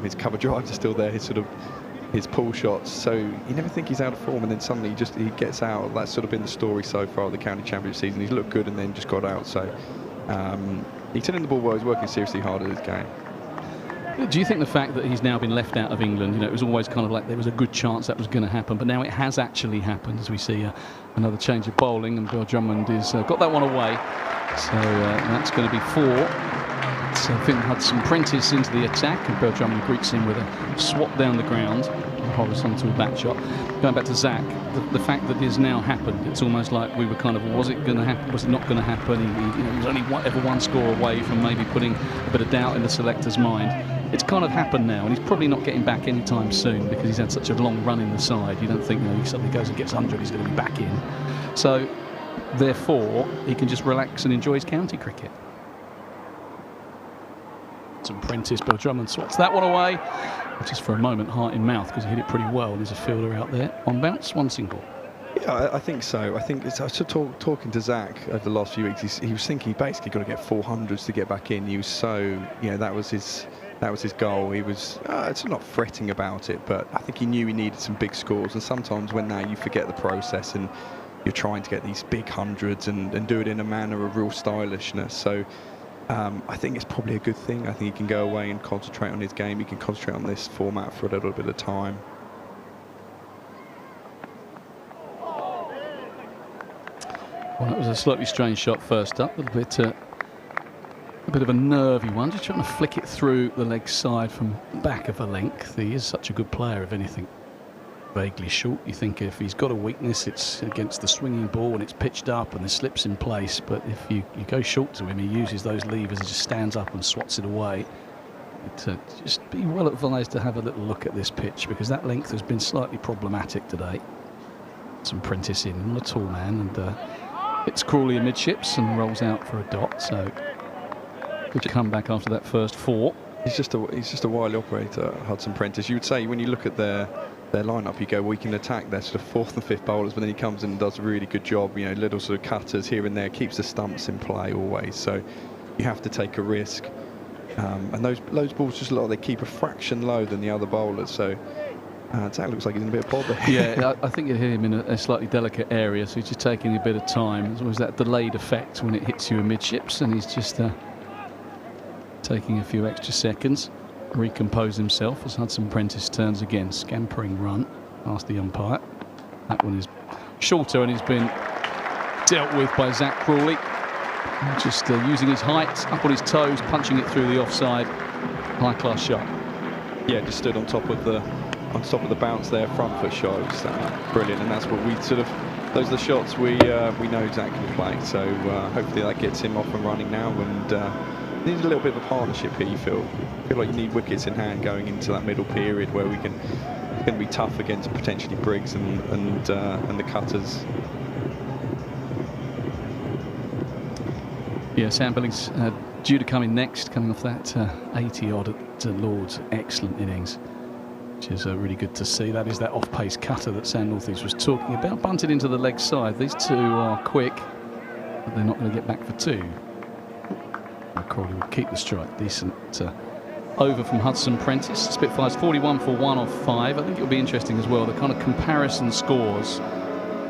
His cover drives are still there. His pull shots, so you never think he's out of form, and then suddenly he gets out. That's sort of been the story so far of the county championship season. He's looked good and then just got out. So he's hitting the ball well. He's working seriously hard at his game. Do you think the fact that he's now been left out of England, you know, it was always kind of like there was a good chance that was going to happen, but now it has actually happened, as we see another change of bowling, and Bill Drummond has got that one away. So that's going to be 4. So Finn Hudson Prentice into the attack, and Bill Drummond greets him with a swap down the ground, a horizontal back shot. Going back to Zach, the fact that it has now happened, it's almost like we were kind of, was it going to happen, was it not going to happen? He was only ever one score away from maybe putting a bit of doubt in the selector's mind. It's kind of happened now, and he's probably not getting back anytime soon because he's had such a long run in the side. You don't think, he suddenly goes and gets 100, he's going to be back in. So, therefore, he can just relax and enjoy his county cricket. Some Prentice, Bill Drummond swats that one away. Just for a moment, heart in mouth, because he hit it pretty well. There's a fielder out there. On bounce, 1 single. Yeah, I think so. I think it's talking to Zach over the last few weeks. He was thinking he basically got to get 400s to get back in. He was so, that was his goal. He was it's not fretting about it, but I think he knew he needed some big scores. And sometimes when now you forget the process and you're trying to get these big hundreds and do it in a manner of real stylishness. So. I think it's probably a good thing. I think he can go away and concentrate on his game. He can concentrate on this format for a little bit of time. Well, that was a slightly strange shot first up. A bit of a nervy one. Just trying to flick it through the leg side from back of a length. He is such a good player, if anything. Vaguely short. You think if he's got a weakness, it's against the swinging ball and it's pitched up and the slips in place. But if you go short to him, he uses those levers and just stands up and swats it away. Just be well advised to have a little look at this pitch, because that length has been slightly problematic today. Some Prentice in, not a tall man, and hits Crawley in midships and rolls out for a dot. So good comeback after that first 4. He's just a wily operator, Hudson Prentice. You would say when you look at their lineup, you go, we can attack their sort of 4th and 5th bowlers, but then he comes in and does a really good job. Little sort of cutters here and there, keeps the stumps in play always. So you have to take a risk, and those balls just look like they keep a fraction lower than the other bowlers. So Zach looks like he's in a bit of bother. Yeah, I think it hit him in a slightly delicate area, so he's just taking a bit of time. There's always that delayed effect when it hits you in midships, and he's just taking a few extra seconds. Recompose himself as Hudson Prentice turns again. Scampering run past the umpire. That one is shorter and he's been dealt with by Zach Crawley. Just using his height, up on his toes, punching it through the offside. High-class shot. Yeah, just stood on top of the bounce there, front foot shot. It was brilliant, and that's what we sort of. Those are the shots we know exactly to play. So hopefully that gets him off and running now. And needs a little bit of a partnership here. You feel like you need wickets in hand going into that middle period where we can. It's going to be tough against potentially Briggs and the cutters. Yeah, Sam Billings due to come in next, coming off that 80-odd at Lord's. Excellent innings, which is really good to see. That is that off-pace cutter that Sam Northeast was talking about. Bunted into the leg side. These two are quick, but they're not going to get back for two. Crawley will keep the strike. Decent over from Hudson Prentice. Spitfires 41 for 1 off 5. I think it'll be interesting as well, the kind of comparison scores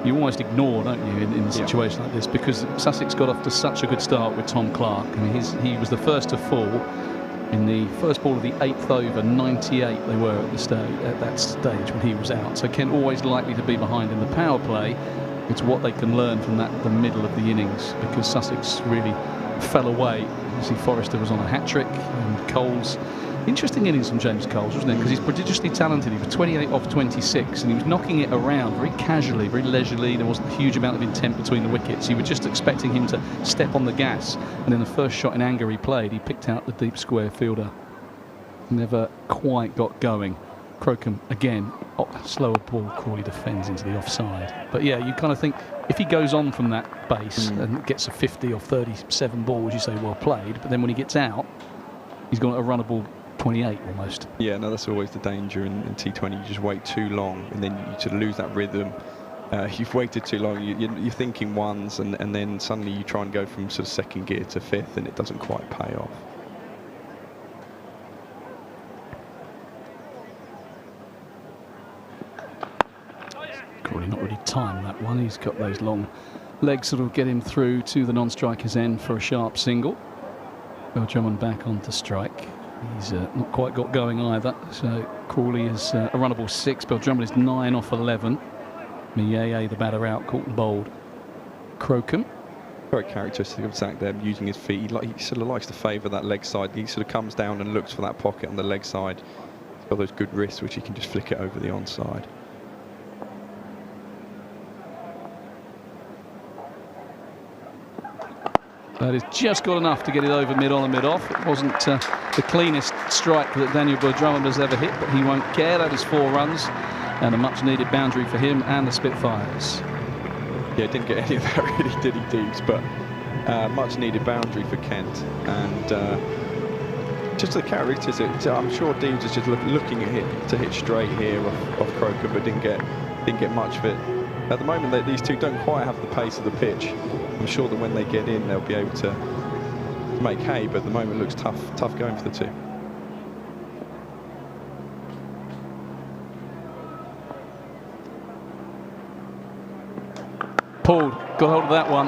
you almost ignore, don't you, in a situation like this, because Sussex got off to such a good start with Tom Clark. I mean, he was the first to fall in the first ball of the 8th over. 98 they were at that stage when he was out. So Kent always likely to be behind in the power play. It's what they can learn from the middle of the innings, because Sussex really fell away. You see Forrester was on a hat-trick, and Coles. Interesting innings from James Coles, wasn't it? Because he's prodigiously talented. He was 28 off 26, and he was knocking it around very casually, very leisurely. There wasn't a huge amount of intent between the wickets. You were just expecting him to step on the gas. And in the first shot in anger he played, he picked out the deep square fielder. Never quite got going. Crocombe, again, slower ball. Crawley defends into the offside. But yeah, you kind of think, if he goes on from that base and gets a 50 or 37 balls, you say, well played. But then when he gets out, he's got a runnable 28 almost. Yeah, no, that's always the danger in T20. You just wait too long, and then you sort of lose that rhythm. You've waited too long. You're thinking ones, and then suddenly you try and go from sort of second gear to fifth, and it doesn't quite pay off. Crawley not really timed that one. He's got those long legs that will get him through to the non-striker's end for a sharp single. Bill Drummond back on to strike. He's not quite got going either. So Crawley is a runnable 6. Bill Drummond is 9 off 11. Mieye, the batter, out, caught and bowled. Crocombe. Very characteristic of Zach there, using his feet. He sort of likes to favour that leg side. He sort of comes down and looks for that pocket on the leg side. He's got those good wrists, which he can just flick it over the onside. That is just got enough to get it over mid-on and mid-off. It wasn't the cleanest strike that Daniel Drummond has ever hit, but he won't care. That is 4 runs and a much-needed boundary for him and the Spitfires. Yeah, didn't get any of that really, did he, Deebs? But much-needed boundary for Kent. And just the characteristics, I'm sure Deebs is just looking to hit straight here off Crocombe, but didn't get much of it. At the moment, these two don't quite have the pace of the pitch. I'm sure that when they get in, they'll be able to make hay, but at the moment it looks tough going for the two. Paul got hold of that one.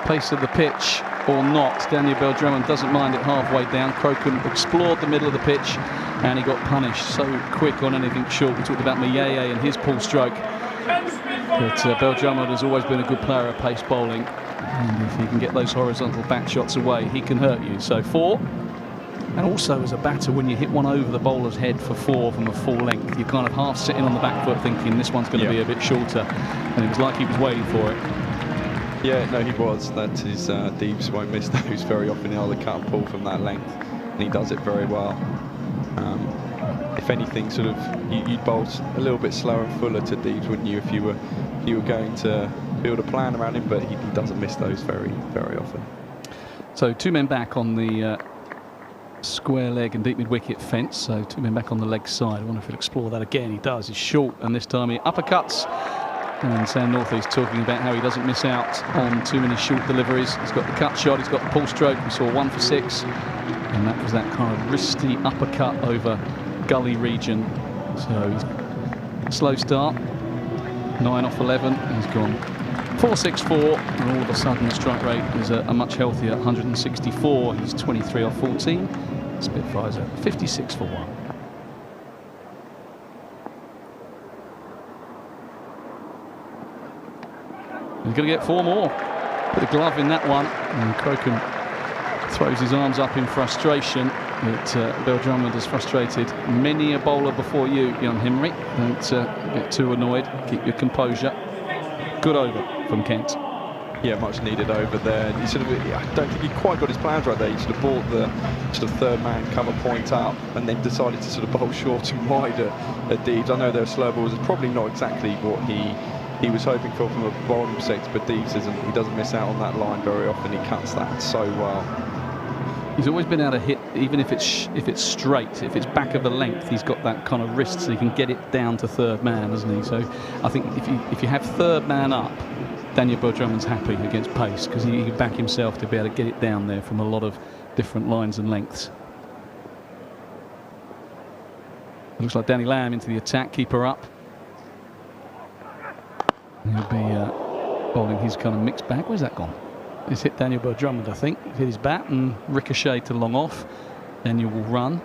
Pace of the pitch or not. Daniel Drummond doesn't mind it halfway down. Crocombe explored the middle of the pitch and he got punished so quick on anything short. We talked about Mieye and his pull stroke. But Bill Drummond has always been a good player of pace bowling. And if he can get those horizontal back shots away, he can hurt you. So 4. And also as a batter, when you hit one over the bowler's head for 4 from a full length, you're kind of half sitting on the back foot thinking this one's going to be a bit shorter. And it was like he was waiting for it. Yeah, no, he was. That is, Deebs won't miss those very often. He'll either cut and pull from that length, and he does it very well. If anything, sort of, you'd bowl a little bit slower and fuller to Deebs, wouldn't you, if you were going to build a plan around him? But he doesn't miss those very, very often. So 2 men back on the square leg and deep mid-wicket fence. So 2 men back on the leg side. I wonder if he'll explore that again. He does. He's short, and this time he uppercuts. And Sam Northeast talking about how he doesn't miss out on too many short deliveries. He's got the cut shot, he's got the pull stroke. We saw 1 for 6. And that was that kind of wristy uppercut over gully region. So he's slow start. 9 off 11. He's gone 4-6-4. And all of a sudden the strike rate is a much healthier 164. He's 23 off 14. Spitfires at 56 for 1. He's going to get 4 more. Bit of glove in that one. And Crocombe throws his arms up in frustration. But Bill Drummond has frustrated many a bowler before you, young Henry. Don't get too annoyed. Keep your composure. Good over from Kent. Yeah, much needed over there. He sort of, I don't think he quite got his plans right there. He sort of brought the sort of third man cover point up and then decided to sort of bowl short and wide at Deeves. I know they're slow balls. It's probably not exactly what he was hoping for from a bowling perspective, but Deeves he doesn't miss out on that line very often. He cuts that so well. He's always been able to hit, even if it's straight, if it's back of the length, he's got that kind of wrist, so he can get it down to third man, hasn't he? So I think if you have third man up, Daniel Bill-Drummond's happy against pace because he can back himself to be able to get it down there from a lot of different lines and lengths. Looks like Danny Lamb into the attack, keeper up. He'll be bowling his kind of mixed bag. Where's that gone? It's hit Daniel Bill-Drummond, I think. Hit his bat and ricocheted to long off. Daniel will run.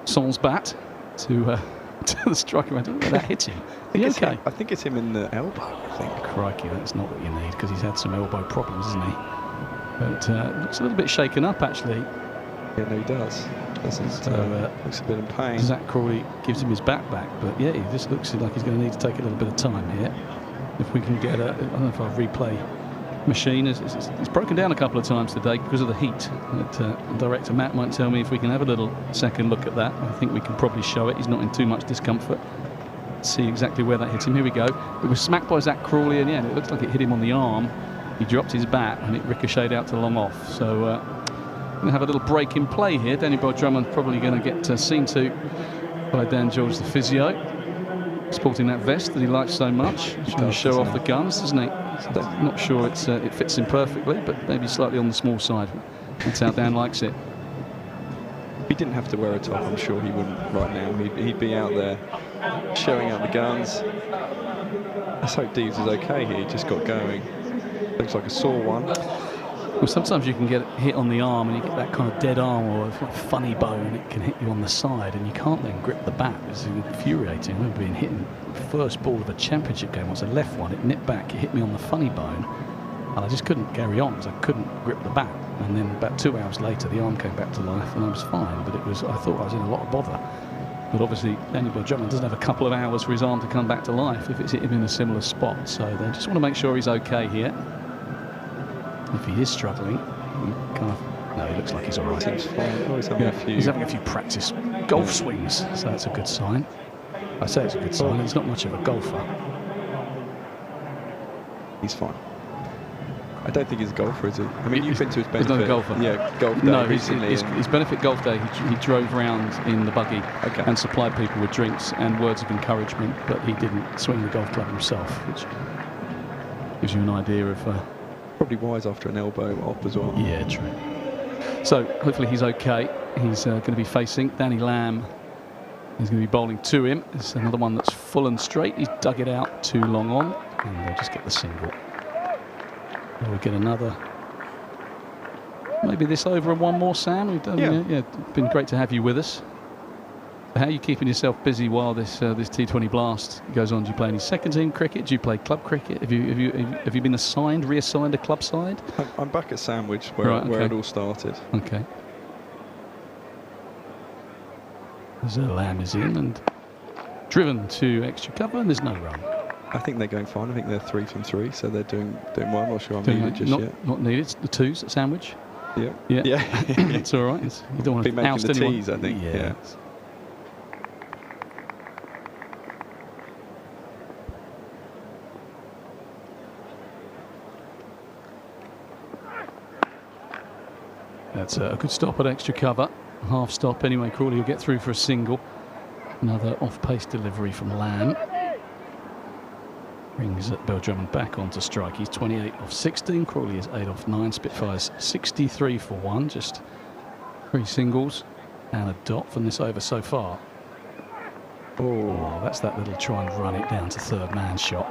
Son's bat to the striker. I don't know where that hits him. Okay. I think it's him in the elbow, I think. Crikey, that's not what you need because he's had some elbow problems, hasn't he? But looks a little bit shaken up, actually. Yeah, no, he does. Looks a bit in pain. Zach Crawley gives him his bat back, but yeah, he just looks like he's going to need to take a little bit of time here. If we can get I don't know if I'll replay machine. It's broken down a couple of times today because of the heat. But, director Matt might tell me if we can have a little second look at that. I think we can probably show it. He's not in too much discomfort. See exactly where that hits him. Here we go. It was smacked by Zach Crawley in the end. It looks like it hit him on the arm. He dropped his bat and it ricocheted out to long off. So we're going to have a little break in play here. Daniel Bill-Drummond probably going to get seen to by Dan George, the physio, sporting that vest that he likes so much. He's trying to show off the guns, doesn't he? Not sure it fits him perfectly, but maybe slightly on the small side. That's how Dan likes it. If he didn't have to wear a top, I'm sure he wouldn't right now. He'd be out there showing out the guns. Let's hope Deeves is okay here. He just got going. Looks like a sore one. Well, sometimes you can get hit on the arm and you get that kind of dead arm or a funny bone. It can hit you on the side and you can't then grip the bat. It's infuriating. I remember being hit in the first ball of a championship game. It was a left one. It nipped back. It hit me on the funny bone. And I just couldn't carry on because I couldn't grip the bat. And then about 2 hours later, the arm came back to life and I was fine. But I thought I was in a lot of bother. But obviously, Daniel Bill-Drummond doesn't have a couple of hours for his arm to come back to life if it's hit him in a similar spot. So they just want to make sure he's okay here. If he is struggling, no, he looks like he's all right. He's fine. He's having a few practice golf swings, so that's a good sign. I say it's a good sign. He's not much of a golfer. He's fine. I don't think he's a golfer, is he? I mean, you've been to his benefit. He's not a golfer. Yeah, golf day recently. His benefit golf day, he drove round in the buggy and supplied people with drinks and words of encouragement, but he didn't swing the golf club himself, which gives you an idea of... probably wise after an elbow op as well. Yeah, true. So hopefully he's okay. He's going to be facing Danny Lamb. He's going to be bowling to him. It's another one that's full and straight. He's dug it out too long on, and they'll just get the single. We'll get another. Maybe this over and one more, Sam. We've done. Yeah, been great to have you with us. How are you keeping yourself busy while this T20 blast goes on? Do you play any second team cricket? Do you play club cricket? Have you been reassigned a club side? I'm back at Sandwich where it all started. Okay. So Lamb is in and driven to extra cover, and there's no run. I think they're going fine. I think they're 3 from 3, so they're doing well. I'm not sure I'm needed just yet. Not needed. It's the twos at Sandwich. Yeah. It's all right. You don't want to oust anyone. Tees, I think. Yeah. That's a good stop at extra cover. Half stop anyway. Crawley will get through for a single. Another off-pace delivery from Lamb. Brings Bill-Drummond back onto strike. He's 28 off 16. Crawley is 8 off 9. Spitfires 63 for 1. Just 3 singles and a dot from this over so far. Oh, that's that little try and run it down to third man shot.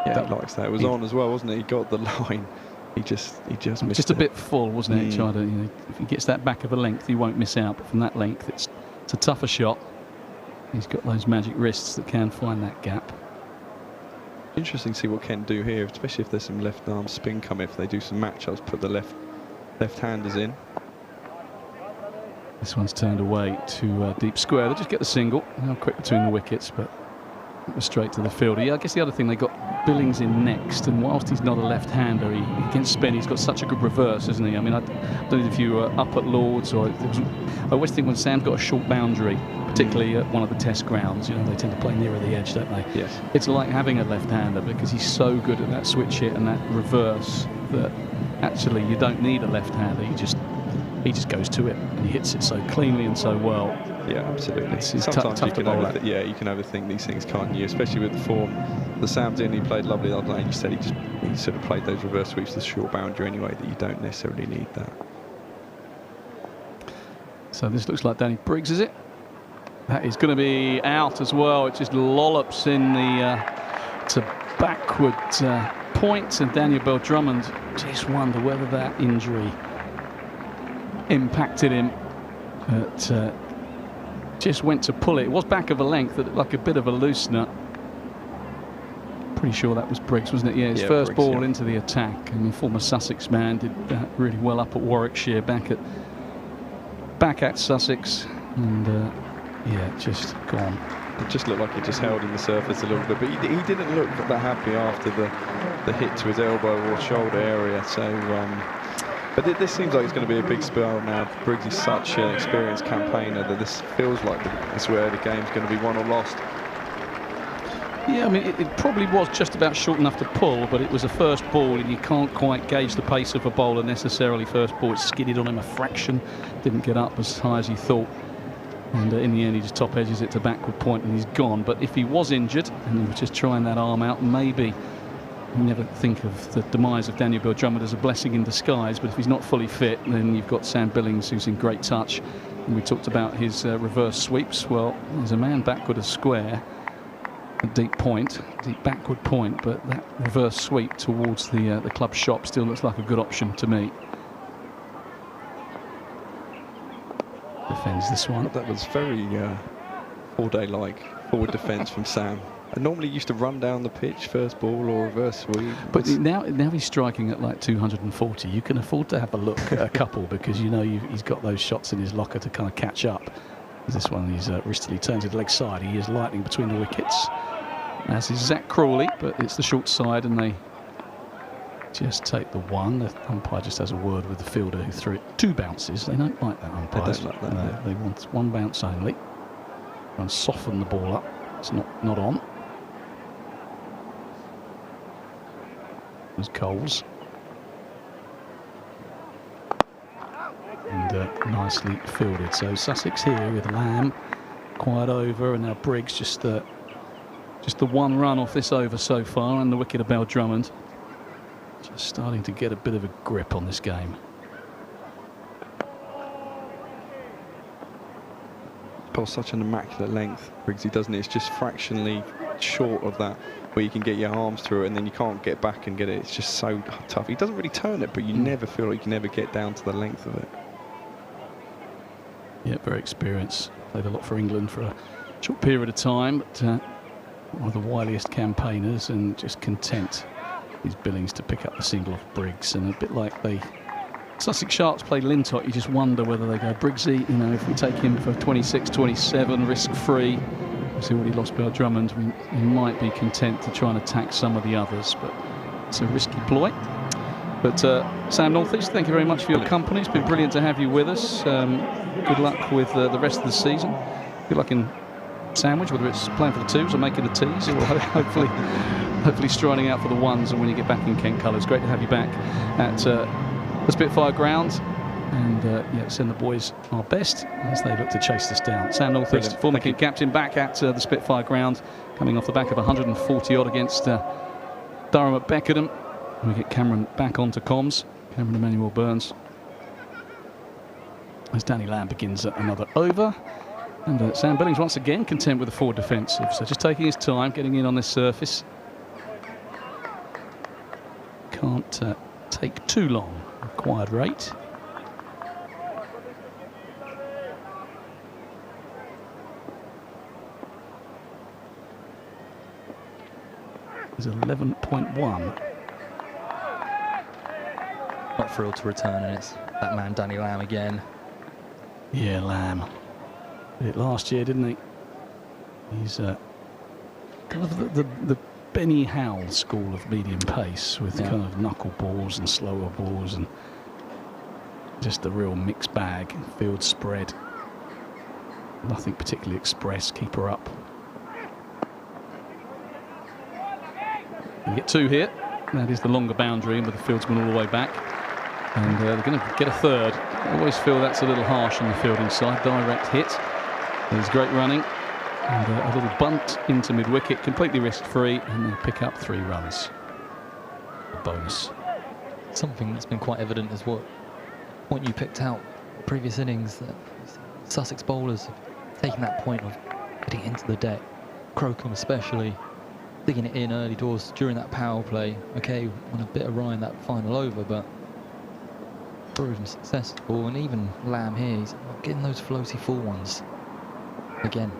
Yeah, he likes that. It was on as well, wasn't it? He got the line. He just missed it. Just a bit full, wasn't it? Trying to, if he gets that back of a length, he won't miss out. But from that length, it's a tougher shot. He's got those magic wrists that can find that gap. Interesting to see what Kent do here, especially if there's some left arm spin come, if they do some matchups, put the left-handers in. This one's turned away to deep square. They just get the single. How quick between the wickets, but it was straight to the fielder. Yeah, I guess the other thing, they got Billings in next, and whilst he's not a left-hander, he can spin. He's got such a good reverse, isn't he? I mean, I don't know if you were up at Lords, or I always think when Sam's got a short boundary, particularly at one of the test grounds, you know, they tend to play nearer the edge, don't they? Yes. It's like having a left-hander because he's so good at that switch hit and that reverse that actually you don't need a left-hander. He just goes to it and he hits it so cleanly and so well. Yeah, absolutely. It's Sometimes tough you to can bowl at. you can overthink these things, can't you? Especially with the form. The Sam's in, he played lovely the other day. You said he sort of played those reverse sweeps, the short boundary anyway, that you don't necessarily need that. So this looks like Danny Briggs, is it? That is going to be out as well. It just lollops in the to backward point, and Daniel Bell Drummond just wonder whether that injury impacted him. But just went to pull it. It was back of a length, like a bit of a loosener. Pretty sure that was Briggs, wasn't it? Yeah, his first Briggs, ball into the attack. I mean, former Sussex man, did really well up at Warwickshire, back at Sussex, and yeah, just gone. It just looked like it just held in the surface a little bit, but he didn't look that happy after the hit to his elbow or shoulder area. So, but this seems like it's going to be a big spell now. Briggs is such an experienced campaigner that this feels like it's where the game's going to be won or lost. Yeah, I mean, it probably was just about short enough to pull, but it was a first ball, and you can't quite gauge the pace of a bowler necessarily. First ball, it skidded on him a fraction, didn't get up as high as he thought. And in the end, he just top edges it to backward point and he's gone. But if he was injured and he was just trying that arm out, maybe you never think of the demise of Daniel Bell Drummond as a blessing in disguise. But if he's not fully fit, then you've got Sam Billings, who's in great touch. And we talked about his reverse sweeps. Well, there's a man backward of square, a deep backward point, but that reverse sweep towards the club shop still looks like a good option to me. Defends this one. That was very four-day-like forward defence from Sam. I normally used to run down the pitch, first ball or reverse sweep. But now he's striking at like 240. You can afford to have a look at a couple because you know he's got those shots in his locker to kind of catch up. This one, he's wristily turns it leg side. He is lightning between the wickets. As is Zach Crawley, but it's the short side and they just take the one. The umpire just has a word with the fielder who threw it 2 bounces. They don't like that, umpires. They don't like that. They want 1 bounce only. And soften the ball up. It's not on. There's Coles. And nicely fielded. So Sussex here with Lamb quiet over, and now Briggs just the 1 run off this over so far, and the wicket of Bell Drummond. Just starting to get a bit of a grip on this game. Bowls such an immaculate length, Briggsy, doesn't it? It's just fractionally short of that, where you can get your arms through it and then you can't get back and get it. It's just so tough. He doesn't really turn it, but you never feel like you can ever get down to the length of it. Yeah, very experienced. Played a lot for England for a short period of time, but one of the wiliest campaigners, and just content these Billings to pick up the single off Briggs. And a bit like Sussex Sharks play Lintott, you just wonder whether they go Briggsy, you know, if we take him for 26, 27, risk-free. He's already lost Bell Drummond. We might be content to try and attack some of the others, but it's a risky ploy. But Sam Northeast, thank you very much for your company. It's been brilliant to have you with us. Good luck with the rest of the season. Good luck in Sandwich, whether it's playing for the 2s or making the T's, or hopefully striding out for the 1s. And when you get back in Kent colours, great to have you back at the Spitfire ground. And yeah, send the boys our best as they look to chase this down. Sam Northeast, former Kent captain, back at the Spitfire ground, coming off the back of 140 odd against Durham at Beckenham. We get Cameron back onto comms. Cameron Emmanuel Burns. As Danny Lamb begins another over. And Sam Billings once again content with the forward defensive. So just taking his time, getting in on this surface. Can't take too long. Required rate. is 11.1. Not thrilled to return, and it's that man Danny Lamb again. Yeah, Lamb. Did it last year, didn't he? He's kind of the Benny Howell school of medium pace, with kind of knuckle balls and slower balls and just a real mixed bag. Field spread. Nothing particularly express. Keep her up. You get 2 here. That is the longer boundary, and with the fieldsman all the way back. And they're going to get a third. I always feel that's a little harsh on the fielding side. Direct hit. There's great running. And a little bunt into mid-wicket, completely risk-free, and they'll pick up 3 runs. A bonus. Something that's been quite evident is what you picked out previous innings, that Sussex bowlers have taken that point of getting into the deck. Crocombe especially, digging it in early doors during that power play. Okay, on a bit of Ryan that final over, but proven successful. And even Lamb here, he's not getting those floaty full ones again.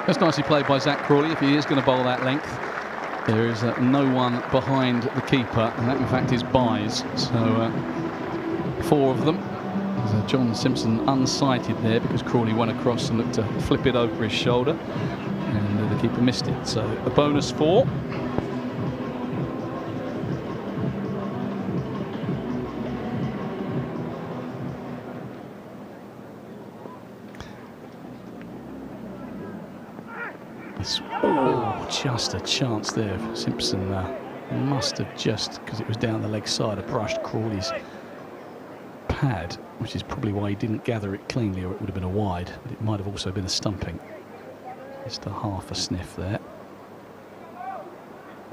That's nicely played by Zach Crawley. If he is going to bowl that length, there is no one behind the keeper, and that in fact is byes. So 4 of them. There's John Simpson unsighted there because Crawley went across and looked to flip it over his shoulder, and the keeper missed it. So a bonus 4. Oh, just a chance there. Simpson must have just, because it was down the leg side, brushed Crawley's pad, which is probably why he didn't gather it cleanly, or it would have been a wide, but it might have also been a stumping. Just a half a sniff there.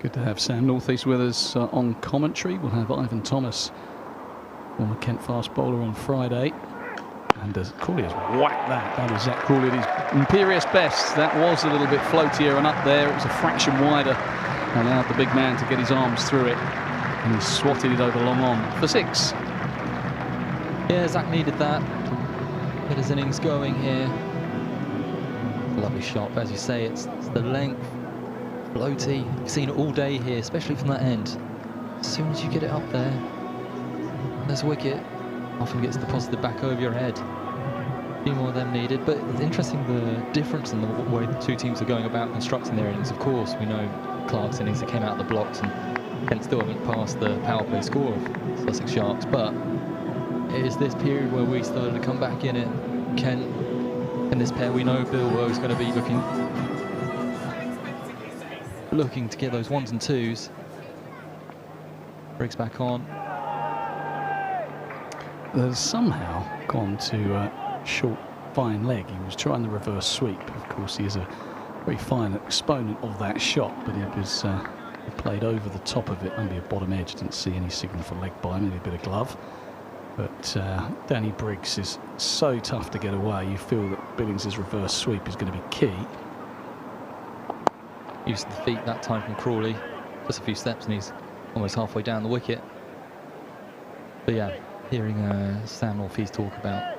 Good to have Sam Northeast with us on commentary. We'll have Ivan Thomas, former Kent fast bowler, on Friday. And Crawley has whacked that. That was Zach Crawley at his imperious best. That was a little bit floatier and up there. It was a fraction wider. Allowed the big man to get his arms through it. And he swatted it over long on for 6. Yeah, Zach needed that. Get his innings going here. Lovely shot, but as you say, it's the length. Floaty. You've seen it all day here, especially from that end. As soon as you get it up there, there's a wicket. Often gets deposited back over your head. A few more of them needed, but it's interesting the difference in the way the 2 teams are going about constructing their innings. Of course, we know Clark's innings that came out of the blocks, and Kent still haven't passed the power play score of Sussex Sharks, but it is this period where we started to come back in it. Kent and this pair, we know Bill Woe is going to be looking to get those 1s and 2s. Briggs back on. There's somehow gone to short, fine leg. He was trying the reverse sweep. Of course, he is a very fine exponent of that shot, but it was he played over the top of it, maybe a bottom edge. Didn't see any signal for leg by, maybe a bit of glove. But Danny Briggs is so tough to get away. You feel that Billings' reverse sweep is going to be key. Used the feet that time from Crawley. Just a few steps and he's almost halfway down the wicket. But yeah, hearing Sam Northeast talk about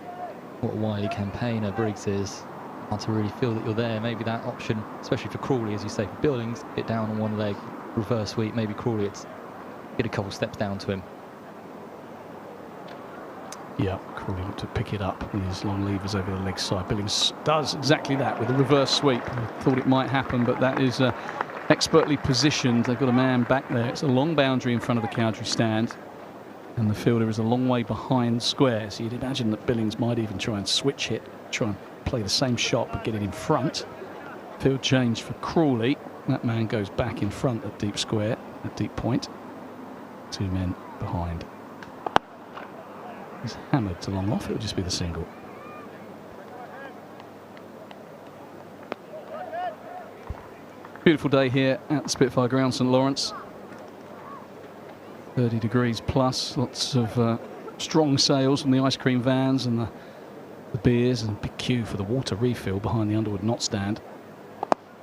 what a wily campaigner Briggs is, hard to really feel that you're there. Maybe that option, especially for Crawley, as you say, for Billings, get down on one leg, reverse sweep. Maybe Crawley, it's get a couple steps down to him. Yeah, Crawley looked to pick it up with his long levers over the leg side. Billings does exactly that with a reverse sweep. I thought it might happen, but that is expertly positioned. They've got a man back there. It's a long boundary in front of the Cowdrey stand, and the fielder is a long way behind square. So you'd imagine that Billings might even try and switch it, try and play the same shot, but get it in front. Field change for Crawley. That man goes back in front at deep square, at deep point. 2 men behind. He's hammered to long off. It'll just be the single. Beautiful day here at the Spitfire Ground, St Lawrence. 30 degrees plus. Lots of strong sales from the ice cream vans and the beers, and big queue for the water refill behind the Underwood Knot stand.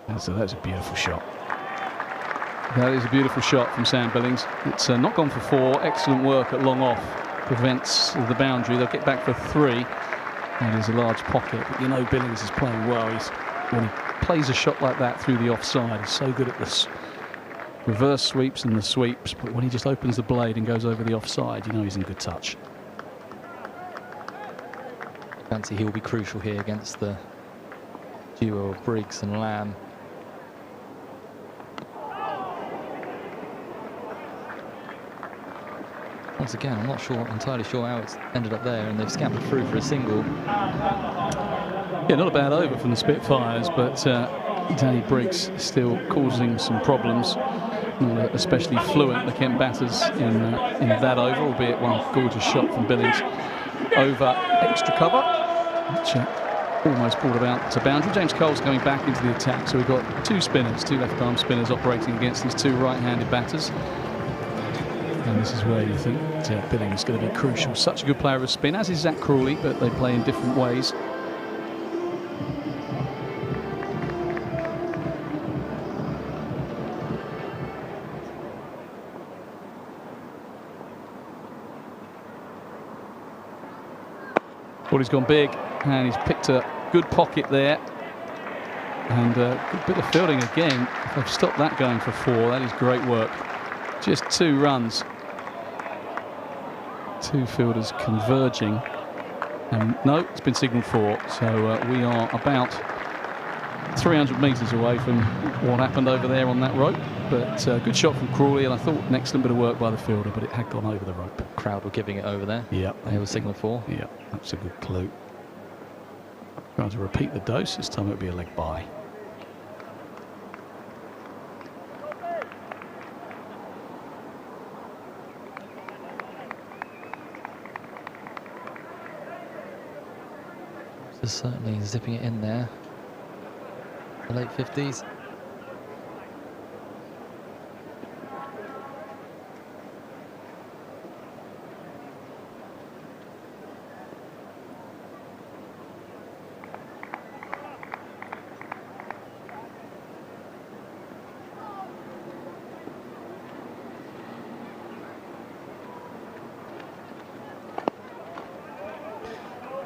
And so that's a beautiful shot. That is a beautiful shot from Sam Billings. It's not gone for 4. Excellent work at long off. Prevents the boundary. They'll get back for 3. That is a large pocket, but you know Billings is playing well. When he plays a shot like that through the offside. He's so good at this reverse sweeps and the sweeps, but when he just opens the blade and goes over the offside, you know he's in good touch. Fancy he'll be crucial here against the duo of Briggs and Lamb. Once again, I'm not entirely sure how it's ended up there, and they've scampered through for a single. Yeah, not a bad over from the Spitfires, but Danny Briggs still causing some problems. Not especially fluent, the Kent batters in that over, albeit one gorgeous shot from Billings over extra cover, which almost brought about to boundary. James Cole's coming back into the attack, so we've got two left-arm spinners operating against these two right-handed batters. And this is where you think Billings is going to be crucial. Such a good player of spin, as is Zach Crawley, but they play in different ways. Crawley's gone big, and he's picked a good pocket there. And a good bit of fielding again. If they've stopped that going for 4, that is great work. Just 2 runs. 2 fielders converging. No, it's been signalled 4. So we are about 300 metres away from what happened over there on that rope. But good shot from Crawley, and I thought an excellent bit of work by the fielder, but it had gone over the rope. Crowd were giving it over there. Yeah. They were signalled 4. Yeah, that's a good clue. Trying to repeat the dose. This time it would be a leg bye. Just certainly zipping it in there. The late 50s.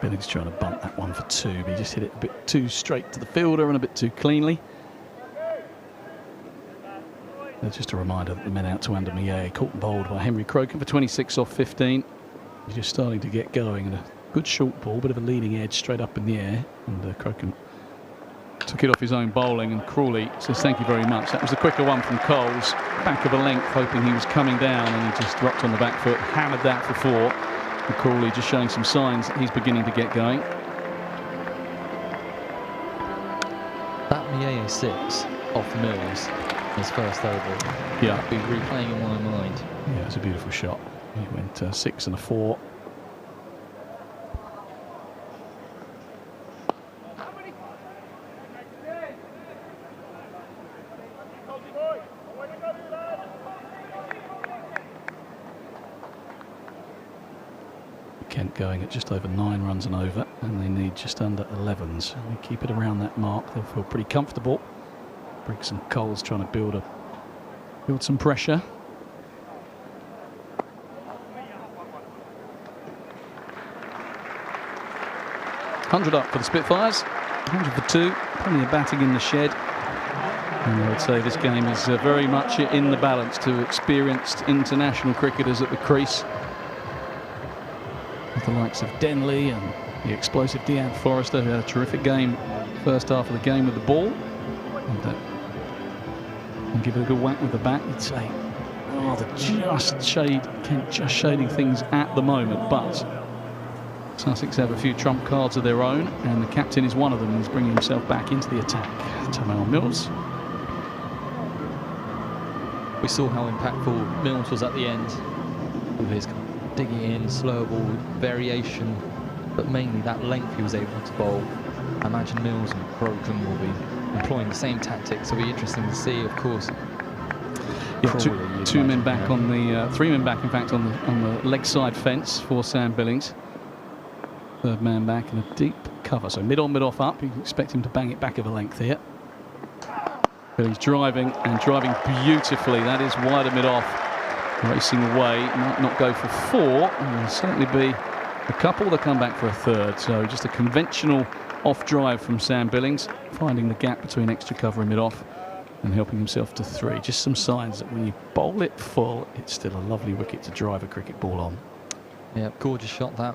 Billings trying to bunt that one for 2, but he just hit it a bit too straight to the fielder and a bit too cleanly. Just a reminder that the men out to Ander Millet, caught and bowled by Henry Crocombe for 26 off 15. He's just starting to get going, and a good short ball, bit of a leading edge straight up in the air, and Crocombe took it off his own bowling, and Crawley says thank you very much. That was the quicker one from Coles, back of a length, hoping he was coming down, and he just dropped on the back foot, hammered that for 4. And Crawley just showing some signs that he's beginning to get going. That Millet 6 off Mills, his first over. Yeah. I've been replaying in my mind. Yeah, it's a beautiful shot. He went 6 and a 4. Kent going at just over 9 runs and over, and they need just under 11. So they keep it around that mark, they'll feel pretty comfortable. Briggs and Coles trying to build some pressure. $100 up for the Spitfires, 100 for 2, plenty of batting in the shed. And I would say this game is very much in the balance to experienced international cricketers at the crease. With the likes of Denley and the explosive Dean Forrester, who had a terrific game first half of the game with the ball. And give it a good whack with the bat, you'd say, oh, Kent just shading things at the moment, but Sussex have a few trump cards of their own, and the captain is one of them. He's bringing himself back into the attack. Tamal Mills. We saw how impactful Mills was at the end with his digging in, slow ball, variation, but mainly that length he was able to bowl. I imagine Mills and Crocombe will be employing the same tactics. It'll be interesting to see, of course. Yeah, two men back on the 3 men back, in fact, on the leg side fence for Sam Billings. 3rd man back in a deep cover, so mid on, mid off up. You can expect him to bang it back of a length here. Billings driving beautifully. That is wider mid off. Racing away, might not go for 4, and there'll certainly be a couple that come back for a 3rd. So just a conventional off drive from Sam Billings, finding the gap between extra cover and mid-off and helping himself to 3. Just some signs that when you bowl it full, it's still a lovely wicket to drive a cricket ball on. Yeah, gorgeous shot that.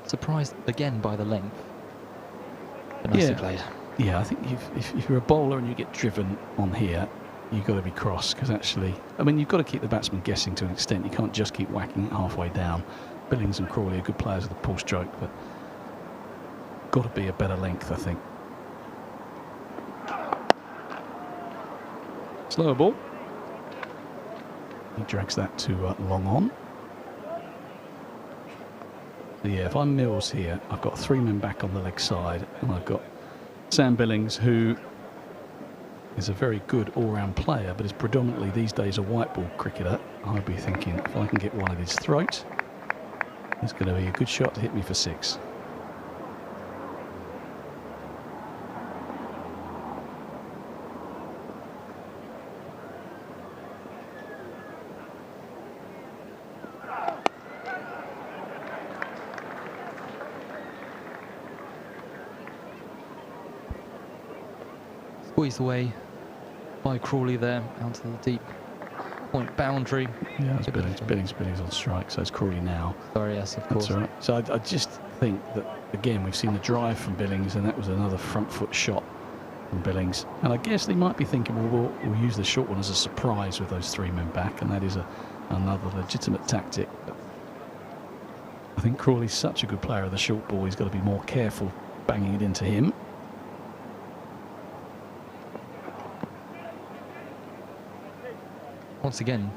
Surprised again by the length. But nicely played. Yeah, I think if you're a bowler and you get driven on here, you've got to be cross, because actually, I mean, you've got to keep the batsman guessing to an extent. You can't just keep whacking it halfway down. Billings and Crawley are good players with the pull stroke, but got to be a better length, I think. Slower ball. He drags that to long on. Yeah, if I'm Mills here, I've got 3 men back on the leg side, and I've got Sam Billings, who is a very good all-round player, but is predominantly these days a white ball cricketer. I'd be thinking, if I can get one at his throat, it's going to be a good shot to hit me for 6. Squeezed away by Crawley there, out to the deep point boundary. Yeah, it's Billings on strike, so it's Crawley now. Sorry, yes, of course. That's all right. So I just think that, again, we've seen the drive from Billings, and that was another front foot shot from Billings. And I guess they might be thinking, well, we'll use the short one as a surprise with those 3 men back, and that is another legitimate tactic. But I think Crawley's such a good player of the short ball, he's got to be more careful banging it into him. Once again,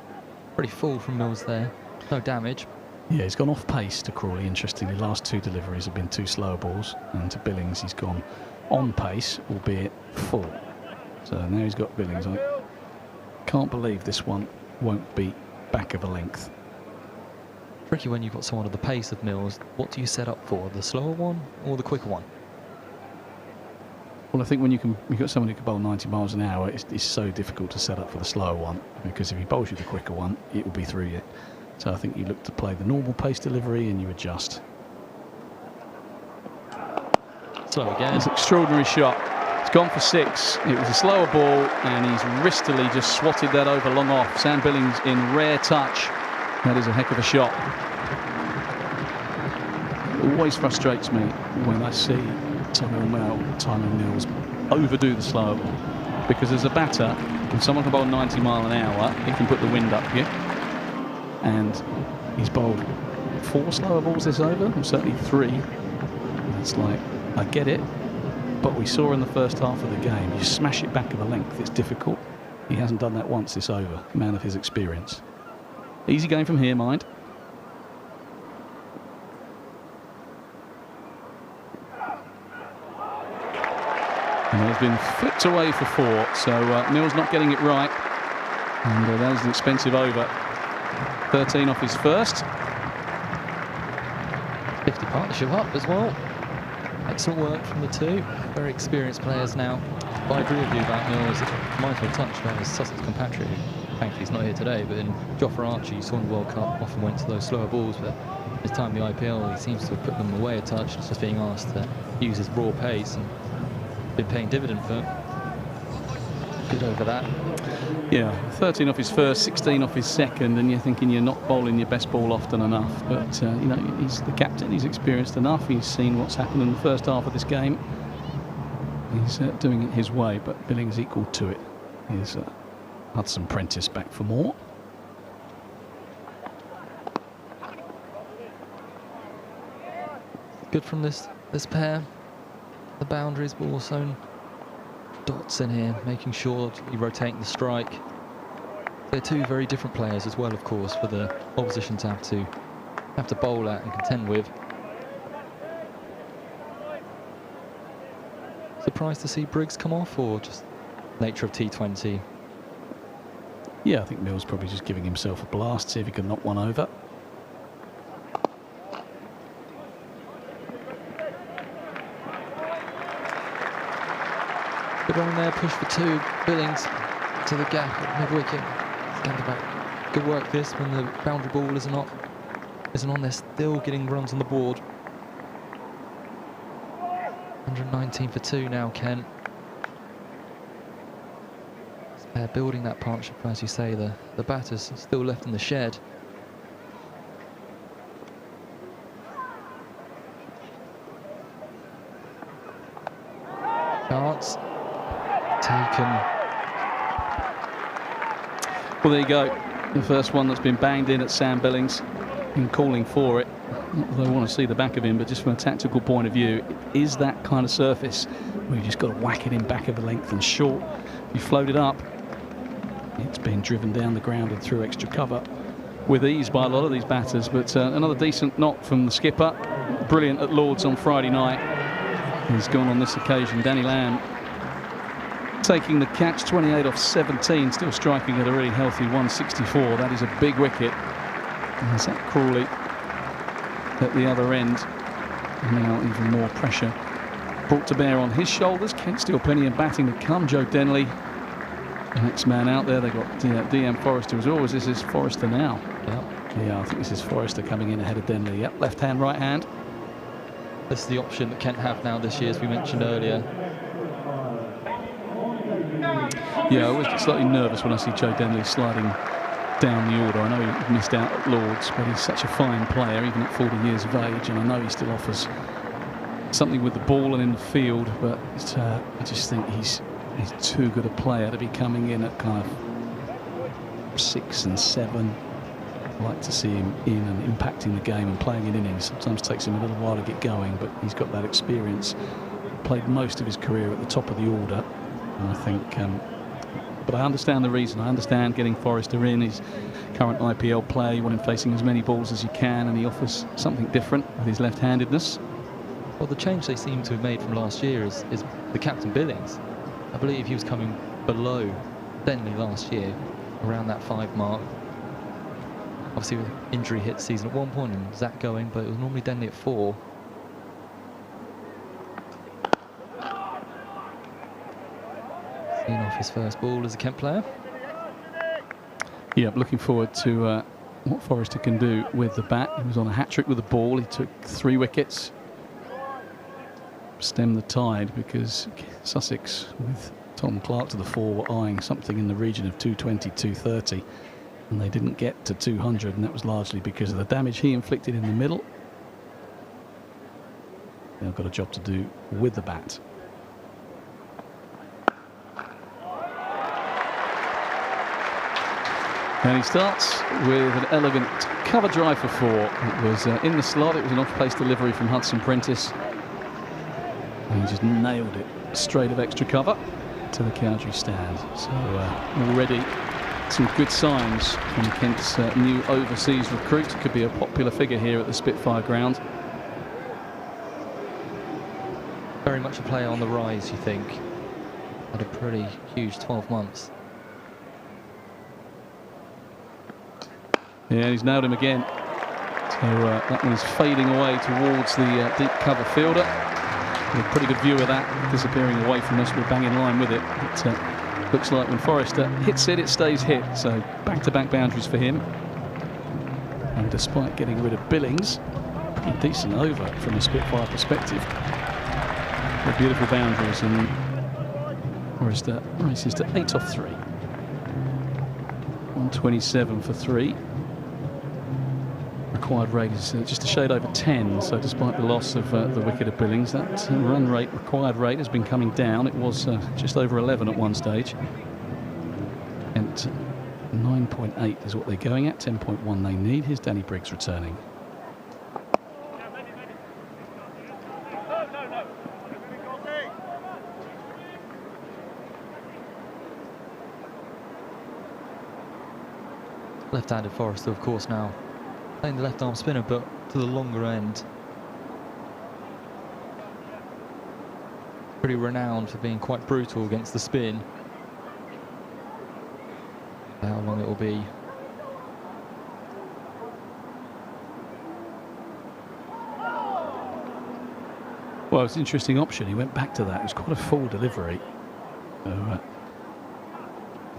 pretty full from Mills there. No damage. Yeah, he's gone off pace to Crawley, interestingly. Last 2 deliveries have been 2 slower balls, and to Billings he's gone on pace, albeit full. So now he's got Billings. I can't believe this one won't be back of a length. Tricky when you've got someone at the pace of Mills. What do you set up for? The slower one or the quicker one? Well, I think when you've got someone who can bowl 90 miles an hour, it's so difficult to set up for the slower one, because if he bowls you the quicker one, it will be through you. So I think you look to play the normal pace delivery and you adjust. Slow again. It's an extraordinary shot. It's gone for 6. It was a slower ball, and he's wristily just swatted that over long off. Sam Billings in rare touch. That is a heck of a shot. It always frustrates me when I see Simon Mills overdo the slower ball, because as a batter, if someone can bowl 90 mile an hour, he can put the wind up here. And he's bowled 4 slower balls this over, or certainly 3. And it's like, I get it, but we saw in the first half of the game, you smash it back of a length, it's difficult. He hasn't done that once this over, man of his experience. Easy going from here, mind. And it's been flipped away for 4, so Mills not getting it right. And that is an expensive over. 13 off his first. 50 partnership up as well. Excellent work from the 2. Very experienced players now. But I agree with you about Mills. Mindful touch about his Sussex compatriot. Thankfully he's not here today, but in Jofra Archie, you saw in the World Cup, often went to those slower balls, but this time in the IPL he seems to have put them away a touch. It's just being asked to use his raw pace, and been paying dividend for him. Good over that. Yeah, 13 off his first, 16 off his second, and you're thinking you're not bowling your best ball often enough. But, you know, he's the captain, he's experienced enough, he's seen what's happened in the first half of this game. He's doing it his way, but Billings equal to it. Here's Hudson Prentice back for more. Good from this pair. The boundaries, but also dots in here, making sure you're rotating the strike. They're 2 very different players as well, of course, for the opposition to have to bowl at and contend with. Surprised to see Briggs come off, or just nature of T20? Yeah, I think Mills probably just giving himself a blast, see if he can knock one over. Good run there, push for 2. Billings to the gap at mid-wicket. Stand back. Good work this when the boundary ball isn't on. They're still getting runs on the board. 119 for 2 now, Kent. They're building that partnership, as you say. The batters still left in the shed. Chance taken. Well, there you go. The first one that's been banged in at Sam Billings. Been calling for it. Not that I want to see the back of him, but just from a tactical point of view, it is that kind of surface where you just got to whack it in back of the length and short. You float it up. It's been driven down the ground and through extra cover with ease by a lot of these batters. But another decent knock from the skipper. Brilliant at Lord's on Friday night. He's gone on this occasion. Danny Lamb taking the catch, 28 off 17, still striking at a really healthy 164. That is a big wicket. And Zach Crawley at the other end. And now even more pressure brought to bear on his shoulders. Kent still plenty of batting to come. Joe Denley, the next man out there. They've got DM Forrester as always. This is Forrester now. Yeah, I think this is Forrester coming in ahead of Denley. Yep, left hand, right hand. This is the option that Kent have now this year, as we mentioned earlier. Yeah, I always get slightly nervous when I see Joe Denley sliding down the order. I know he missed out at Lord's, but he's such a fine player, even at 40 years of age, and I know he still offers something with the ball and in the field, but I just think he's too good a player to be coming in at kind of 6 and 7. I like to see him in and impacting the game and playing in innings. Sometimes takes him a little while to get going, but he's got that experience. Played most of his career at the top of the order, and I think but I understand the reason. I understand getting Forrester in. He's current IPL player. You want him facing as many balls as you can, and he offers something different with his left-handedness. Well, the change they seem to have made from last year is the captain Billings. I believe he was coming below Denley last year, around that 5 mark. Obviously, with injury hit season at one point and Zach going, but it was normally Denley at 4. Seeing off his first ball as a Kent player. Yeah, looking forward to what Forrester can do with the bat. He was on a hat-trick with the ball. He took 3 wickets. Stemmed the tide because Sussex, with Tom Clark to the fore, were eyeing something in the region of 220, 230. And they didn't get to 200, and that was largely because of the damage he inflicted in the middle. They've got a job to do with the bat. And he starts with an elegant cover drive for 4. It was in the slot. It was an off-pace delivery from Hudson Prentice. And he just nailed it straight of extra cover to the Cowdrey stand. So already some good signs from Kent's new overseas recruit. Could be a popular figure here at the Spitfire ground. Very much a player on the rise, you think. Had a pretty huge 12 months. Yeah, he's nailed him again. So that one is fading away towards the deep cover fielder. A pretty good view of that, disappearing away from us. We're bang in line with it. It looks like when Forrester hits it, it stays hit. So back-to-back boundaries for him. And despite getting rid of Billings, pretty decent over from a Spitfire perspective. They're beautiful boundaries, and Forrester races to 8 off 3. 127 for 3. Required rate is just a shade over 10, so despite the loss of the wicket of Billings, that run rate, required rate, has been coming down. It was just over 11 at one stage. And 9.8 is what they're going at, 10.1 they need. Here's Danny Briggs returning. Left-handed Forrester, of course, now playing the left-arm spinner, but to the longer end. Pretty renowned for being quite brutal against the spin. How long it will be. Well, it's an interesting option. He went back to that. It was quite a full delivery. So,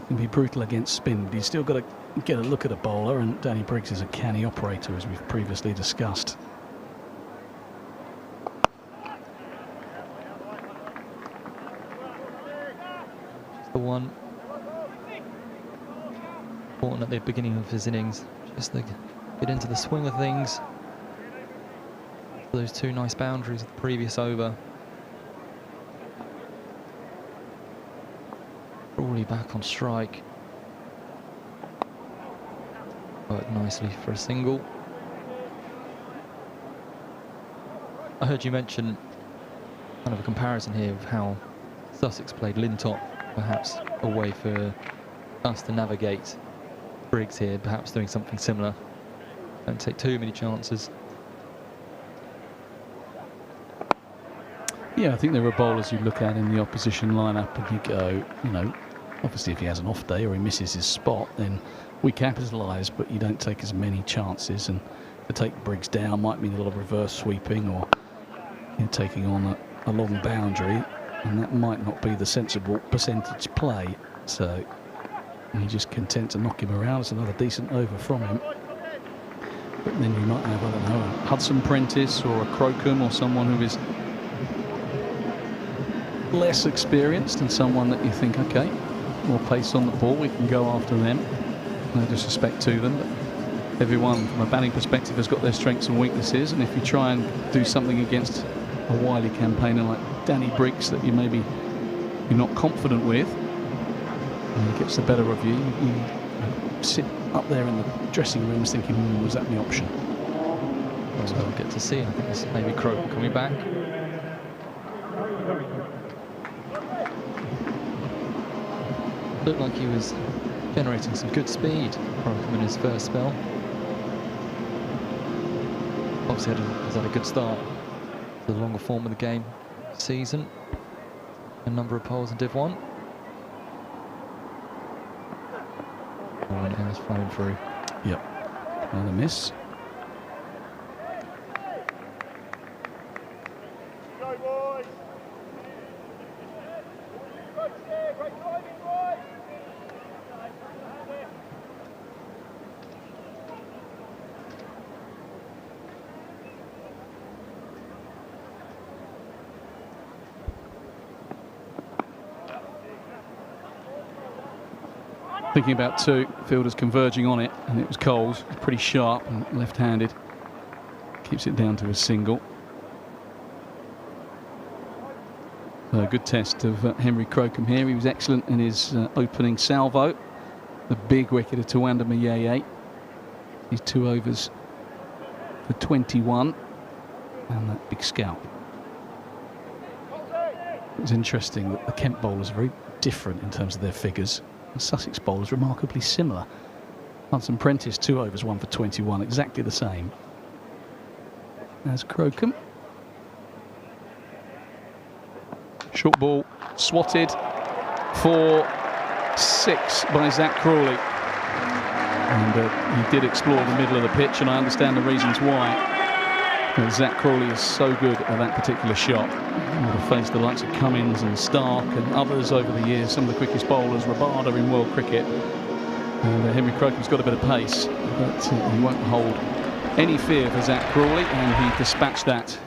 can be brutal against spin, but he's still got to get a look at a bowler, and Danny Briggs is a canny operator, as we've previously discussed. for one. Important at the beginning of his innings, just to get into the swing of things. Those two nice boundaries of the previous over. Crawley back on strike. Worked nicely for a single. I heard you mention kind of a comparison here of how Sussex played Lintop, perhaps a way for us to navigate Briggs here, perhaps doing something similar. Don't take too many chances. Yeah, I think there are bowlers you look at in the opposition lineup and you go, you know, obviously if he has an off day or he misses his spot, then we capitalise, but you don't take as many chances. And to take Briggs down might mean a lot of reverse sweeping or taking on a long boundary, and that might not be the sensible percentage play. So you're just content to knock him around. It's another decent over from him. But then you might have, I don't know, a Hudson Prentice or a Crocombe or someone who is less experienced and someone that you think, okay, more pace on the ball, we can go after them. No disrespect to them, but everyone from a batting perspective has got their strengths and weaknesses, and if you try and do something against a wily campaigner like Danny Briggs that you're not confident with, and he gets the better of you, you sit up there in the dressing rooms thinking, was that the option? Well, so we'll get to see. I think this maybe Crocombe coming back. Looked like he was generating some good speed, Crocombe, in his first spell. Obviously has had a good start to the longer form of the game season. A number of poles in Div 1. Oh, and it has flown through. Yep, and a miss. Thinking about two fielders converging on it, and it was Coles, pretty sharp and left-handed. Keeps it down to a single. A good test of Henry Crocombe here. He was excellent in his opening salvo. The big wicket of Tawanda Mayeye. He's 2 overs for 21, and that big scalp. It was interesting that the Kent bowlers are very different in terms of their figures. The Sussex bowlers remarkably similar. Hudson Prentice, 2 overs, 1 for 21, exactly the same as Crocombe. Short ball, swatted for 6 by Zach Crawley. And he did explore the middle of the pitch, and I understand the reasons why. Zach Crawley is so good at that particular shot. He would have faced the likes of Cummins and Stark and others over the years, some of the quickest bowlers, Rabada in world cricket. And Henry Crocombe's got a bit of pace, but he won't hold any fear for Zach Crawley, and he dispatched that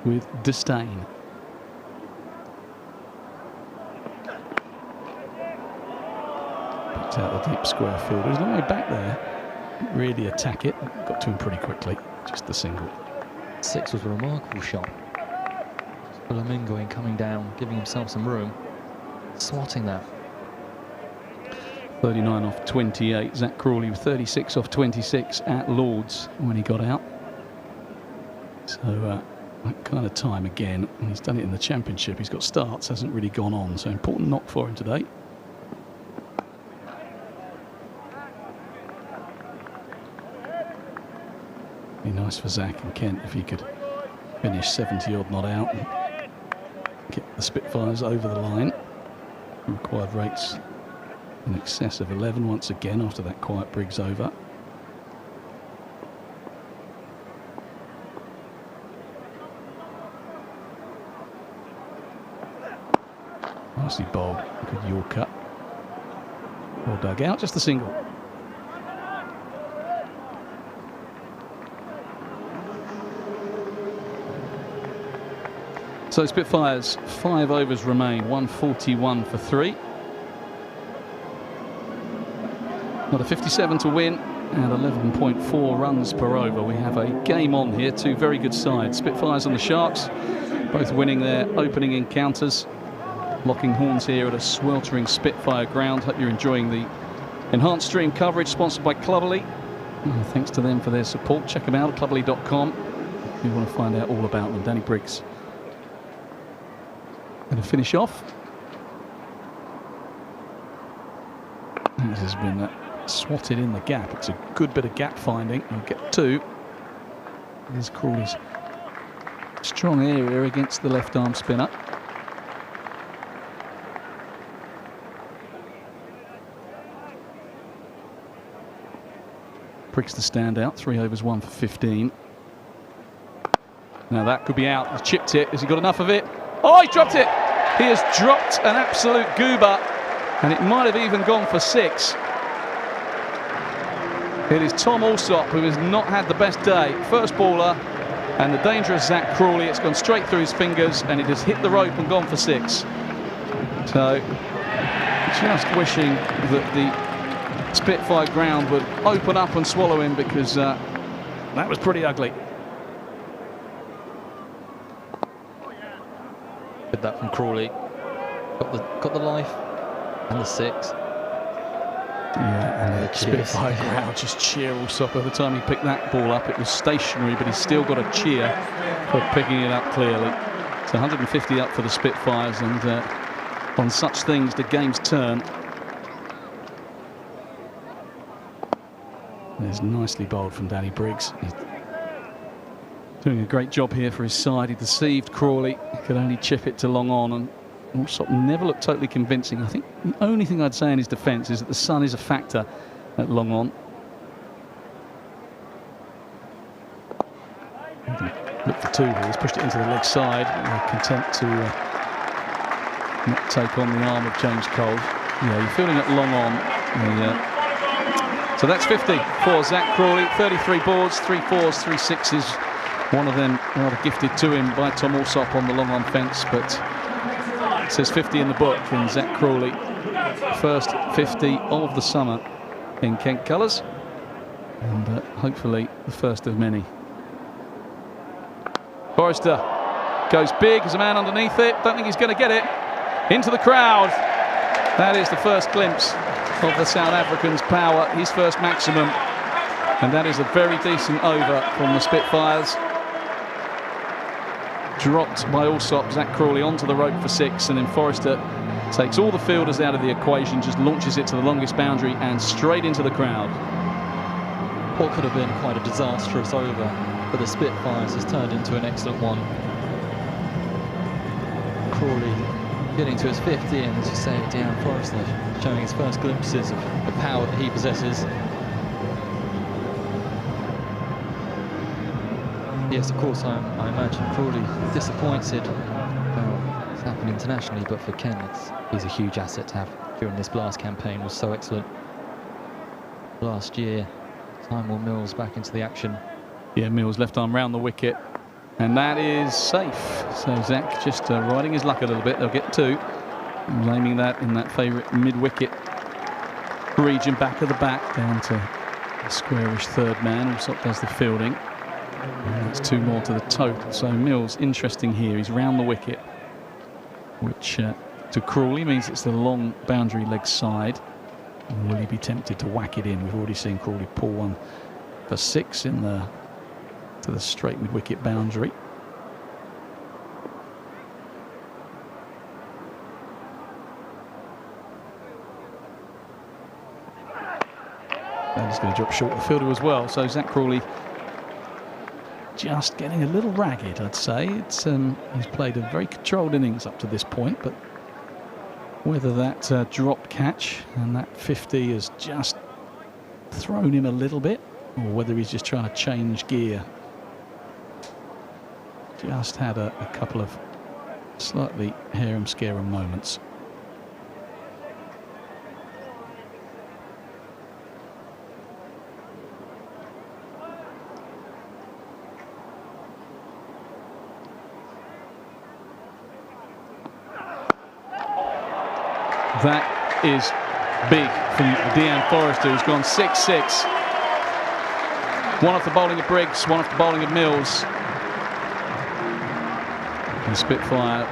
with disdain. Picked out the deep square field. He was a long way back there. Didn't really attack it. Got to him pretty quickly. Just the single. 6 was a remarkable shot. Flamingo coming down, giving himself some room, swatting that. 39 off 28. Zach Crawley with 36 off 26 at Lord's when he got out. So that kind of time again, and he's done it in the Championship. He's got starts, hasn't really gone on. So important knock for him today. Be nice for Zach and Kent if he could finish 70 odd not out and get the Spitfires over the line. Required rates in excess of 11 once again after that quiet Briggs over. Nicely bowled, good Yorker. Well dug out, just a single. So Spitfires, 5 overs remain, 141 for 3. Another 57 to win and 11.4 runs per over. We have a game on here, two very good sides. Spitfires and the Sharks, both winning their opening encounters. Locking horns here at a sweltering Spitfire ground. Hope you're enjoying the enhanced stream coverage sponsored by Cluberly. Thanks to them for their support. Check them out at cluberly.com if you want to find out all about them. Danny Briggs going to finish off. This has been swatted in the gap. It's a good bit of gap finding. We'll get 2. Here's Crawley's strong area against the left arm spinner. Briggs the standout, 3 overs, 1 for 15. Now that could be out. He's chipped it. Has he got enough of it? Oh, he dropped it! He has dropped an absolute goober, and it might have even gone for 6. It is Tom Alsop who has not had the best day. First baller, and the dangerous Zach Crawley. It's gone straight through his fingers, and it has hit the rope and gone for 6. So, just wishing that the Spitfire ground would open up and swallow him, because that was pretty ugly. Good that from Crawley. Got the life and the 6. Yeah, and the Spitfire crowd just cheer Alsop. By the time he picked that ball up, it was stationary, but he's still got a cheer for picking it up clearly. So 150 up for the Spitfires, and on such things the games turn. There's nicely bowled from Danny Briggs. He's doing a great job here for his side. He deceived Crawley. He could only chip it to long on, and Alsop never looked totally convincing. I think the only thing I'd say in his defence is that the sun is a factor at long on. Look for 2 here. He's pushed it into the leg side. Content to not take on the arm of James Cole. Yeah, you're fielding at long on. So that's 50 for Zach Crawley. 33 boards, 3 4s, 3 6s. One of them rather gifted to him by Tom Alsop on the long on fence, but it says 50 in the book from Zach Crawley. First 50 of the summer in Kent colours, and hopefully the first of many. Forrester goes big. There's a man underneath it. Don't think he's going to get it. Into the crowd. That is the first glimpse of the South African's power, his first maximum, and that is a very decent over from the Spitfires. Dropped by Alsop, Zach Crawley onto the rope for 6, and then Forrester takes all the fielders out of the equation, just launches it to the longest boundary and straight into the crowd. What could have been quite a disastrous over for the Spitfires has turned into an excellent one. Crawley getting to his 50, and as you say, Dejan Forrester showing his first glimpses of the power that he possesses. Yes, of course, I imagine Crawley disappointed about what's happened internationally, but for Ken, he's a huge asset to have during this Blast campaign. Was so excellent last year. Simon Mills back into the action. Yeah, Mills left arm round the wicket, and that is safe. So Zach just riding his luck a little bit. They'll get 2. Aiming that in that favourite mid-wicket region, back of the bat, down to the squarish third man. Alsop does the fielding. And that's 2 more to the total. So Mills, interesting here. He's round the wicket, which to Crawley means it's the long boundary leg side. And will he be tempted to whack it in? We've already seen Crawley pull one for 6 in to the straight mid-wicket boundary. And he's going to drop short of the fielder as well. So Zach Crawley just getting a little ragged, I'd say. It's he's played a very controlled innings up to this point, but whether that drop catch and that 50 has just thrown him a little bit, or whether he's just trying to change gear. Just had a couple of slightly harum-scarum moments. That is big from Deanne Forrester, who's gone 6-6. One off the bowling of Briggs, one off the bowling of Mills. And Spitfire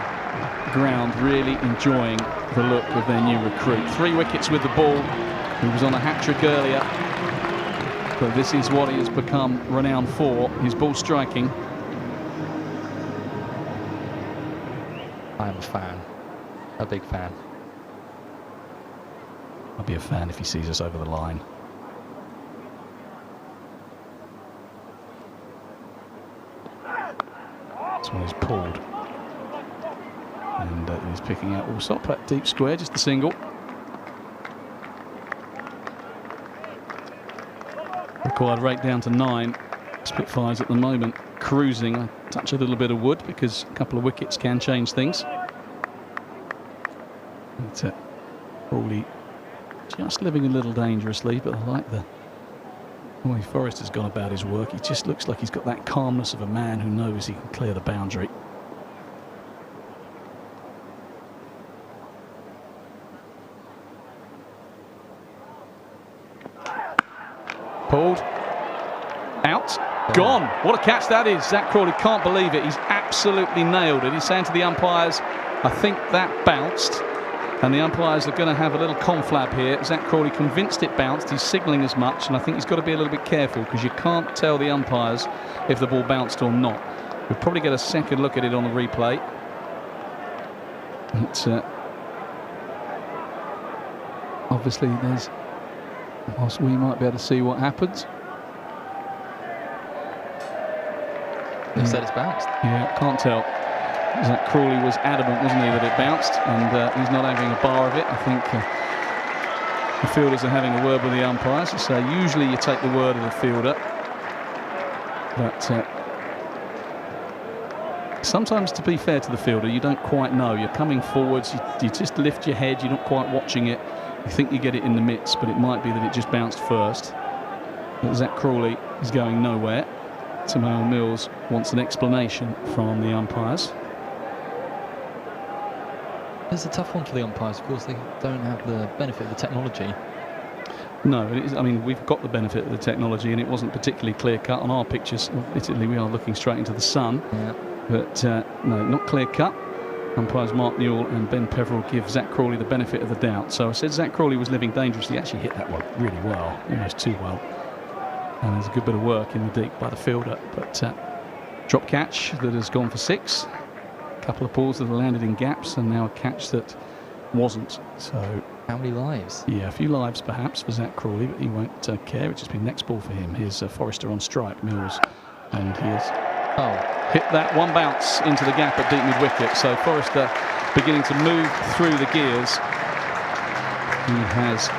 ground really enjoying the look of their new recruit. 3 wickets with the ball. He was on a hat-trick earlier. But this is what he has become renowned for, his ball striking. I am a fan. A big fan. I'll be a fan if he sees us over the line. This one is pulled. And he's picking out Alsop at deep square, just a single. Required rate down to 9. Spitfires at the moment cruising. I touch a little bit of wood because a couple of wickets can change things. But Crawley just living a little dangerously, but I like the way Forrester's gone about his work. He just looks like he's got that calmness of a man who knows he can clear the boundary. Pulled. Out. Gone. What a catch that is. Zach Crawley can't believe it. He's absolutely nailed it. He's saying to the umpires, I think that bounced. And the umpires are going to have a little conflab here. Zach Crawley convinced it bounced. He's signalling as much. And I think he's got to be a little bit careful because you can't tell the umpires if the ball bounced or not. We'll probably get a second look at it on the replay. But, obviously, there's... whilst we might be able to see what happens. They said it's bounced. Yeah, can't tell. Zach Crawley was adamant, wasn't he, that it bounced, and he's not having a bar of it. I think the fielders are having a word with the umpires. So usually you take the word of the fielder, but sometimes, to be fair to the fielder, you don't quite know. You're coming forwards, you just lift your head, you're not quite watching it. You think you get it in the mitts, but it might be that it just bounced first. But Zach Crawley is going nowhere. Timothy Mills wants an explanation from the umpires. It's a tough one for the umpires. Of course, they don't have the benefit of the technology. No, it is, I mean, we've got the benefit of the technology, and it wasn't particularly clear-cut on our pictures. Admittedly, we are looking straight into the sun. Yeah. But no, not clear-cut. Umpires Mark Newell and Ben Peverell give Zach Crawley the benefit of the doubt. So I said Zach Crawley was living dangerously. He actually hit that one really well, almost too well. And there's a good bit of work in the deep by the fielder. But drop catch that has gone for 6. A couple of balls that have landed in gaps, and now a catch that wasn't. So how many lives? Yeah, a few lives perhaps for Zach Crawley, but he won't care. It's just been next ball for him. Here's Forrester on strike, Mills, and he has hit that one bounce into the gap at deep mid-wicket. So Forrester beginning to move through the gears. He has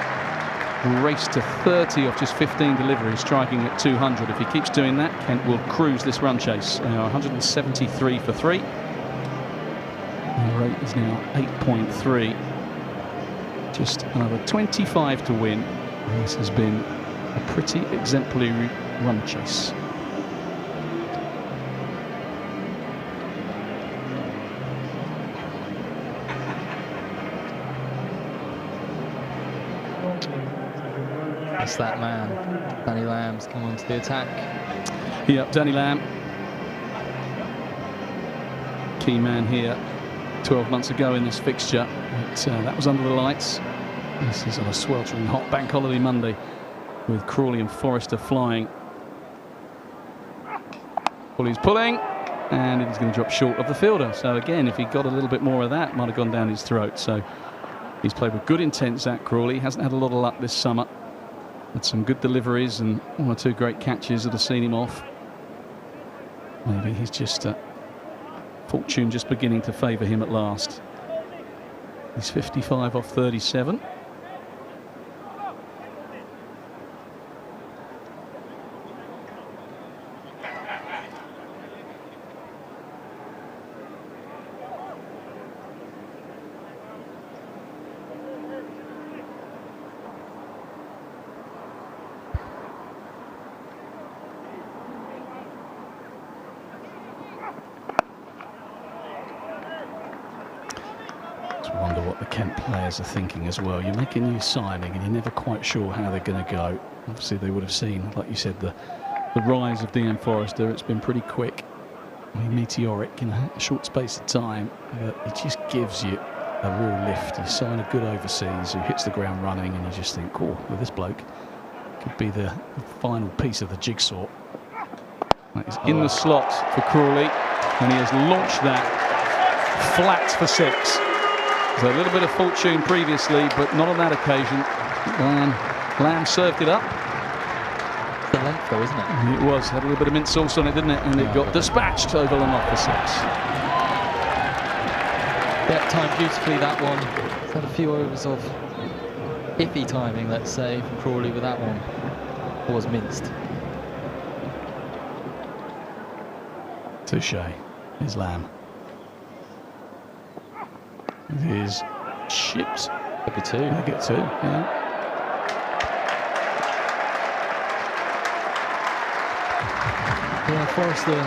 raced to 30 off just 15 deliveries, striking at 200. If he keeps doing that, Kent will cruise this run chase. 173 for 3. The rate is now 8.3. Just another 25 to win. And this has been a pretty exemplary run chase. That's that man. Danny Lamb's come on to the attack. Yep, Danny Lamb. Key man here 12 months ago in this fixture. But, that was under the lights. This is on a sweltering hot bank holiday Monday with Crawley and Forrester flying. Crawley's pulling, and it is going to drop short of the fielder. So again, if he got a little bit more of that, might have gone down his throat. So he's played with good intent, Zach Crawley. Hasn't had a lot of luck this summer. Had some good deliveries and 1 or 2 great catches that have seen him off. Maybe he's just fortune just beginning to favour him at last. He's 55 off 37. to wonder what the Kent players are thinking as well. You're making a new signing and you're never quite sure how they're going to go. Obviously they would have seen, like you said, the rise of Dean Forrester. It's been pretty quick, meteoric in a short space of time, but it just gives you a real lift. You sign a good overseas who hits the ground running and you just think, oh, well, this bloke could be the final piece of the jigsaw. That is in the slot for Crawley, and he has launched that flat for 6. So a little bit of fortune previously, but not on that occasion. Lamb served it up. The length though, isn't it? It was. Had a little bit of mint sauce on it, didn't it? And it got dispatched over and off for 6. Yeah, timed beautifully, that one. It's had a few overs of iffy timing, let's say, from Crawley, but that one was minced. Touche is Lamb. With his chips. Could be 2. They get 2, yeah. Yeah, Forrester,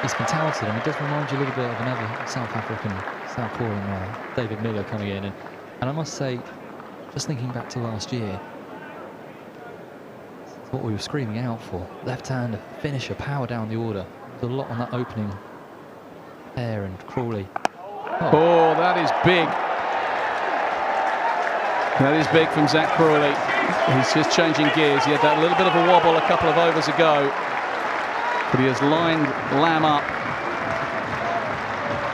he's been talented, and it does remind you a little bit of another South African southpaw, David Miller, coming in. And I must say, just thinking back to last year, what we were screaming out for. Left-hand finisher, power down the order. There's a lot on that opening pair, and Crawley. Oh, that is big. That is big from Zach Crawley. He's just changing gears. He had that little bit of a wobble a couple of overs ago, but he has lined Lamb up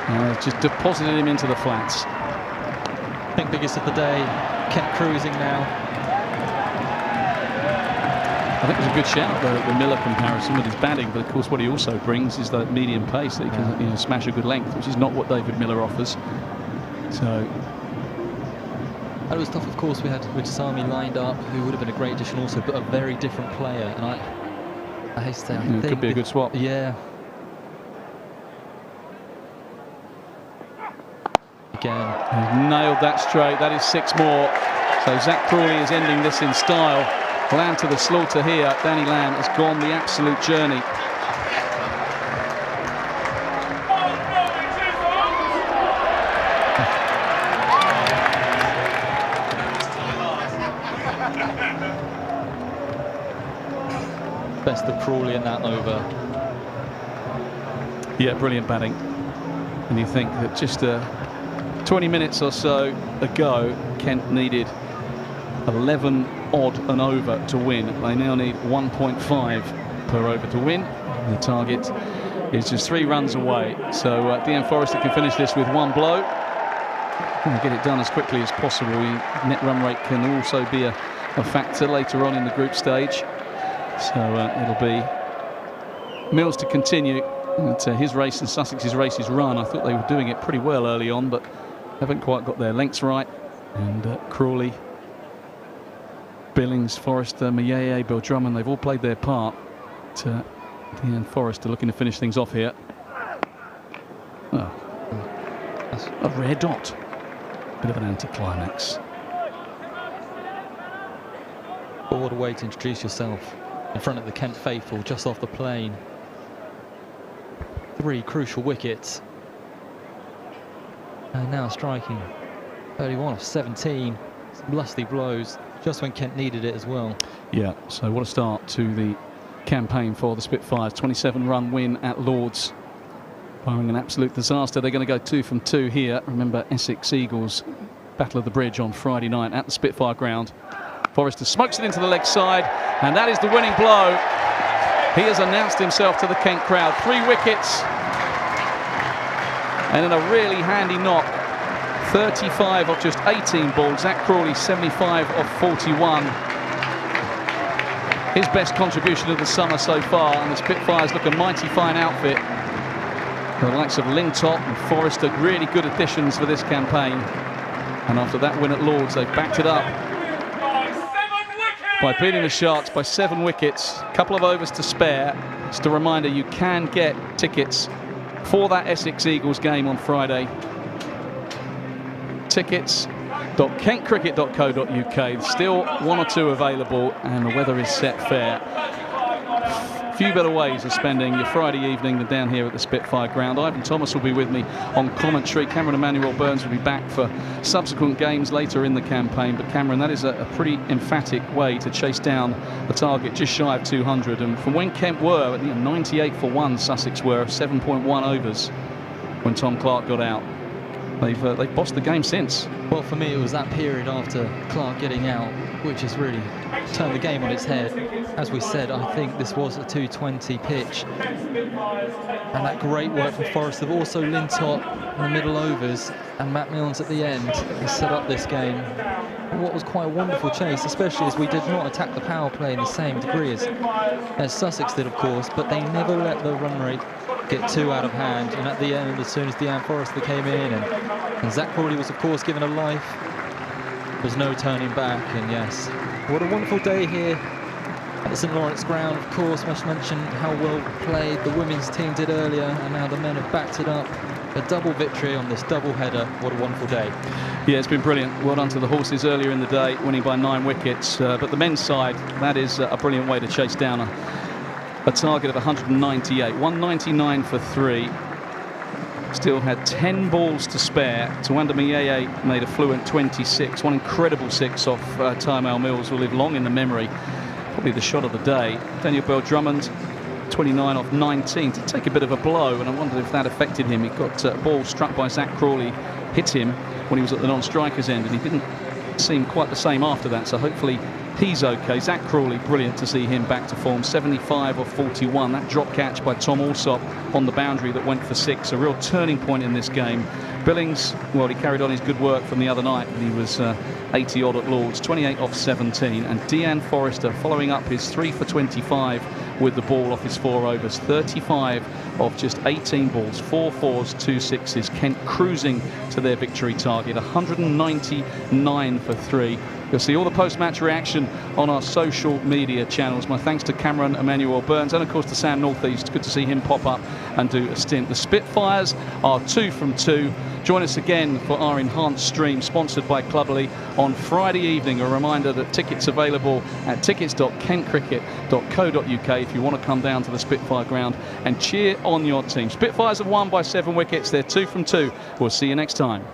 and has just deposited him into the flats. I think biggest of the day, kept cruising now. I think it was a good shout, the Miller comparison with his batting, but of course what he also brings is that medium pace that he can smash a good length, which is not what David Miller offers. So. And it was tough, of course. We had Sami lined up, who would have been a great addition also, but a very different player. And I hate to say, I think it could be a good swap. Yeah. Again. He's nailed that straight. That is 6 more. So Zach Crawley is ending this in style. Lamb to the slaughter here. Danny Lamb has gone the absolute journey. Best of Crawley in that over. Yeah, brilliant batting. And you think that just 20 minutes or so ago, Kent needed 11 odd and over to win. They now need 1.5 per over to win. The target is just 3 runs away. So Dean Forrester can finish this with 1 blow and get it done as quickly as possible. Net run rate can also be a factor later on in the group stage. So it'll be Mills to continue. And, his race and Sussex's race is run. I thought they were doing it pretty well early on, but haven't quite got their lengths right. And Crawley, Billings, Forrester, Mayeye, Bill Drummond, they've all played their part. Dean Forrester looking to finish things off here. Oh, that's a rare dot. Bit of an anticlimax. But what a way to introduce yourself in front of the Kent faithful, just off the plane. 3 crucial wickets. And now striking 31 of 17. Some lusty blows, just when Kent needed it as well. Yeah, so what a start to the campaign for the Spitfires. 27-run win at Lord's. Barring an absolute disaster, they're going to go 2 from 2 here. Remember, Essex Eagles Battle of the Bridge on Friday night at the Spitfire ground. Forrester smokes it into the leg side, and that is the winning blow. He has announced himself to the Kent crowd. 3 wickets, and in a really handy knock, 35 of just 18 balls. Zach Crawley, 75 of 41. His best contribution of the summer so far, and the Spitfires look a mighty fine outfit. The likes of Lintop and Forrester, really good additions for this campaign. And after that win at Lord's, they've backed it up by beating the Sharks by 7 wickets. A couple of overs to spare. Just a reminder, you can get tickets for that Essex Eagles game on Friday. Tickets.kentcricket.co.uk. Still 1 or 2 available, and the weather is set fair. few better ways of spending your Friday evening than down here at the Spitfire ground. Ivan Thomas will be with me on commentary. Cameron Emmanuel Burns will be back for subsequent games later in the campaign. But Cameron, that is a pretty emphatic way to chase down a target just shy of 200. And from when Kent were, 98 for 1, Sussex were 7.1 overs when Tom Clark got out. They've bossed the game since. Well, for me, it was that period after Clark getting out, which has really turned the game on its head. As we said, I think this was a 220 pitch. And that great work from Forrester, but also Lintop in the middle overs and Matt Milnes at the end has set up this game. What was quite a wonderful chase, especially as we did not attack the power play in the same degree as Sussex did, of course, but they never let the run rate get too out of hand. And at the end, as soon as Deanne Forrester came in and Zach Crawley was, of course, given a life, there was no turning back. And yes, what a wonderful day here at the St Lawrence ground. Of course, must mention how well played the women's team did earlier, and now the men have backed it up. A double victory on this double header. What a wonderful day. Yeah, it's been brilliant. Well done to the horses earlier in the day, winning by 9 wickets. But the men's side, that is a brilliant way to chase down a target of 198. 199 for 3. Still had 10 balls to spare. Tawanda Miyeye made a fluent 26. One incredible 6 off Tyrmel Mills will live long in the memory. Probably the shot of the day. Daniel Bell-Drummond, 29 off 19 to take a bit of a blow, and I wondered if that affected him. He got a ball struck by Zach Crawley, hit him when he was at the non-strikers end, and he didn't seem quite the same after that, so hopefully he's okay. Zach Crawley, brilliant to see him back to form. 75 off 41. That drop catch by Tom Alsop on the boundary that went for 6, a real turning point in this game. Billings, well, he carried on his good work from the other night, but he was 80 odd at Lords, 28 off 17. And Deanne Forrester following up his 3 for 25 with the ball off his 4 overs, 35 of just 18 balls, 4 fours, 2 sixes. Kent cruising to their victory target, 199 for 3. You'll see all the post-match reaction on our social media channels. My thanks to Cameron Emmanuel Burns and, of course, to Sam Northeast. Good to see him pop up and do a stint. The Spitfires are 2 from 2. Join us again for our enhanced stream, sponsored by Cluberly, on Friday evening. A reminder that tickets available at tickets.kentcricket.co.uk if you want to come down to the Spitfire ground and cheer on your team. Spitfires have won by 7 wickets. They're 2 from 2. We'll see you next time.